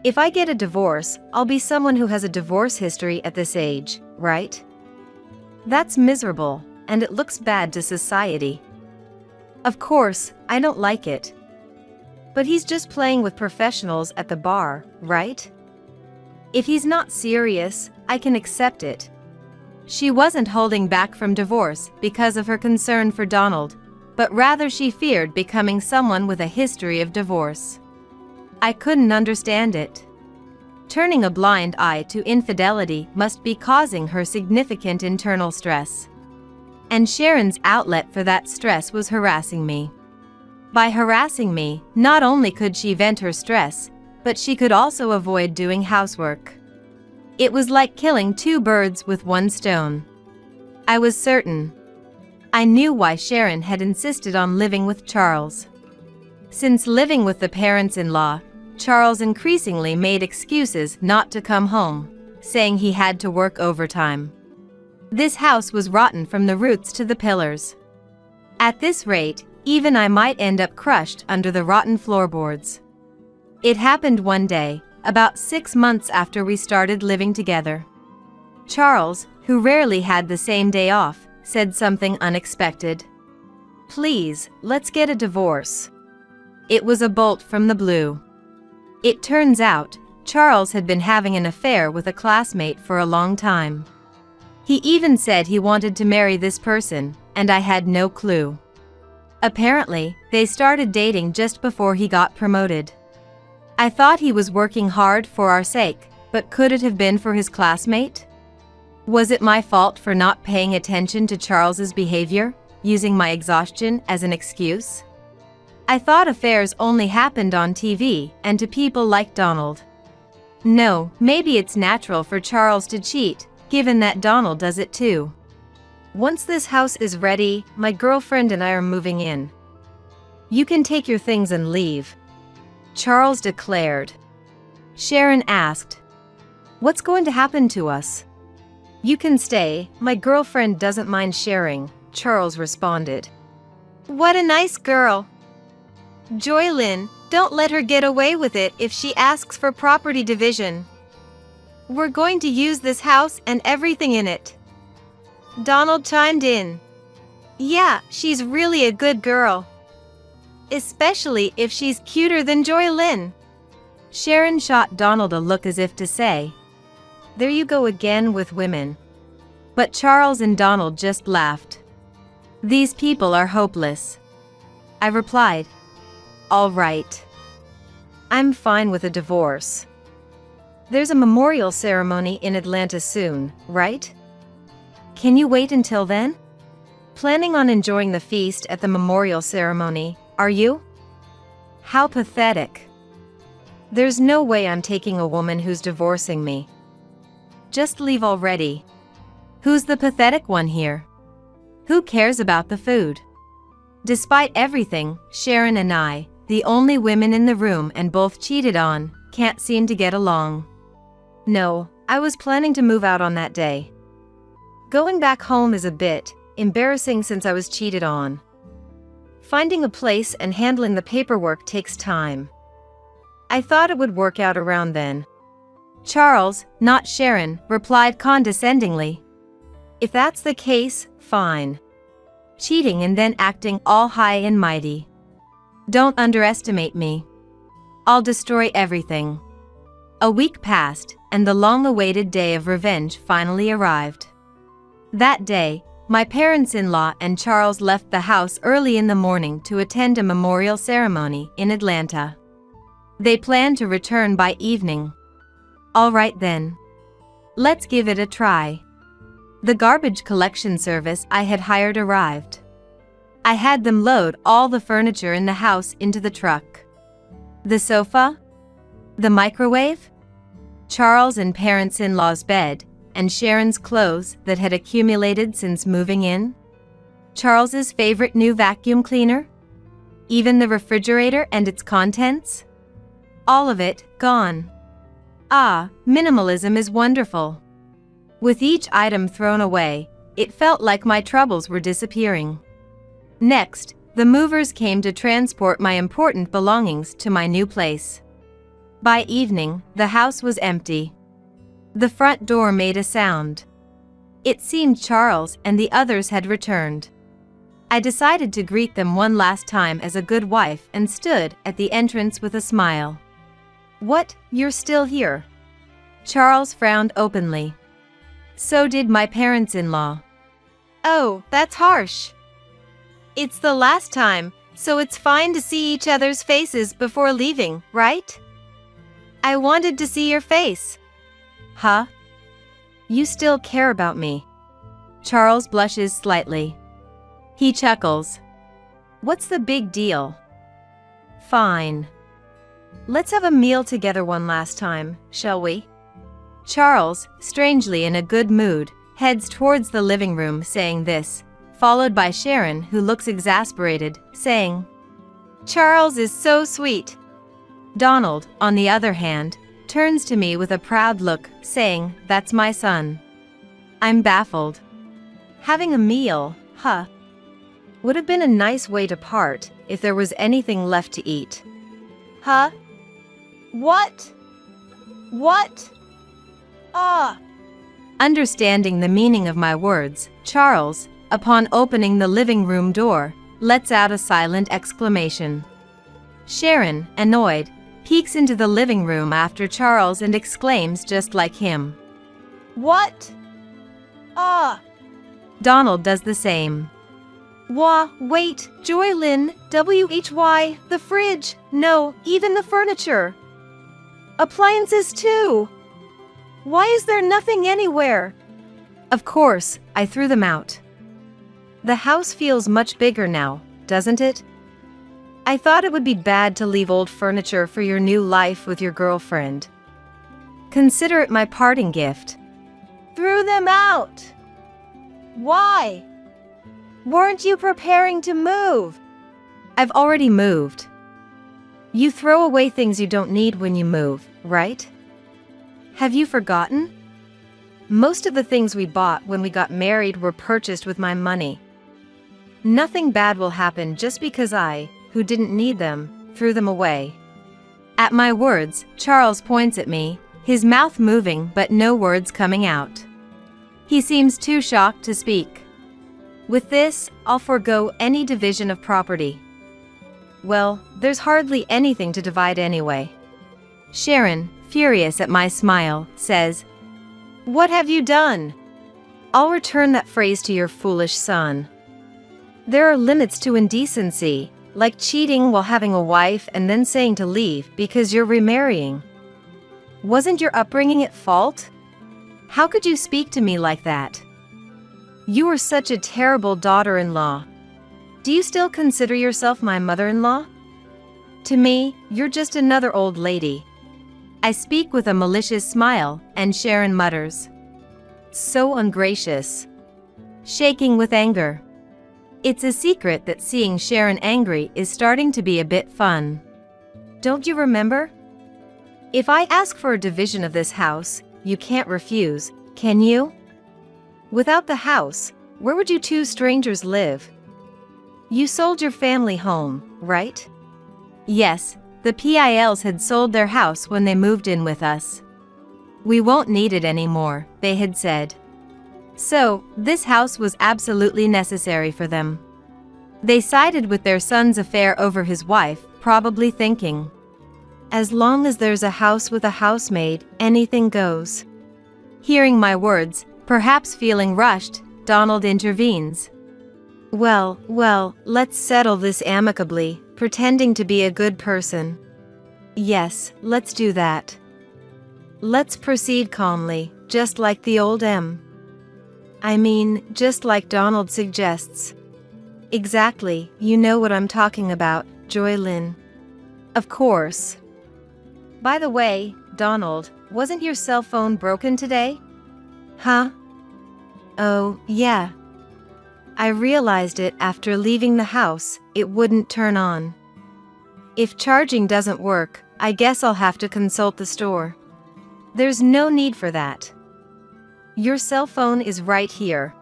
Speaker 2: "If I get a divorce, I'll be someone who has a divorce history at this age, right? That's miserable, and it looks bad to society. Of course, I don't like it. But he's just playing with professionals at the bar, right? If he's not serious, I can accept it." She wasn't holding back from divorce because of her concern for Donald, but rather she feared becoming someone with a history of divorce. I couldn't understand it. Turning a blind eye to infidelity must be causing her significant internal stress. And Sharon's outlet for that stress was harassing me. By harassing me, not only could she vent her stress, but she could also avoid doing housework. It was like killing two birds with one stone. I was certain. I knew why Sharon had insisted on living with Charles. Since living with the parents-in-law, Charles increasingly made excuses not to come home, saying he had to work overtime. This house was rotten from the roots to the pillars. At this rate, even I might end up crushed under the rotten floorboards. It happened one day, about 6 months after we started living together. Charles, who rarely had the same day off, said something unexpected. "Please, let's get a divorce." It was a bolt from the blue. It turns out, Charles had been having an affair with a classmate for a long time. He even said he wanted to marry this person, and I had no clue. Apparently, they started dating just before he got promoted. I thought he was working hard for our sake, but could it have been for his classmate? Was it my fault for not paying attention to Charles's behavior, using my exhaustion as an excuse? I thought affairs only happened on TV and to people like Donald. No, maybe it's natural for Charles to cheat, given that Donald does it too. "Once this house is ready, my girlfriend and I are moving in. You can take your things and leave," Charles declared. Sharon asked, "What's going to happen to us?" "You can stay, my girlfriend doesn't mind sharing," Charles responded.
Speaker 3: What a nice girl. Joylyn, don't let her get away with it if she asks for property division. We're going to use this house and everything in it. Donald chimed in. Yeah, she's really a good girl. Especially if she's cuter than Joylyn.
Speaker 2: Sharon shot Donald a look as if to say, "There you go again with women." But Charles and Donald just laughed. "These people are hopeless." I replied, "All right. I'm fine with a divorce. There's a memorial ceremony in Atlanta soon, right? Can you wait until then? Planning on enjoying the feast at the memorial ceremony, are you?" How pathetic. There's no way I'm taking a woman who's divorcing me. Just leave already. Who's the pathetic one here? Who cares about the food? Despite everything, Sharon and I, the only women in the room and both cheated on, can't seem to get along. No, I was planning to move out on that day. Going back home is a bit embarrassing since I was cheated on. Finding a place and handling the paperwork takes time. I thought it would work out around then. Charles, not Sharon, replied condescendingly. If that's the case, fine. Cheating and then acting all high and mighty. Don't underestimate me. I'll destroy everything. A week passed, and the long-awaited day of revenge finally arrived. That day, my parents-in-law and Charles left the house early in the morning to attend a memorial ceremony in Atlanta. They planned to return by evening. All right then. Let's give it a try. The garbage collection service I had hired arrived. I had them load all the furniture in the house into the truck. The sofa? The microwave? Charles and parents-in-law's bed, and Sharon's clothes that had accumulated since moving in. Charles's favorite new vacuum cleaner. Even the refrigerator and its contents. All of it gone. Ah, minimalism is wonderful. With each item thrown away, it felt like my troubles were disappearing. Next, the movers came to transport my important belongings to my new place. By evening, the house was empty. The front door made a sound. It seemed Charles and the others had returned. I decided to greet them one last time as a good wife and stood at the entrance with a smile. "What, you're still here?" Charles frowned openly. So did my parents-in-law.
Speaker 3: "Oh, that's harsh. It's the last time, so it's fine to see each other's faces before leaving, right? I wanted to see your face."
Speaker 2: Huh? You still care about me? Charles blushes slightly. He chuckles. What's the big deal? Fine. Let's have a meal together one last time, shall we? Charles, strangely in a good mood, heads towards the living room saying this, followed by Sharon, who looks exasperated, saying,
Speaker 3: "Charles is so sweet."
Speaker 2: Donald, on the other hand, turns to me with a proud look, saying, "That's my son." I'm baffled. Having a meal, huh? Would have been a nice way to part if there was anything left to eat.
Speaker 3: Huh? What? What? Ah!
Speaker 2: Understanding the meaning of my words, Charles, upon opening the living room door, lets out a silent exclamation. Sharon, annoyed, peeks into the living room after Charles and exclaims just like him.
Speaker 3: "What? Ah!"
Speaker 2: Donald does the same.
Speaker 3: Wait, Joylyn, WHY, the fridge, no, even the furniture. Appliances too. Why is there nothing anywhere?
Speaker 2: Of course, I threw them out. The house feels much bigger now, doesn't it? I thought it would be bad to leave old furniture for your new life with your girlfriend. Consider it my parting gift.
Speaker 3: Threw them out. Why? Weren't you preparing to move?
Speaker 2: I've already moved. You throw away things you don't need when you move, right? Have you forgotten? Most of the things we bought when we got married were purchased with my money. Nothing bad will happen just because I, who didn't need them, threw them away. At my words, Charles points at me, his mouth moving but no words coming out. He seems too shocked to speak. With this, I'll forego any division of property. Well, there's hardly anything to divide anyway. Sharon, furious at my smile, says,
Speaker 3: "What have you done?"
Speaker 2: I'll return that phrase to your foolish son. There are limits to indecency, like cheating while having a wife and then saying to leave because you're remarrying. Wasn't your upbringing at fault? How could you speak to me like that? You are such a terrible daughter-in-law. Do you still consider yourself my mother-in-law? To me, you're just another old lady. I speak with a malicious smile, and Sharon mutters, "So ungracious." Shaking with anger. It's a secret that seeing Sharon angry is starting to be a bit fun. Don't you remember? If I ask for a division of this house, you can't refuse, can you? Without the house, where would you two strangers live? You sold your family home, right? Yes, the PILs had sold their house when they moved in with us. We won't need it anymore, they had said. So, this house was absolutely necessary for them. They sided with their son's affair over his wife, probably thinking, as long as there's a house with a housemaid, anything goes. Hearing my words, perhaps feeling rushed, Donald intervenes. Well, let's settle this amicably, pretending to be a good person. Yes, let's do that. Let's proceed calmly, just like the old just like Donald suggests. Exactly, you know what I'm talking about, Joylyn. Of course. By the way, Donald, wasn't your cell phone broken today?
Speaker 3: Huh? Oh, yeah. I realized it after leaving the house, it wouldn't turn on. If charging doesn't work, I guess I'll have to consult the store. There's no need for that. Your cell phone is right here.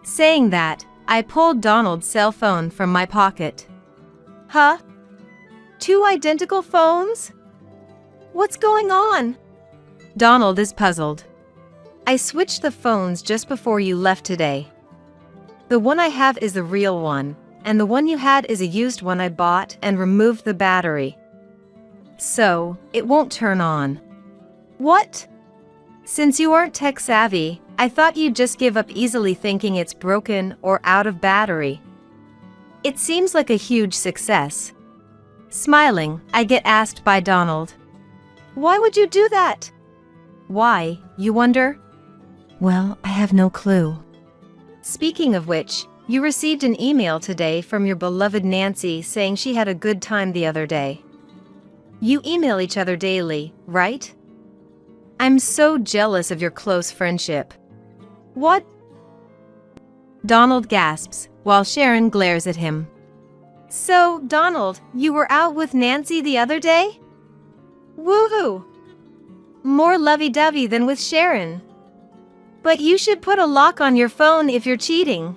Speaker 3: Saying that, I pulled Donald's cell phone from my pocket. Huh? Two identical phones? What's going on? Donald is puzzled. I switched the phones just before you left today. The one I have is the real one, and the one you had is a used one I bought and removed the battery. So, it won't turn on. What? Since you aren't tech savvy, I thought you'd just give up easily thinking it's broken or out of battery. It seems like a huge success. Smiling, I get asked by Donald. Why would you do that? Why, you wonder?
Speaker 4: Well, I have no clue.
Speaker 3: Speaking of which, you received an email today from your beloved Nancy saying she had a good time the other day. You email each other daily, right? I'm so jealous of your close friendship. What? Donald gasps, while Sharon glares at him. So, Donald, you were out with Nancy the other day? Woohoo! More lovey-dovey than with Sharon. But you should put a lock on your phone if you're cheating.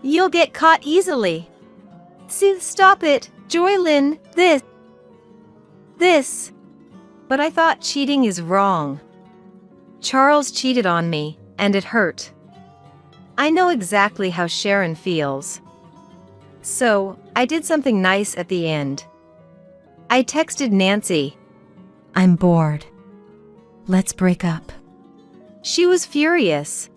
Speaker 3: You'll get caught easily. See, stop it, Joylyn, this. But I thought cheating is wrong. Charles cheated on me, and it hurt. I know exactly how Sharon feels. So, I did something nice at the end. I texted Nancy.
Speaker 4: I'm bored. Let's break up.
Speaker 3: She was furious.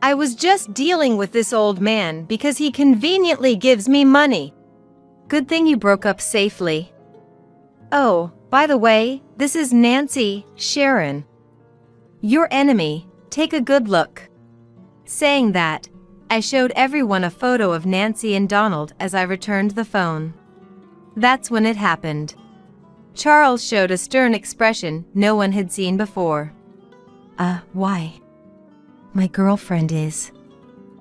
Speaker 3: I was just dealing with this old man because he conveniently gives me money. Good thing you broke up safely. Oh, by the way, this is Nancy, Sharon. Your enemy, take a good look. Saying that, I showed everyone a photo of Nancy and Donald as I returned the phone. That's when it happened. Charles showed a stern expression no one had seen before.
Speaker 4: Why? My girlfriend is.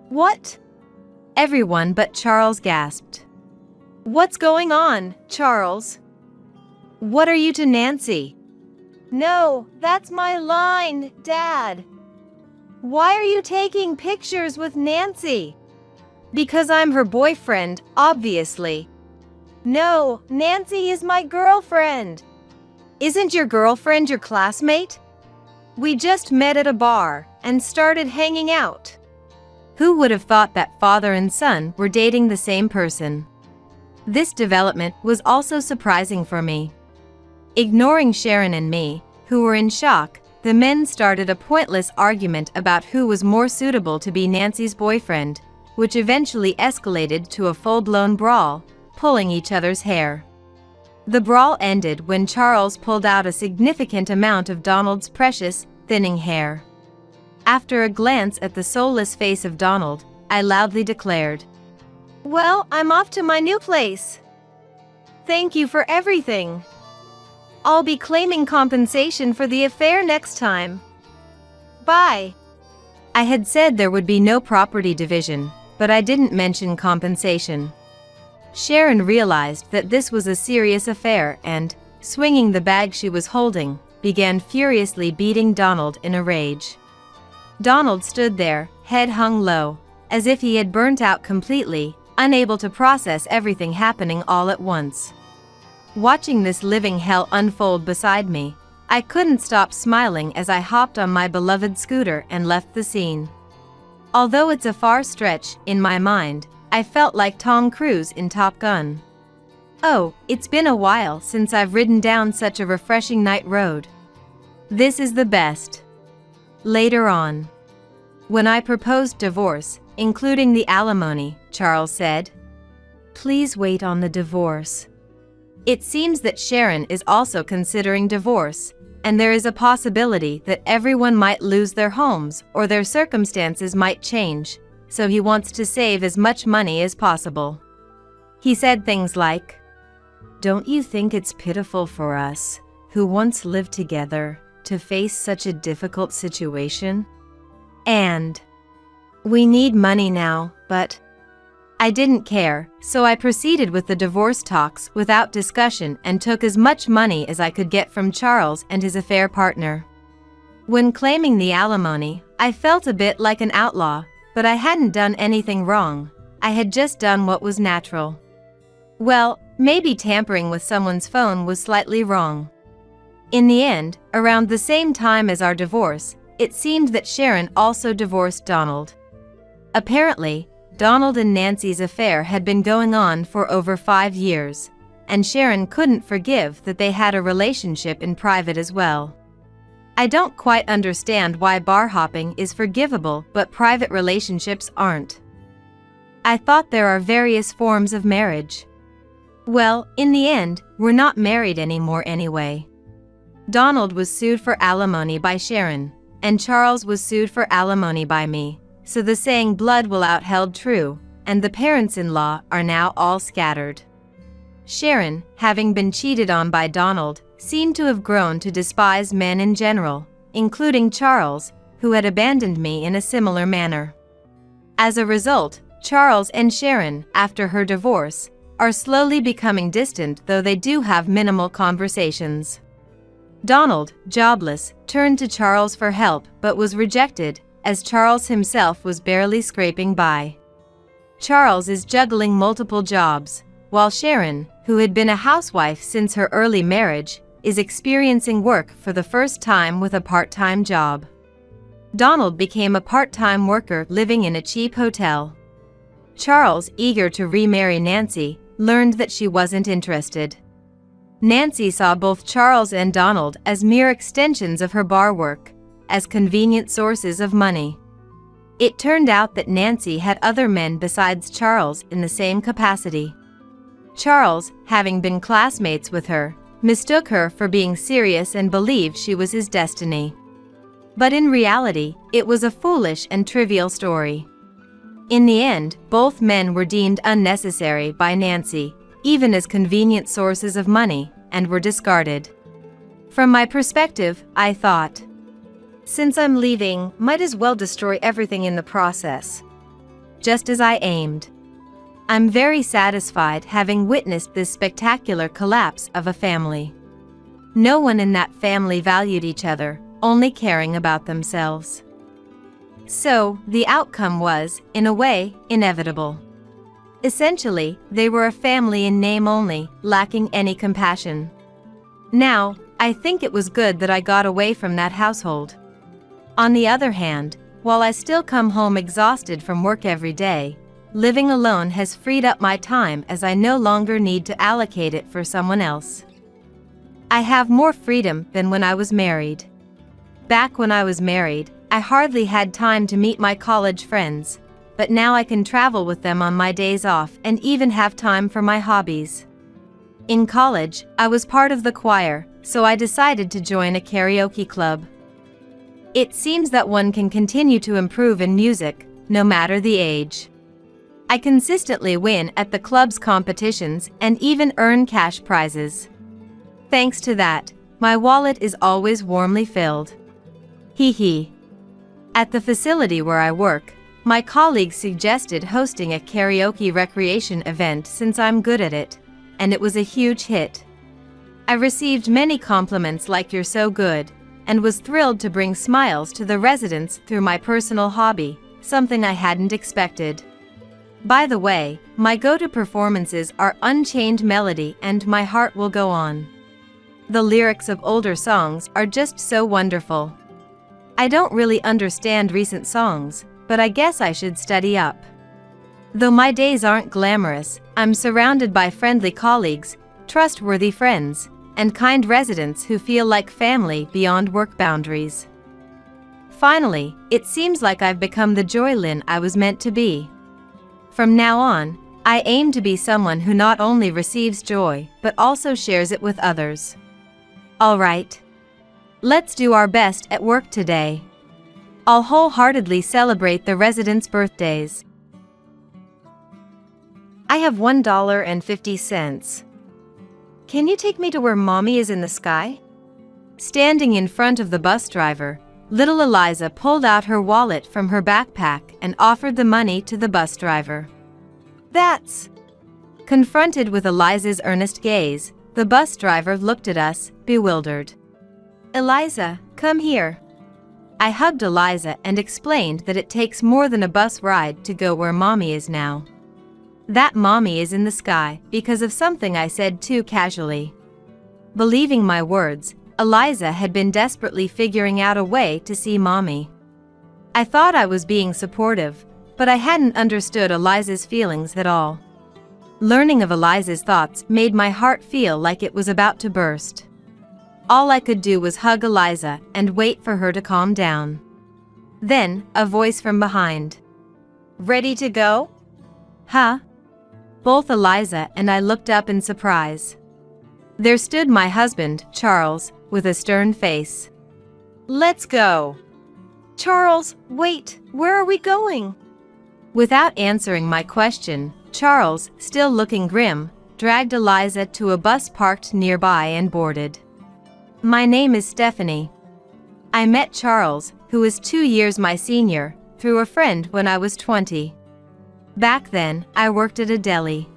Speaker 3: What? Everyone but Charles gasped. What's going on, Charles? What are you to Nancy? No, that's my line, Dad. Why are you taking pictures with Nancy? Because I'm her boyfriend, obviously. No, Nancy is my girlfriend. Isn't your girlfriend your classmate? We just met at a bar and started hanging out. Who would have thought that father and son were dating the same person? This development was also surprising for me. Ignoring Sharon and me, who were in shock, the men started a pointless argument about who was more suitable to be Nancy's boyfriend, which eventually escalated to a full-blown brawl, pulling each other's hair. The brawl ended when Charles pulled out a significant amount of Donald's precious, thinning hair. After a glance at the soulless face of Donald, I loudly declared, "Well, I'm off to my new place. Thank you for everything. I'll be claiming compensation for the affair next time. Bye." I had said there would be no property division, but I didn't mention compensation. Sharon realized that this was a serious affair and, swinging the bag she was holding, began furiously beating Donald in a rage. Donald stood there, head hung low, as if he had burnt out completely, unable to process everything happening all at once. Watching this living hell unfold beside me, I couldn't stop smiling as I hopped on my beloved scooter and left the scene. Although it's a far stretch, in my mind, I felt like Tom Cruise in Top Gun. Oh, it's been a while since I've ridden down such a refreshing night road. This is the best. Later on, when I proposed divorce, including the alimony, Charles said, "Please wait on the divorce." It seems that Sharon is also considering divorce, and there is a possibility that everyone might lose their homes or their circumstances might change, so he wants to save as much money as possible. He said things like, "Don't you think it's pitiful for us, who once lived together, to face such a difficult situation? And we need money now, but I didn't care, so I proceeded with the divorce talks without discussion and took as much money as I could get from Charles and his affair partner. When claiming the alimony, I felt a bit like an outlaw, but I hadn't done anything wrong. I had just done what was natural. Well, maybe tampering with someone's phone was slightly wrong. In the end, around the same time as our divorce, it seemed that Sharon also divorced Donald. Apparently, Donald and Nancy's affair had been going on for over 5 years, and Sharon couldn't forgive that they had a relationship in private as well. I don't quite understand why bar hopping is forgivable but private relationships aren't. I thought there are various forms of marriage. Well, in the end, we're not married anymore anyway. Donald was sued for alimony by Sharon, and Charles was sued for alimony by me. So the saying blood will out held true, and the parents-in-law are now all scattered. Sharon, having been cheated on by Donald, seemed to have grown to despise men in general, including Charles, who had abandoned me in a similar manner. As a result, Charles and Sharon, after her divorce, are slowly becoming distant, though they do have minimal conversations. Donald, jobless, turned to Charles for help but was rejected, as Charles himself was barely scraping by. Charles is juggling multiple jobs, while Sharon, who had been a housewife since her early marriage, is experiencing work for the first time with a part-time job. Donald became a part-time worker living in a cheap hotel. Charles, eager to remarry Nancy, learned that she wasn't interested. Nancy saw both Charles and Donald as mere extensions of her bar work, as convenient sources of money. It turned out that Nancy had other men besides Charles in the same capacity. Charles, having been classmates with her, mistook her for being serious and believed she was his destiny. But in reality, it was a foolish and trivial story. In the end, both men were deemed unnecessary by Nancy, even as convenient sources of money, and were discarded. From my perspective, I thought, since I'm leaving, might as well destroy everything in the process. Just as I aimed. I'm very satisfied having witnessed this spectacular collapse of a family. No one in that family valued each other, only caring about themselves. So, the outcome was, in a way, inevitable. Essentially, they were a family in name only, lacking any compassion. Now, I think it was good that I got away from that household. On the other hand, while I still come home exhausted from work every day, living alone has freed up my time as I no longer need to allocate it for someone else. I have more freedom than when I was married. Back when I was married, I hardly had time to meet my college friends, but now I can travel with them on my days off and even have time for my hobbies. In college, I was part of the choir, so I decided to join a karaoke club. It seems that one can continue to improve in music, no matter the age. I consistently win at the club's competitions and even earn cash prizes. Thanks to that, my wallet is always warmly filled. Hee hee. At the facility where I work, my colleagues suggested hosting a karaoke recreation event since I'm good at it, and it was a huge hit. I received many compliments like "you're so good," and was thrilled to bring smiles to the residents through my personal hobby, something I hadn't expected. By the way, my go-to performances are Unchained Melody and My Heart Will Go On. The lyrics of older songs are just so wonderful. I don't really understand recent songs, but I guess I should study up. Though my days aren't glamorous, I'm surrounded by friendly colleagues, trustworthy friends, and kind residents who feel like family beyond work boundaries. Finally, it seems like I've become the Joylyn I was meant to be. From now on, I aim to be someone who not only receives joy, but also shares it with others. Alright. Let's do our best at work today. I'll wholeheartedly celebrate the residents' birthdays. I have $1.50. Can you take me to where Mommy is in the sky? Standing in front of the bus driver,
Speaker 2: Little Eliza pulled out her wallet from her backpack and offered the money to the bus driver.
Speaker 3: That's...
Speaker 2: Confronted with Eliza's earnest gaze, the bus driver looked at us, bewildered.
Speaker 3: Eliza, come here.
Speaker 2: I hugged Eliza and explained that it takes more than a bus ride to go where Mommy is now. That Mommy is in the sky because of something I said too casually. Believing my words, Eliza had been desperately figuring out a way to see Mommy. I thought I was being supportive, but I hadn't understood Eliza's feelings at all. Learning of Eliza's thoughts made my heart feel like it was about to burst. All I could do was hug Eliza and wait for her to calm down. Then, a voice from behind.
Speaker 3: Ready to go?
Speaker 2: Huh? Both Eliza and I looked up in surprise. There stood my husband, Charles, with a stern face.
Speaker 3: Let's go. Charles, wait, where are we going?
Speaker 2: Without answering my question, Charles, still looking grim, dragged Eliza to a bus parked nearby and boarded. My name is Stephanie. I met Charles, who is 2 years my senior, through a friend when I was 20. Back then, I worked at a deli.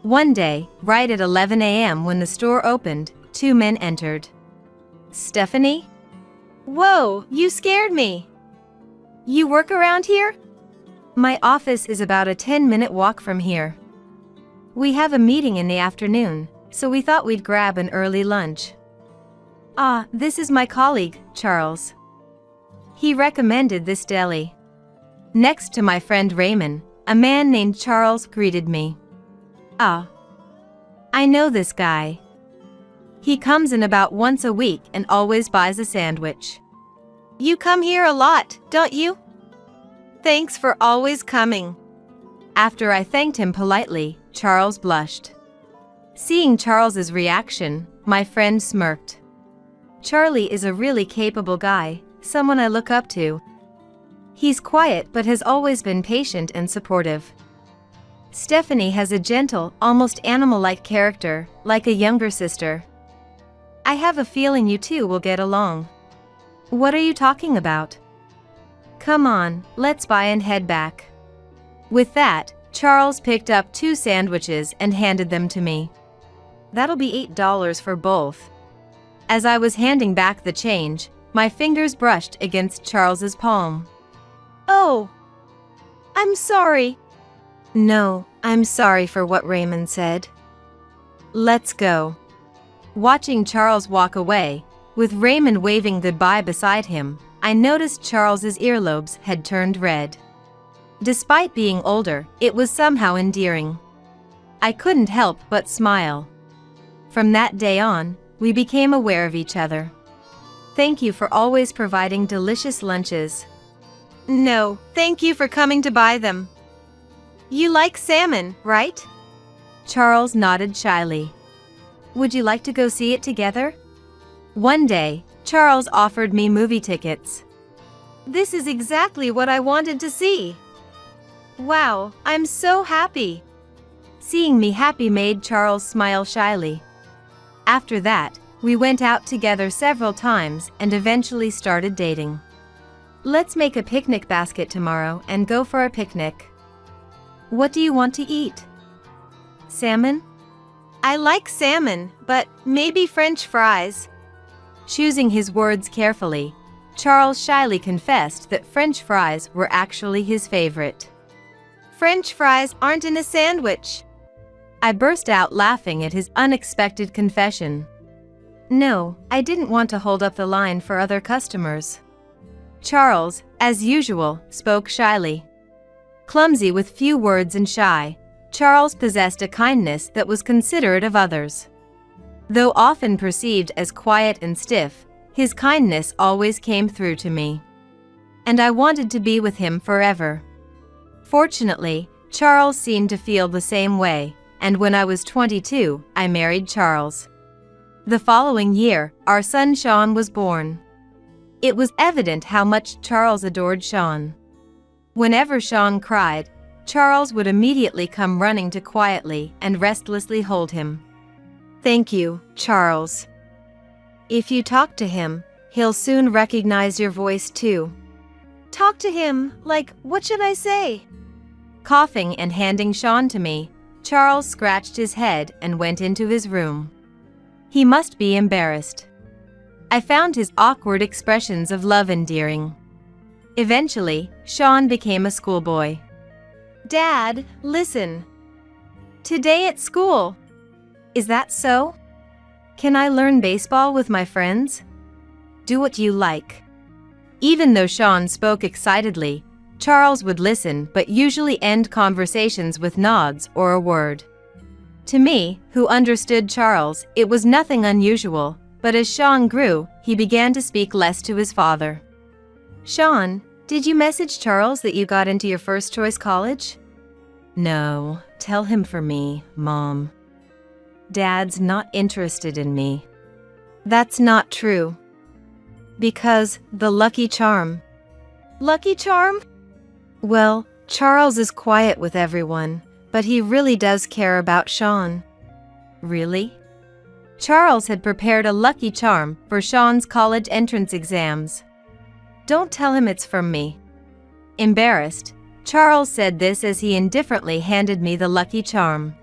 Speaker 2: One day, right at 11 a.m. when the store opened, 2 men entered. Stephanie?
Speaker 3: Whoa, you scared me. You work around here?
Speaker 2: My office is about a 10-minute walk from here. We have a meeting in the afternoon, so we thought we'd grab an early lunch. Ah, this is my colleague, Charles. He recommended this deli. Next to my friend Raymond, a man named Charles greeted me. Ah. I know this guy. He comes in about once a week and always buys a sandwich.
Speaker 3: You come here a lot, don't you? Thanks for always coming.
Speaker 2: After I thanked him politely, Charles blushed. Seeing Charles's reaction, my friend smirked. Charlie is a really capable guy, someone I look up to. He's quiet but has always been patient and supportive. Stephanie has a gentle, almost animal-like character, like a younger sister. I have a feeling you two will get along. What are you talking about? Come on, let's buy and head back. With that, Charles picked up 2 sandwiches and handed them to me. That'll be $8 for both. As I was handing back the change, my fingers brushed against Charles's palm.
Speaker 3: Oh, I'm sorry.
Speaker 2: No, I'm sorry for what Raymond said. Let's go. Watching Charles walk away, with Raymond waving goodbye beside him, I noticed Charles's earlobes had turned red. Despite being older, it was somehow endearing. I couldn't help but smile. From that day on, we became aware of each other. Thank you for always providing delicious lunches.
Speaker 3: No, thank you for coming to buy them. You like salmon, right?
Speaker 2: Charles nodded shyly. Would you like to go see it together? One day, Charles offered me movie tickets.
Speaker 3: This is exactly what I wanted to see. Wow, I'm so happy.
Speaker 2: Seeing me happy made Charles smile shyly. After that, we went out together several times and eventually started dating. Let's make a picnic basket tomorrow and go for a picnic. What do you want to eat? Salmon?
Speaker 3: I like salmon, but maybe French fries.
Speaker 2: Choosing his words carefully, Charles shyly confessed that French fries were actually his favorite.
Speaker 3: French fries aren't in a sandwich.
Speaker 2: I burst out laughing at his unexpected confession. No, I didn't want to hold up the line for other customers. Charles, as usual, spoke shyly. Clumsy with few words and shy, Charles possessed a kindness that was considerate of others. Though often perceived as quiet and stiff, his kindness always came through to me. And I wanted to be with him forever. Fortunately, Charles seemed to feel the same way, and when I was 22, I married Charles. The following year, our son Sean was born. It was evident how much Charles adored Sean. Whenever Sean cried, Charles would immediately come running to quietly and restlessly hold him. Thank you, Charles. If you talk to him,
Speaker 3: He'll soon recognize your voice too. Talk to him, like, what should I say?
Speaker 2: Coughing and handing Sean to me, Charles scratched his head and went into his room. He must be embarrassed. I found his awkward expressions of love endearing. Eventually, Sean became a schoolboy.
Speaker 3: Dad, listen. Today at school.
Speaker 2: Is that so? Can I learn baseball with my friends? Do what you like. Even though Sean spoke excitedly, Charles would listen but usually end conversations with nods or a word. To me, who understood Charles, it was nothing unusual, but as Sean grew, he began to speak less to his father.
Speaker 3: Sean, did you message Charles that you got into your first choice college?
Speaker 4: No, tell him for me, Mom. Dad's not interested in me.
Speaker 3: That's not true. Because the Lucky Charm. Lucky Charm? Well, Charles is quiet with everyone, but he really does care about Sean.
Speaker 2: Really? Charles had prepared a lucky charm for Sean's college entrance exams. Don't tell him it's from me. Embarrassed, Charles said this as he indifferently handed me the lucky charm.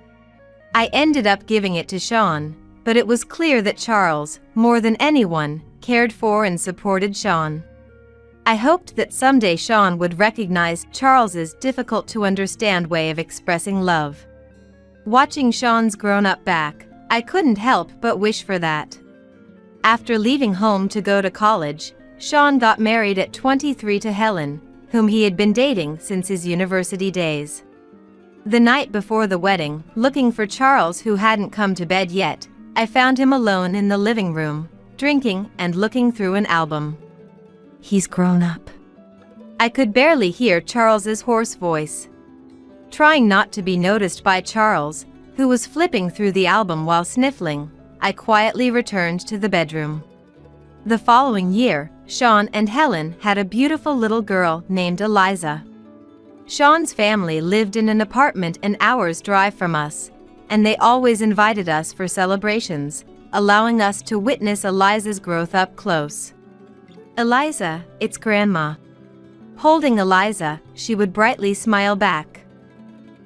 Speaker 2: I ended up giving it to Sean, but it was clear that Charles, more than anyone, cared for and supported Sean. I hoped that someday Sean would recognize Charles's difficult-to-understand way of expressing love. Watching Sean's grown-up back, I couldn't help but wish for that. After leaving home to go to college, Sean got married at 23 to Helen, whom he had been dating since his university days. The night before the wedding, looking for Charles who hadn't come to bed yet, I found him alone in the living room, drinking and looking through an album.
Speaker 4: He's grown up.
Speaker 2: I could barely hear Charles's hoarse voice. Trying not to be noticed by Charles, who was flipping through the album while sniffling, I quietly returned to the bedroom. The following year, Sean and Helen had a beautiful little girl named Eliza. Sean's family lived in an apartment an hour's drive from us, and they always invited us for celebrations, allowing us to witness Eliza's growth up close. Eliza, it's Grandma. Holding Eliza, she would brightly smile back.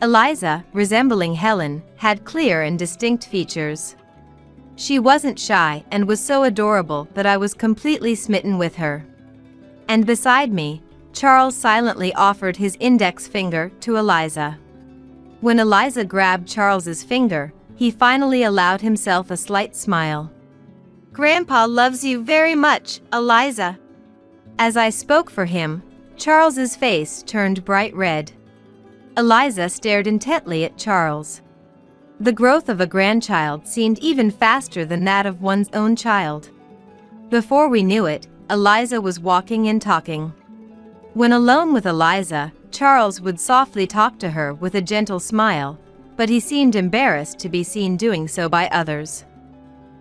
Speaker 2: Eliza, resembling Helen, had clear and distinct features. She wasn't shy and was so adorable that I was completely smitten with her. And beside me, Charles silently offered his index finger to Eliza. When Eliza grabbed Charles's finger, he finally allowed himself a slight smile.
Speaker 3: Grandpa loves you very much, Eliza.
Speaker 2: As I spoke for him, Charles's face turned bright red. Eliza stared intently at Charles. The growth of a grandchild seemed even faster than that of one's own child. Before we knew it, Eliza was walking and talking. When alone with Eliza, Charles would softly talk to her with a gentle smile, but he seemed embarrassed to be seen doing so by others.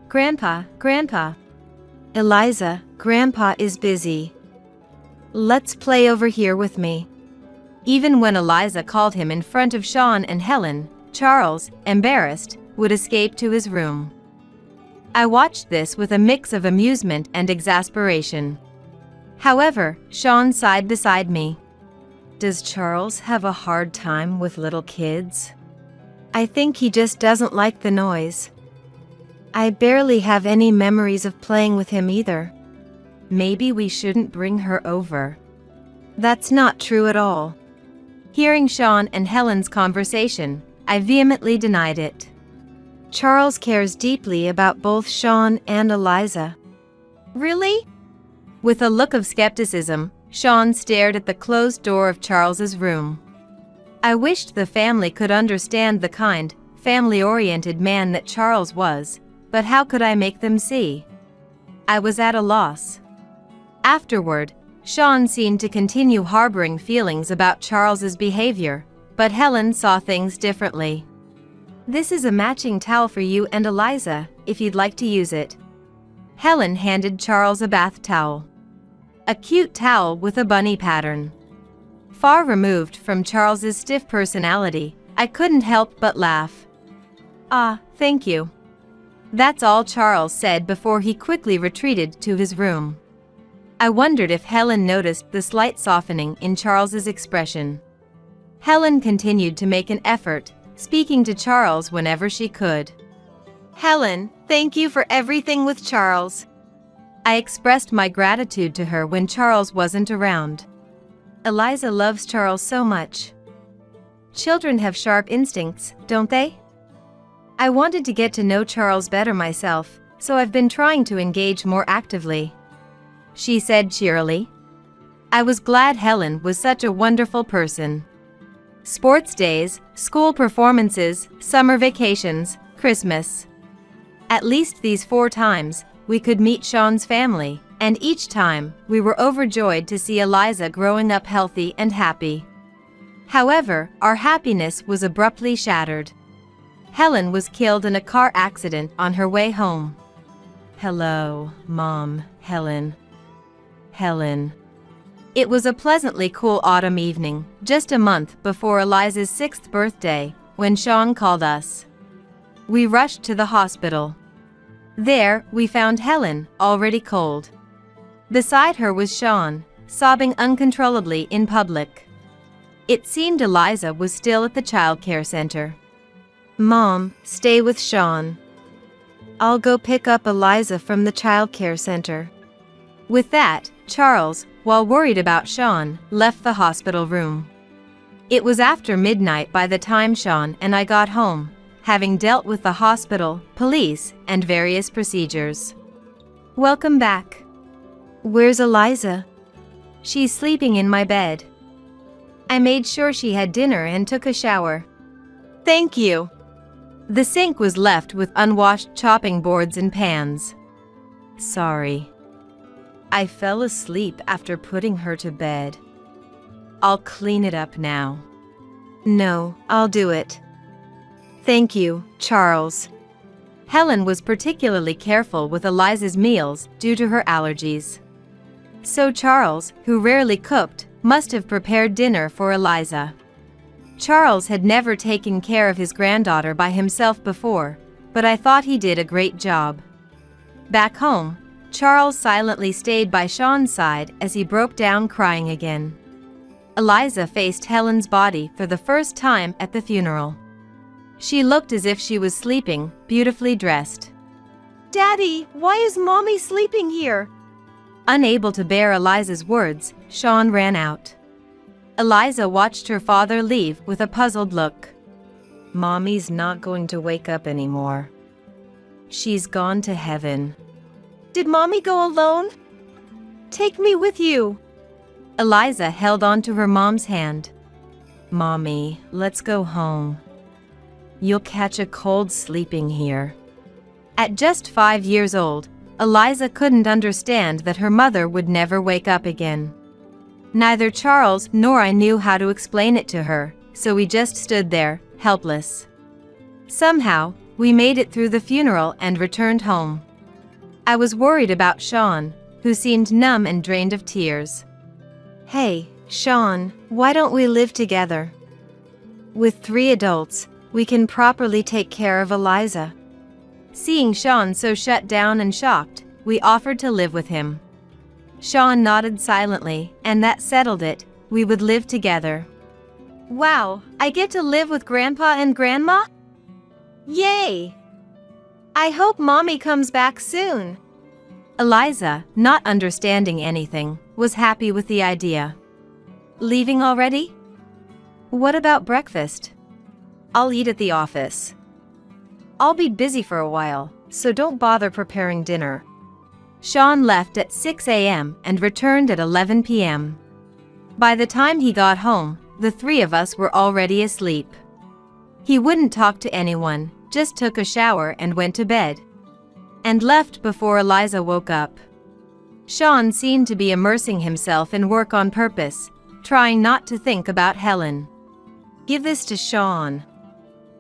Speaker 3: Grandpa. Eliza, Grandpa is busy. Let's play over here with me.
Speaker 2: Even when Eliza called him in front of Sean and Helen, Charles, embarrassed, would escape to his room. I watched this with a mix of amusement and exasperation. However, Sean sighed beside me.
Speaker 4: Does Charles have a hard time with little kids?
Speaker 3: I think he just doesn't like the noise. I barely have any memories of playing with him either.
Speaker 4: Maybe we shouldn't bring her over.
Speaker 3: That's not true at all.
Speaker 2: Hearing Sean and Helen's conversation, I vehemently denied it.
Speaker 3: Charles cares deeply about both Sean and Eliza.
Speaker 2: Really? With a look of skepticism, Sean stared at the closed door of Charles's room. I wished the family could understand the kind, family-oriented man that Charles was, but how could I make them see? I was at a loss. Afterward, Sean seemed to continue harboring feelings about Charles's behavior, but Helen saw things differently. This is a matching towel for you and Eliza, if you'd like to use it. Helen handed Charles a bath towel. A cute towel with a bunny pattern. Far removed from Charles's stiff personality, I couldn't help but laugh. Ah, thank you. That's all Charles said before he quickly retreated to his room. I wondered if Helen noticed the slight softening in Charles's expression. Helen continued to make an effort, speaking to Charles whenever she could.
Speaker 3: Helen, thank you for everything with Charles.
Speaker 2: I expressed my gratitude to her when Charles wasn't around. Eliza loves Charles so much. Children have sharp instincts, don't they? I wanted to get to know Charles better myself, so I've been trying to engage more actively, she said cheerily. I was glad Helen was such a wonderful person. Sports days, school performances, summer vacations, Christmas. At least these 4 times, we could meet Sean's family, and each time, we were overjoyed to see Eliza growing up healthy and happy. However, our happiness was abruptly shattered. Helen was killed in a car accident on her way home. Hello, Mom, Helen. Helen. It was a pleasantly cool autumn evening, just a month before Eliza's 6th birthday, when Sean called us. We rushed to the hospital. There, we found Helen, already cold. Beside her was Sean, sobbing uncontrollably in public. It seemed Eliza was still at the childcare center.
Speaker 3: Mom, stay with Sean. I'll go pick up Eliza from the childcare center.
Speaker 2: With that, Charles, while worried about Sean, left the hospital room. It was after midnight by the time Sean and I got home, having dealt with the hospital, police, and various procedures. Welcome back.
Speaker 3: Where's Eliza?
Speaker 2: She's sleeping in my bed. I made sure she had dinner and took a shower.
Speaker 3: Thank you.
Speaker 2: The sink was left with unwashed chopping boards and pans. Sorry. I fell asleep after putting her to bed. I'll clean it up now.
Speaker 3: No, I'll do it. Thank you, Charles.
Speaker 2: Helen was particularly careful with Eliza's meals due to her allergies. So Charles, who rarely cooked, must have prepared dinner for Eliza. Charles had never taken care of his granddaughter by himself before, but I thought he did a great job. Back home, Charles silently stayed by Sean's side as he broke down crying again. Eliza faced Helen's body for the first time at the funeral. She looked as if she was sleeping, beautifully dressed.
Speaker 3: Daddy, why is Mommy sleeping here?
Speaker 2: Unable to bear Eliza's words, Sean ran out. Eliza watched her father leave with a puzzled look. Mommy's not going to wake up anymore. She's gone to heaven.
Speaker 3: Did Mommy go alone? Take me with you.
Speaker 2: Eliza held on to her mom's hand. Mommy, let's go home. You'll catch a cold sleeping here. At just 5 years old, Eliza couldn't understand that her mother would never wake up again. Neither Charles nor I knew how to explain it to her, so we just stood there, helpless. Somehow, we made it through the funeral and returned home. I was worried about Sean, who seemed numb and drained of tears.
Speaker 3: Hey, Sean, why don't we live together? With 3 adults, we can properly take care of Eliza.
Speaker 2: Seeing Sean so shut down and shocked, we offered to live with him. Sean nodded silently, and that settled it. We would live together.
Speaker 3: Wow, I get to live with Grandpa and Grandma? Yay! I hope Mommy comes back soon.
Speaker 2: Eliza, not understanding anything, was happy with the idea. Leaving already? What about breakfast? I'll eat at the office. I'll be busy for a while, so don't bother preparing dinner. Sean left at 6 a.m. and returned at 11 p.m. By the time he got home, the 3 of us were already asleep. He wouldn't talk to anyone, just took a shower and went to bed. And left before Eliza woke up. Sean seemed to be immersing himself in work on purpose, trying not to think about Helen. Give this to Sean.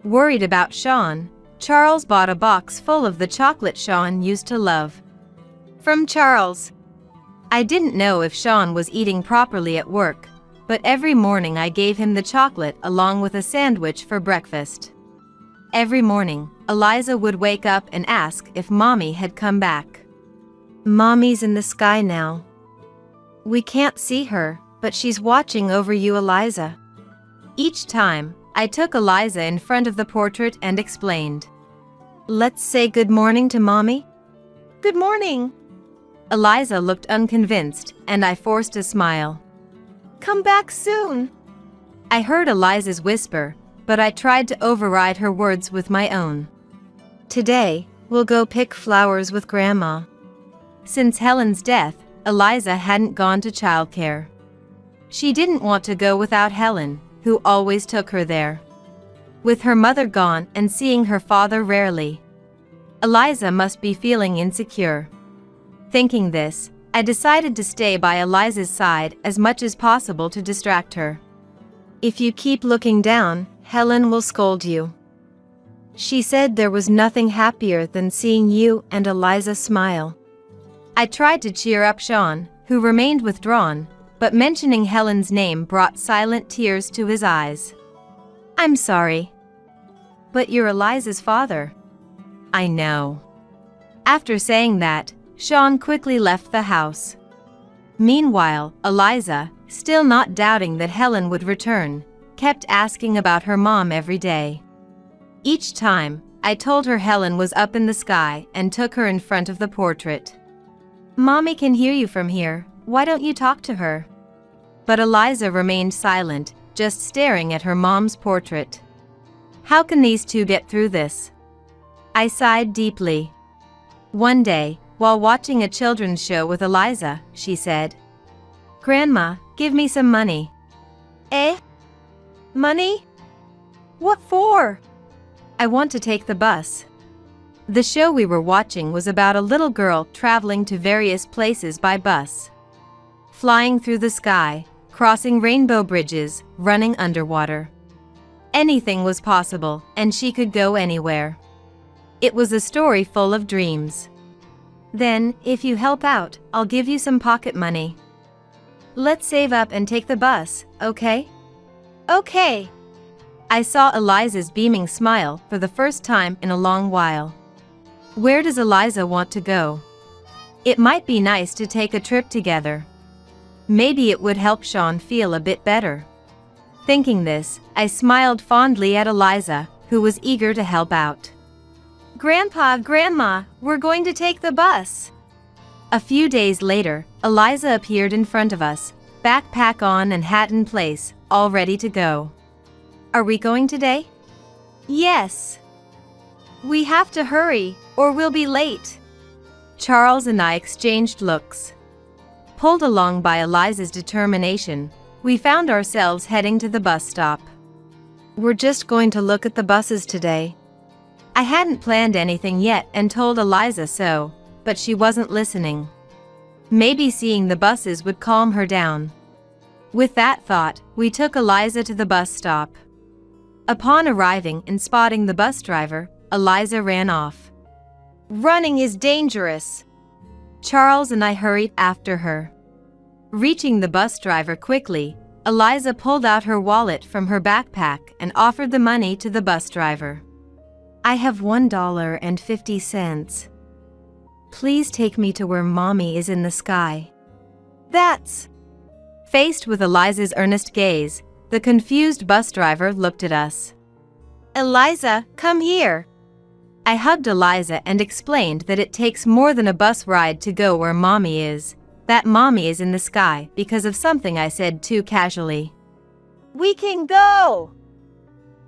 Speaker 2: Worried about Sean, Charles bought a box full of the chocolate Sean used to love.
Speaker 3: From Charles.
Speaker 2: I didn't know if Sean was eating properly at work, but every morning I gave him the chocolate along with a sandwich for breakfast. Every morning, Eliza would wake up and ask if Mommy had come back.
Speaker 3: Mommy's in the sky now. We can't see her, but she's watching over you, Eliza.
Speaker 2: Each time, I took Eliza in front of the portrait and explained.
Speaker 3: Let's say good morning to Mommy. Good morning.
Speaker 2: Eliza looked unconvinced, and I forced a smile.
Speaker 3: Come back soon.
Speaker 2: I heard Eliza's whisper, but I tried to override her words with my own.
Speaker 3: Today, we'll go pick flowers with Grandma.
Speaker 2: Since Helen's death, Eliza hadn't gone to childcare. She didn't want to go without Helen, who always took her there. With her mother gone and seeing her father rarely, Eliza must be feeling insecure. Thinking this, I decided to stay by Eliza's side as much as possible to distract her.
Speaker 3: If you keep looking down, Helen will scold you. She said there was nothing happier than seeing you and Eliza smile.
Speaker 2: I tried to cheer up Sean, who remained withdrawn, but mentioning Helen's name brought silent tears to his eyes.
Speaker 3: I'm sorry.
Speaker 2: But you're Eliza's father. I know. After saying that, Sean quickly left the house. Meanwhile, Eliza, still not doubting that Helen would return, kept asking about her mom every day. Each time, I told her Helen was up in the sky and took her in front of the portrait. Mommy can hear you from here, why don't you talk to her? But Eliza remained silent, just staring at her mom's portrait. How can these two get through this? I sighed deeply. One day, while watching a children's show with Eliza, she said, "Grandma, give me some money."
Speaker 3: Eh? Money? What for?
Speaker 2: I want to take the bus. The show we were watching was about a little girl traveling to various places by bus. Flying through the sky, crossing rainbow bridges, running underwater. Anything was possible, and she could go anywhere. It was a story full of dreams. Then, if you help out, I'll give you some pocket money. Let's save up and take the bus, okay?
Speaker 3: Okay.
Speaker 2: I saw Eliza's beaming smile for the first time in a long while. Where does Eliza want to go? It might be nice to take a trip together. Maybe it would help Sean feel a bit better. Thinking this, I smiled fondly at Eliza, who was eager to help out.
Speaker 3: Grandpa, Grandma, we're going to take the bus.
Speaker 2: A few days later, Eliza appeared in front of us, backpack on and hat in place, all ready to go. Are we going today?
Speaker 3: Yes. We have to hurry, or we'll be late.
Speaker 2: Charles and I exchanged looks. Pulled along by Eliza's determination, we found ourselves heading to the bus stop.
Speaker 3: We're just going to look at the buses today.
Speaker 2: I hadn't planned anything yet and told Eliza so, but she wasn't listening. Maybe seeing the buses would calm her down. With that thought, we took Eliza to the bus stop. Upon arriving and spotting the bus driver, Eliza ran off.
Speaker 3: Running is dangerous.
Speaker 2: Charles and I hurried after her. Reaching the bus driver quickly, Eliza pulled out her wallet from her backpack and offered the money to the bus driver. I have $1.50. Please take me to where Mommy is in the sky.
Speaker 3: That's...
Speaker 2: Faced with Eliza's earnest gaze, the confused bus driver looked at us.
Speaker 3: Eliza, come here.
Speaker 2: I hugged Eliza and explained that it takes more than a bus ride to go where Mommy is, that Mommy is in the sky because of something I said too casually.
Speaker 3: We can go.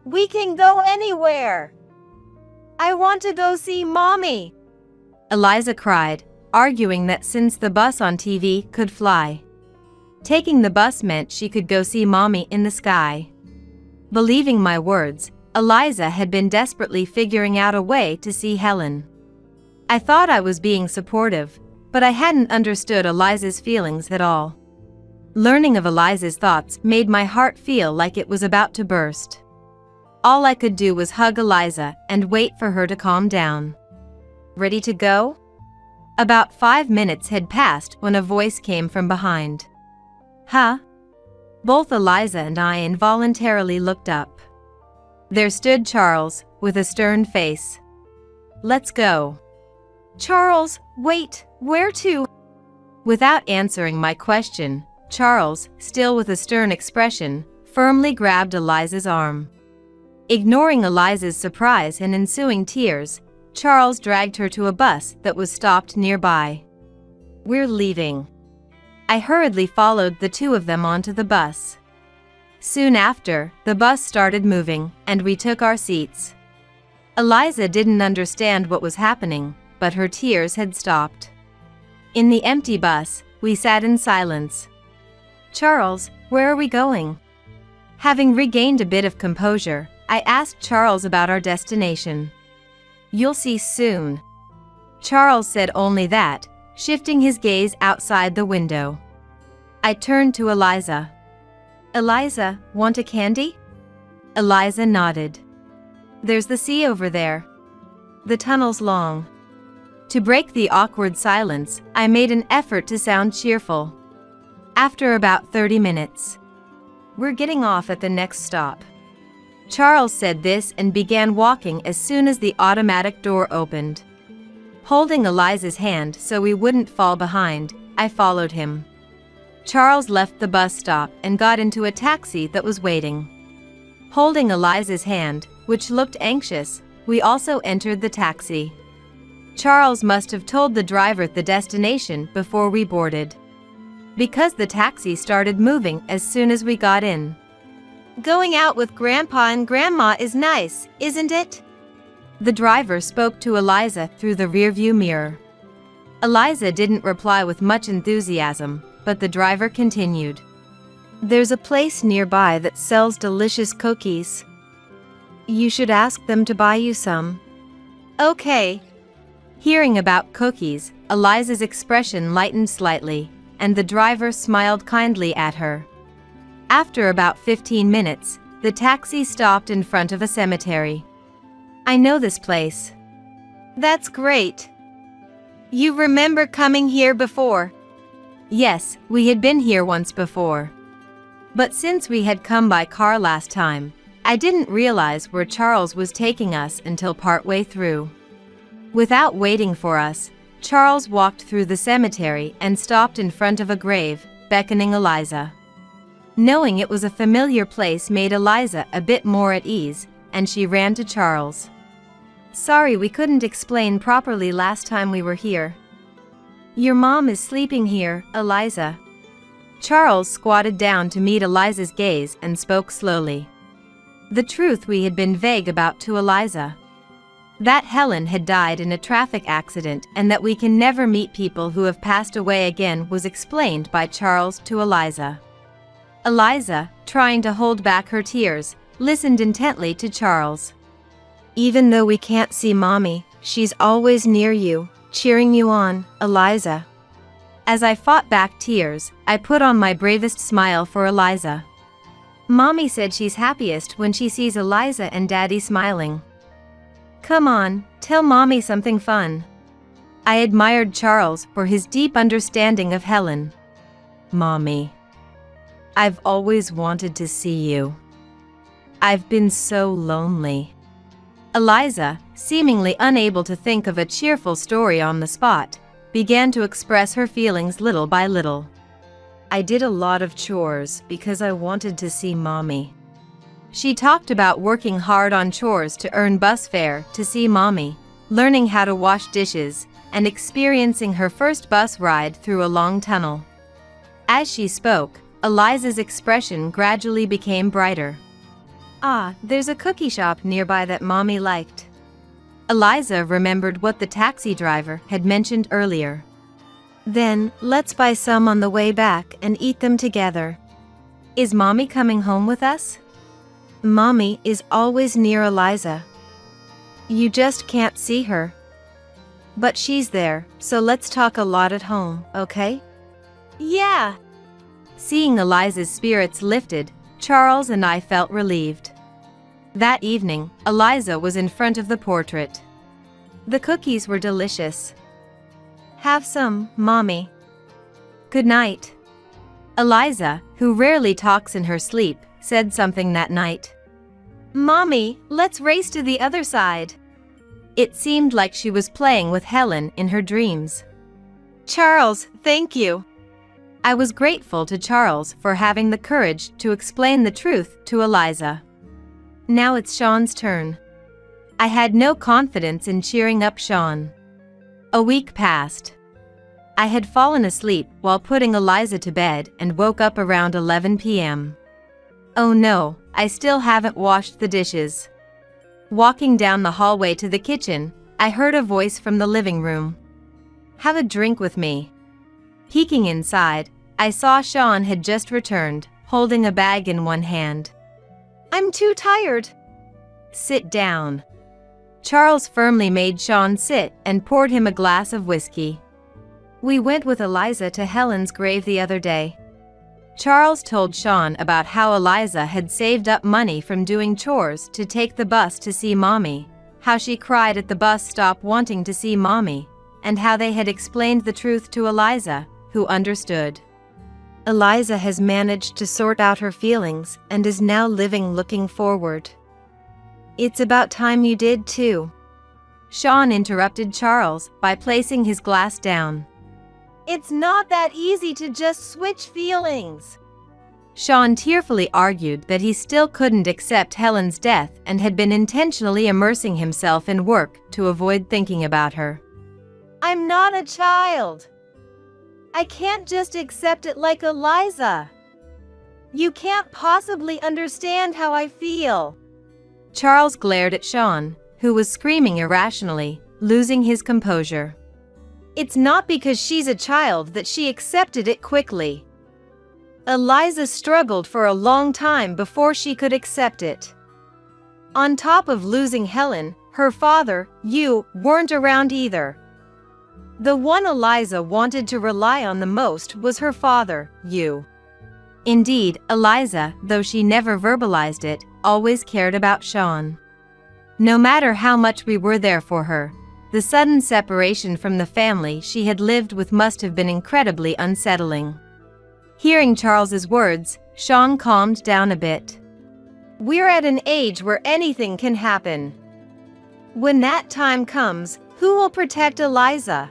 Speaker 3: We can go anywhere. I want to go see Mommy.
Speaker 2: Eliza cried, arguing that since the bus on TV could fly, taking the bus meant she could go see Mommy in the sky. Believing my words, Eliza had been desperately figuring out a way to see Helen. I thought I was being supportive, but I hadn't understood Eliza's feelings at all. Learning of Eliza's thoughts made my heart feel like it was about to burst. All I could do was hug Eliza and wait for her to calm down. Ready to go? About 5 minutes had passed when a voice came from behind. Huh? Both Eliza and I involuntarily looked up. There stood Charles, with a stern face. Let's go.
Speaker 3: Charles, wait, where to?
Speaker 2: Without answering my question, Charles, still with a stern expression, firmly grabbed Eliza's arm. Ignoring Eliza's surprise and ensuing tears, Charles dragged her to a bus that was stopped nearby. "We're leaving." I hurriedly followed the two of them onto the bus. Soon after, the bus started moving, and we took our seats. Eliza didn't understand what was happening, but her tears had stopped. In the empty bus, we sat in silence. "Charles, where are we going?" Having regained a bit of composure, I asked Charles about our destination. "You'll see soon." Charles said only that, shifting his gaze outside the window. I turned to Eliza. "Eliza, want a candy?" Eliza nodded. "There's the sea over there. The tunnel's long." To break the awkward silence, I made an effort to sound cheerful. After about 30 minutes, "We're getting off at the next stop." Charles said this and began walking as soon as the automatic door opened. Holding Eliza's hand so we wouldn't fall behind, I followed him. Charles left the bus stop and got into a taxi that was waiting. Holding Eliza's hand, which looked anxious, we also entered the taxi. Charles must have told the driver the destination before we boarded, because the taxi started moving as soon as we got in.
Speaker 3: Going out with Grandpa and Grandma is nice, isn't it?
Speaker 2: The driver spoke to Eliza through the rearview mirror. Eliza didn't reply with much enthusiasm, but the driver continued.
Speaker 3: "There's a place nearby that sells delicious cookies. You should ask them to buy you some." "Okay."
Speaker 2: Hearing about cookies, Eliza's expression lightened slightly, and the driver smiled kindly at her. After about 15 minutes, the taxi stopped in front of a cemetery. "I know this place."
Speaker 3: "That's great. You remember coming here before?"
Speaker 2: Yes, we had been here once before. But since we had come by car last time, I didn't realize where Charles was taking us until partway through. Without waiting for us, Charles walked through the cemetery and stopped in front of a grave, beckoning Eliza. Knowing it was a familiar place made Eliza a bit more at ease, and she ran to Charles. "Sorry we couldn't explain properly last time we were here. Your mom is sleeping here, Eliza." Charles squatted down to meet Eliza's gaze and spoke slowly. The truth we had been vague about to Eliza. That Helen had died in a traffic accident and that we can never meet people who have passed away again was explained by Charles to Eliza. Eliza, trying to hold back her tears, listened intently to Charles.
Speaker 3: "Even though we can't see Mommy, she's always near you, cheering you on, Eliza."
Speaker 2: As I fought back tears, I put on my bravest smile for Eliza. "Mommy said she's happiest when she sees Eliza and Daddy smiling. Come on, tell Mommy something fun." I admired Charles for his deep understanding of Helen. "Mommy, I've always wanted to see you. I've been so lonely." Eliza, seemingly unable to think of a cheerful story on the spot, began to express her feelings little by little. "I did a lot of chores because I wanted to see Mommy." She talked about working hard on chores to earn bus fare to see Mommy, learning how to wash dishes, and experiencing her first bus ride through a long tunnel. As she spoke, Eliza's expression gradually became brighter. "Ah, there's a cookie shop nearby that Mommy liked." Eliza remembered what the taxi driver had mentioned earlier.
Speaker 3: "Then, let's buy some on the way back and eat them together."
Speaker 2: "Is Mommy coming home with us?"
Speaker 3: "Mommy is always near Eliza. You just can't see her. But she's there, so let's talk a lot at home, okay?" "Yeah."
Speaker 2: Seeing Eliza's spirits lifted, Charles and I felt relieved. That evening, Eliza was in front of the portrait. The cookies were delicious.
Speaker 3: "Have some, Mommy."
Speaker 2: "Good night." Eliza, who rarely talks in her sleep, said something that night.
Speaker 3: "Mommy, let's race to the other side."
Speaker 2: It seemed like she was playing with Helen in her dreams.
Speaker 3: Charles, thank you.
Speaker 2: I was grateful to Charles for having the courage to explain the truth to Eliza. Now it's Sean's turn. I had no confidence in cheering up Sean. A week passed. I had fallen asleep while putting Eliza to bed and woke up around 11 p.m. Oh no, I still haven't washed the dishes. Walking down the hallway to the kitchen, I heard a voice from the living room. Have a drink with me. Peeking inside, I saw Sean had just returned, holding a bag in one hand.
Speaker 3: I'm too tired.
Speaker 2: Sit down. Charles firmly made Sean sit and poured him a glass of whiskey. We went with Eliza to Helen's grave the other day. Charles told Sean about how Eliza had saved up money from doing chores to take the bus to see Mommy, how she cried at the bus stop wanting to see Mommy, and how they had explained the truth to Eliza, who understood.
Speaker 3: Eliza has managed to sort out her feelings and is now living looking forward. It's about time you did too.
Speaker 2: Sean interrupted Charles by placing his glass down.
Speaker 3: It's not that easy to just switch feelings.
Speaker 2: Sean tearfully argued that he still couldn't accept Helen's death and had been intentionally immersing himself in work to avoid thinking about her.
Speaker 3: I'm not a child. I can't just accept it like Eliza. You can't possibly understand how I feel.
Speaker 2: Charles glared at Sean, who was screaming irrationally, losing his composure.
Speaker 3: It's not because she's a child that she accepted it quickly. Eliza struggled for a long time before she could accept it. On top of losing Helen, her father, you, weren't around either. The one Eliza wanted to rely on the most was her father, you.
Speaker 2: Indeed, Eliza, though she never verbalized it, always cared about Sean. No matter how much we were there for her, the sudden separation from the family she had lived with must have been incredibly unsettling. Hearing Charles's words, Sean calmed down a bit.
Speaker 3: We're at an age where anything can happen. When that time comes, who will protect Eliza?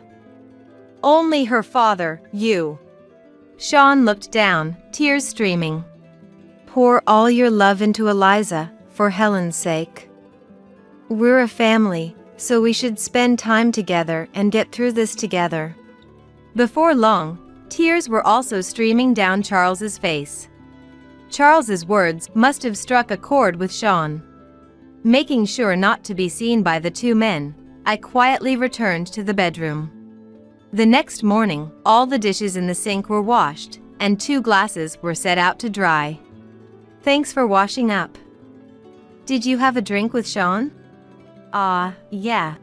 Speaker 3: Only her father, you.
Speaker 2: Sean looked down, tears streaming.
Speaker 3: Pour all your love into Eliza, for Helen's sake. We're a family, so we should spend time together and get through this together.
Speaker 2: Before long, tears were also streaming down Charles's face. Charles's words must have struck a chord with Sean. Making sure not to be seen by the two men, I quietly returned to the bedroom. The next morning, all the dishes in the sink were washed, and 2 glasses were set out to dry. Thanks for washing up. Did you have a drink with Sean?
Speaker 3: Yeah.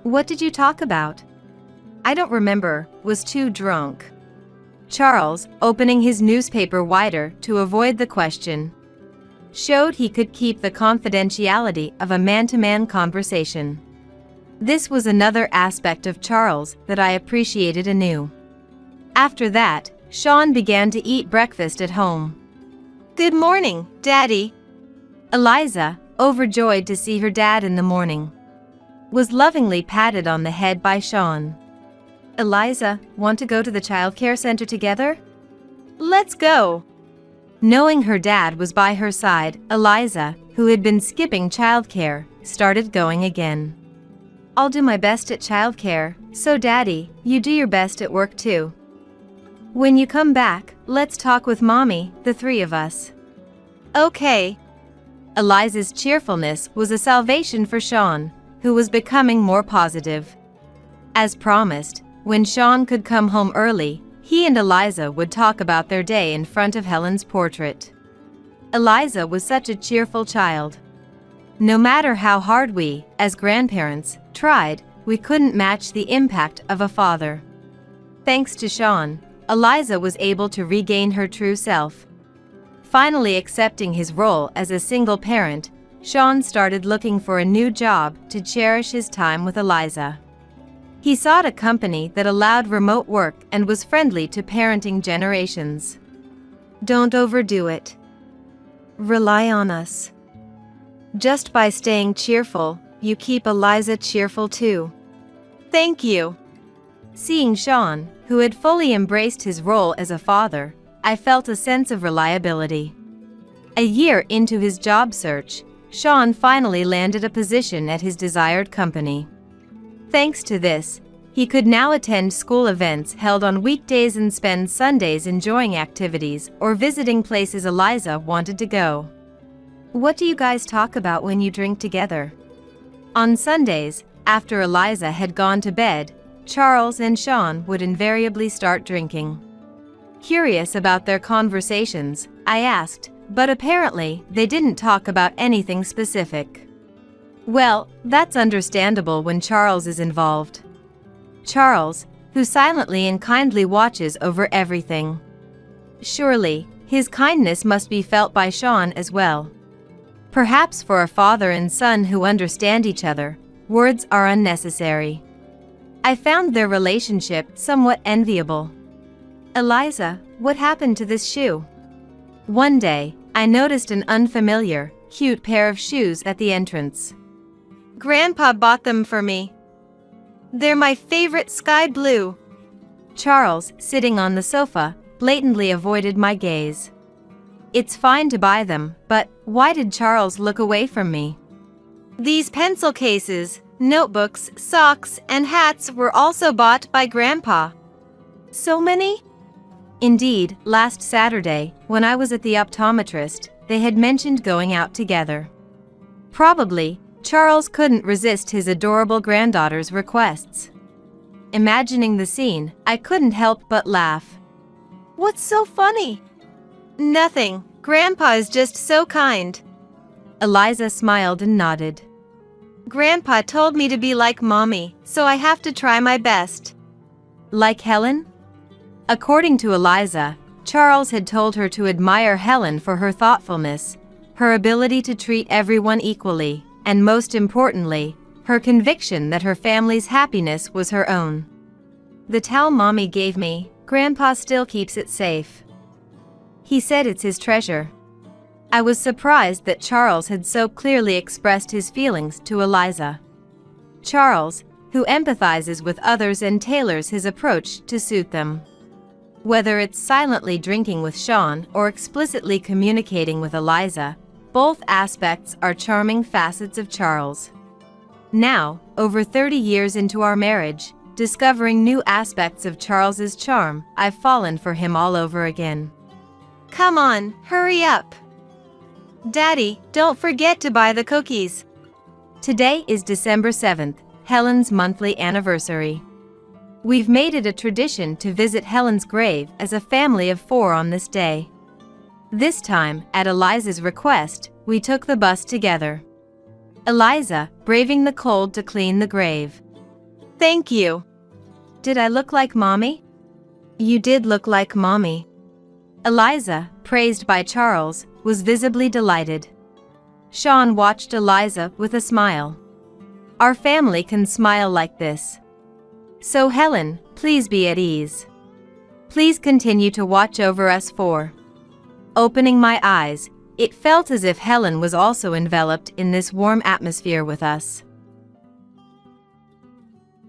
Speaker 2: What did you talk about? I don't remember, was too drunk. Charles, opening his newspaper wider to avoid the question, showed he could keep the confidentiality of a man-to-man conversation. This was another aspect of Charles that I appreciated anew. After that, Sean began to eat breakfast at home.
Speaker 3: Good morning, Daddy.
Speaker 2: Eliza, overjoyed to see her dad in the morning, was lovingly patted on the head by Sean. Eliza, want to go to the childcare center together?
Speaker 3: Let's go.
Speaker 2: Knowing her dad was by her side, Eliza, who had been skipping childcare, started going again. I'll do my best at childcare, so Daddy, you do your best at work too. When you come back, let's talk with Mommy, the 3 of us.
Speaker 3: Okay.
Speaker 2: Eliza's cheerfulness was a salvation for Sean, who was becoming more positive. As promised, when Sean could come home early, he and Eliza would talk about their day in front of Helen's portrait. Eliza was such a cheerful child. No matter how hard we, as grandparents, tried, we couldn't match the impact of a father. Thanks to Sean, Eliza was able to regain her true self. Finally accepting his role as a single parent, Sean started looking for a new job to cherish his time with Eliza. He sought a company that allowed remote work and was friendly to parenting generations.
Speaker 3: Don't overdo it. Rely on us. Just by staying cheerful, you keep Eliza cheerful too. Thank you.
Speaker 2: Seeing Sean, who had fully embraced his role as a father, I felt a sense of reliability. A year into his job search, Sean finally landed a position at his desired company. Thanks to this, he could now attend school events held on weekdays and spend Sundays enjoying activities or visiting places Eliza wanted to go. What do you guys talk about when you drink together? On Sundays, after Eliza had gone to bed, Charles and Sean would invariably start drinking. Curious about their conversations, I asked, but apparently they didn't talk about anything specific. Well, that's understandable when Charles is involved. Charles, who silently and kindly watches over everything. Surely, his kindness must be felt by Sean as well. Perhaps for a father and son who understand each other, words are unnecessary. I found their relationship somewhat enviable. Eliza, what happened to this shoe? One day, I noticed an unfamiliar, cute pair of shoes at the entrance.
Speaker 3: Grandpa bought them for me. They're my favorite sky blue.
Speaker 2: Charles, sitting on the sofa, blatantly avoided my gaze. It's fine to buy them, but why did Charles look away from me?
Speaker 3: These pencil cases, notebooks, socks, and hats were also bought by Grandpa.
Speaker 2: So many? Indeed, last Saturday, when I was at the optometrist, they had mentioned going out together. Probably, Charles couldn't resist his adorable granddaughter's requests. Imagining the scene, I couldn't help but laugh.
Speaker 3: What's so funny? Nothing. Grandpa is just so kind.
Speaker 2: Eliza smiled and nodded.
Speaker 3: Grandpa told me to be like Mommy, so I have to try my best.
Speaker 2: Like Helen? According to Eliza, Charles had told her to admire Helen for her thoughtfulness, her ability to treat everyone equally, and most importantly, her conviction that her family's happiness was her own. The towel Mommy gave me, Grandpa still keeps it safe. He said it's his treasure. I was surprised that Charles had so clearly expressed his feelings to Eliza. Charles, who empathizes with others and tailors his approach to suit them. Whether it's silently drinking with Sean or explicitly communicating with Eliza, both aspects are charming facets of Charles. Now, over 30 years into our marriage, discovering new aspects of Charles's charm, I've fallen for him all over again.
Speaker 3: Come on, hurry up. Daddy, don't forget to buy the cookies.
Speaker 2: Today is December 7th, Helen's monthly anniversary. We've made it a tradition to visit Helen's grave as a family of 4 on this day. This time, at Eliza's request, we took the bus together. Eliza, braving the cold to clean the grave.
Speaker 3: Thank you.
Speaker 2: Did I look like Mommy?
Speaker 3: You did look like Mommy.
Speaker 2: Eliza, praised by Charles, was visibly delighted. Sean watched Eliza with a smile. Our family can smile like this. So Helen, please be at ease. Please continue to watch over us 4. Opening my eyes, it felt as if Helen was also enveloped in this warm atmosphere with us.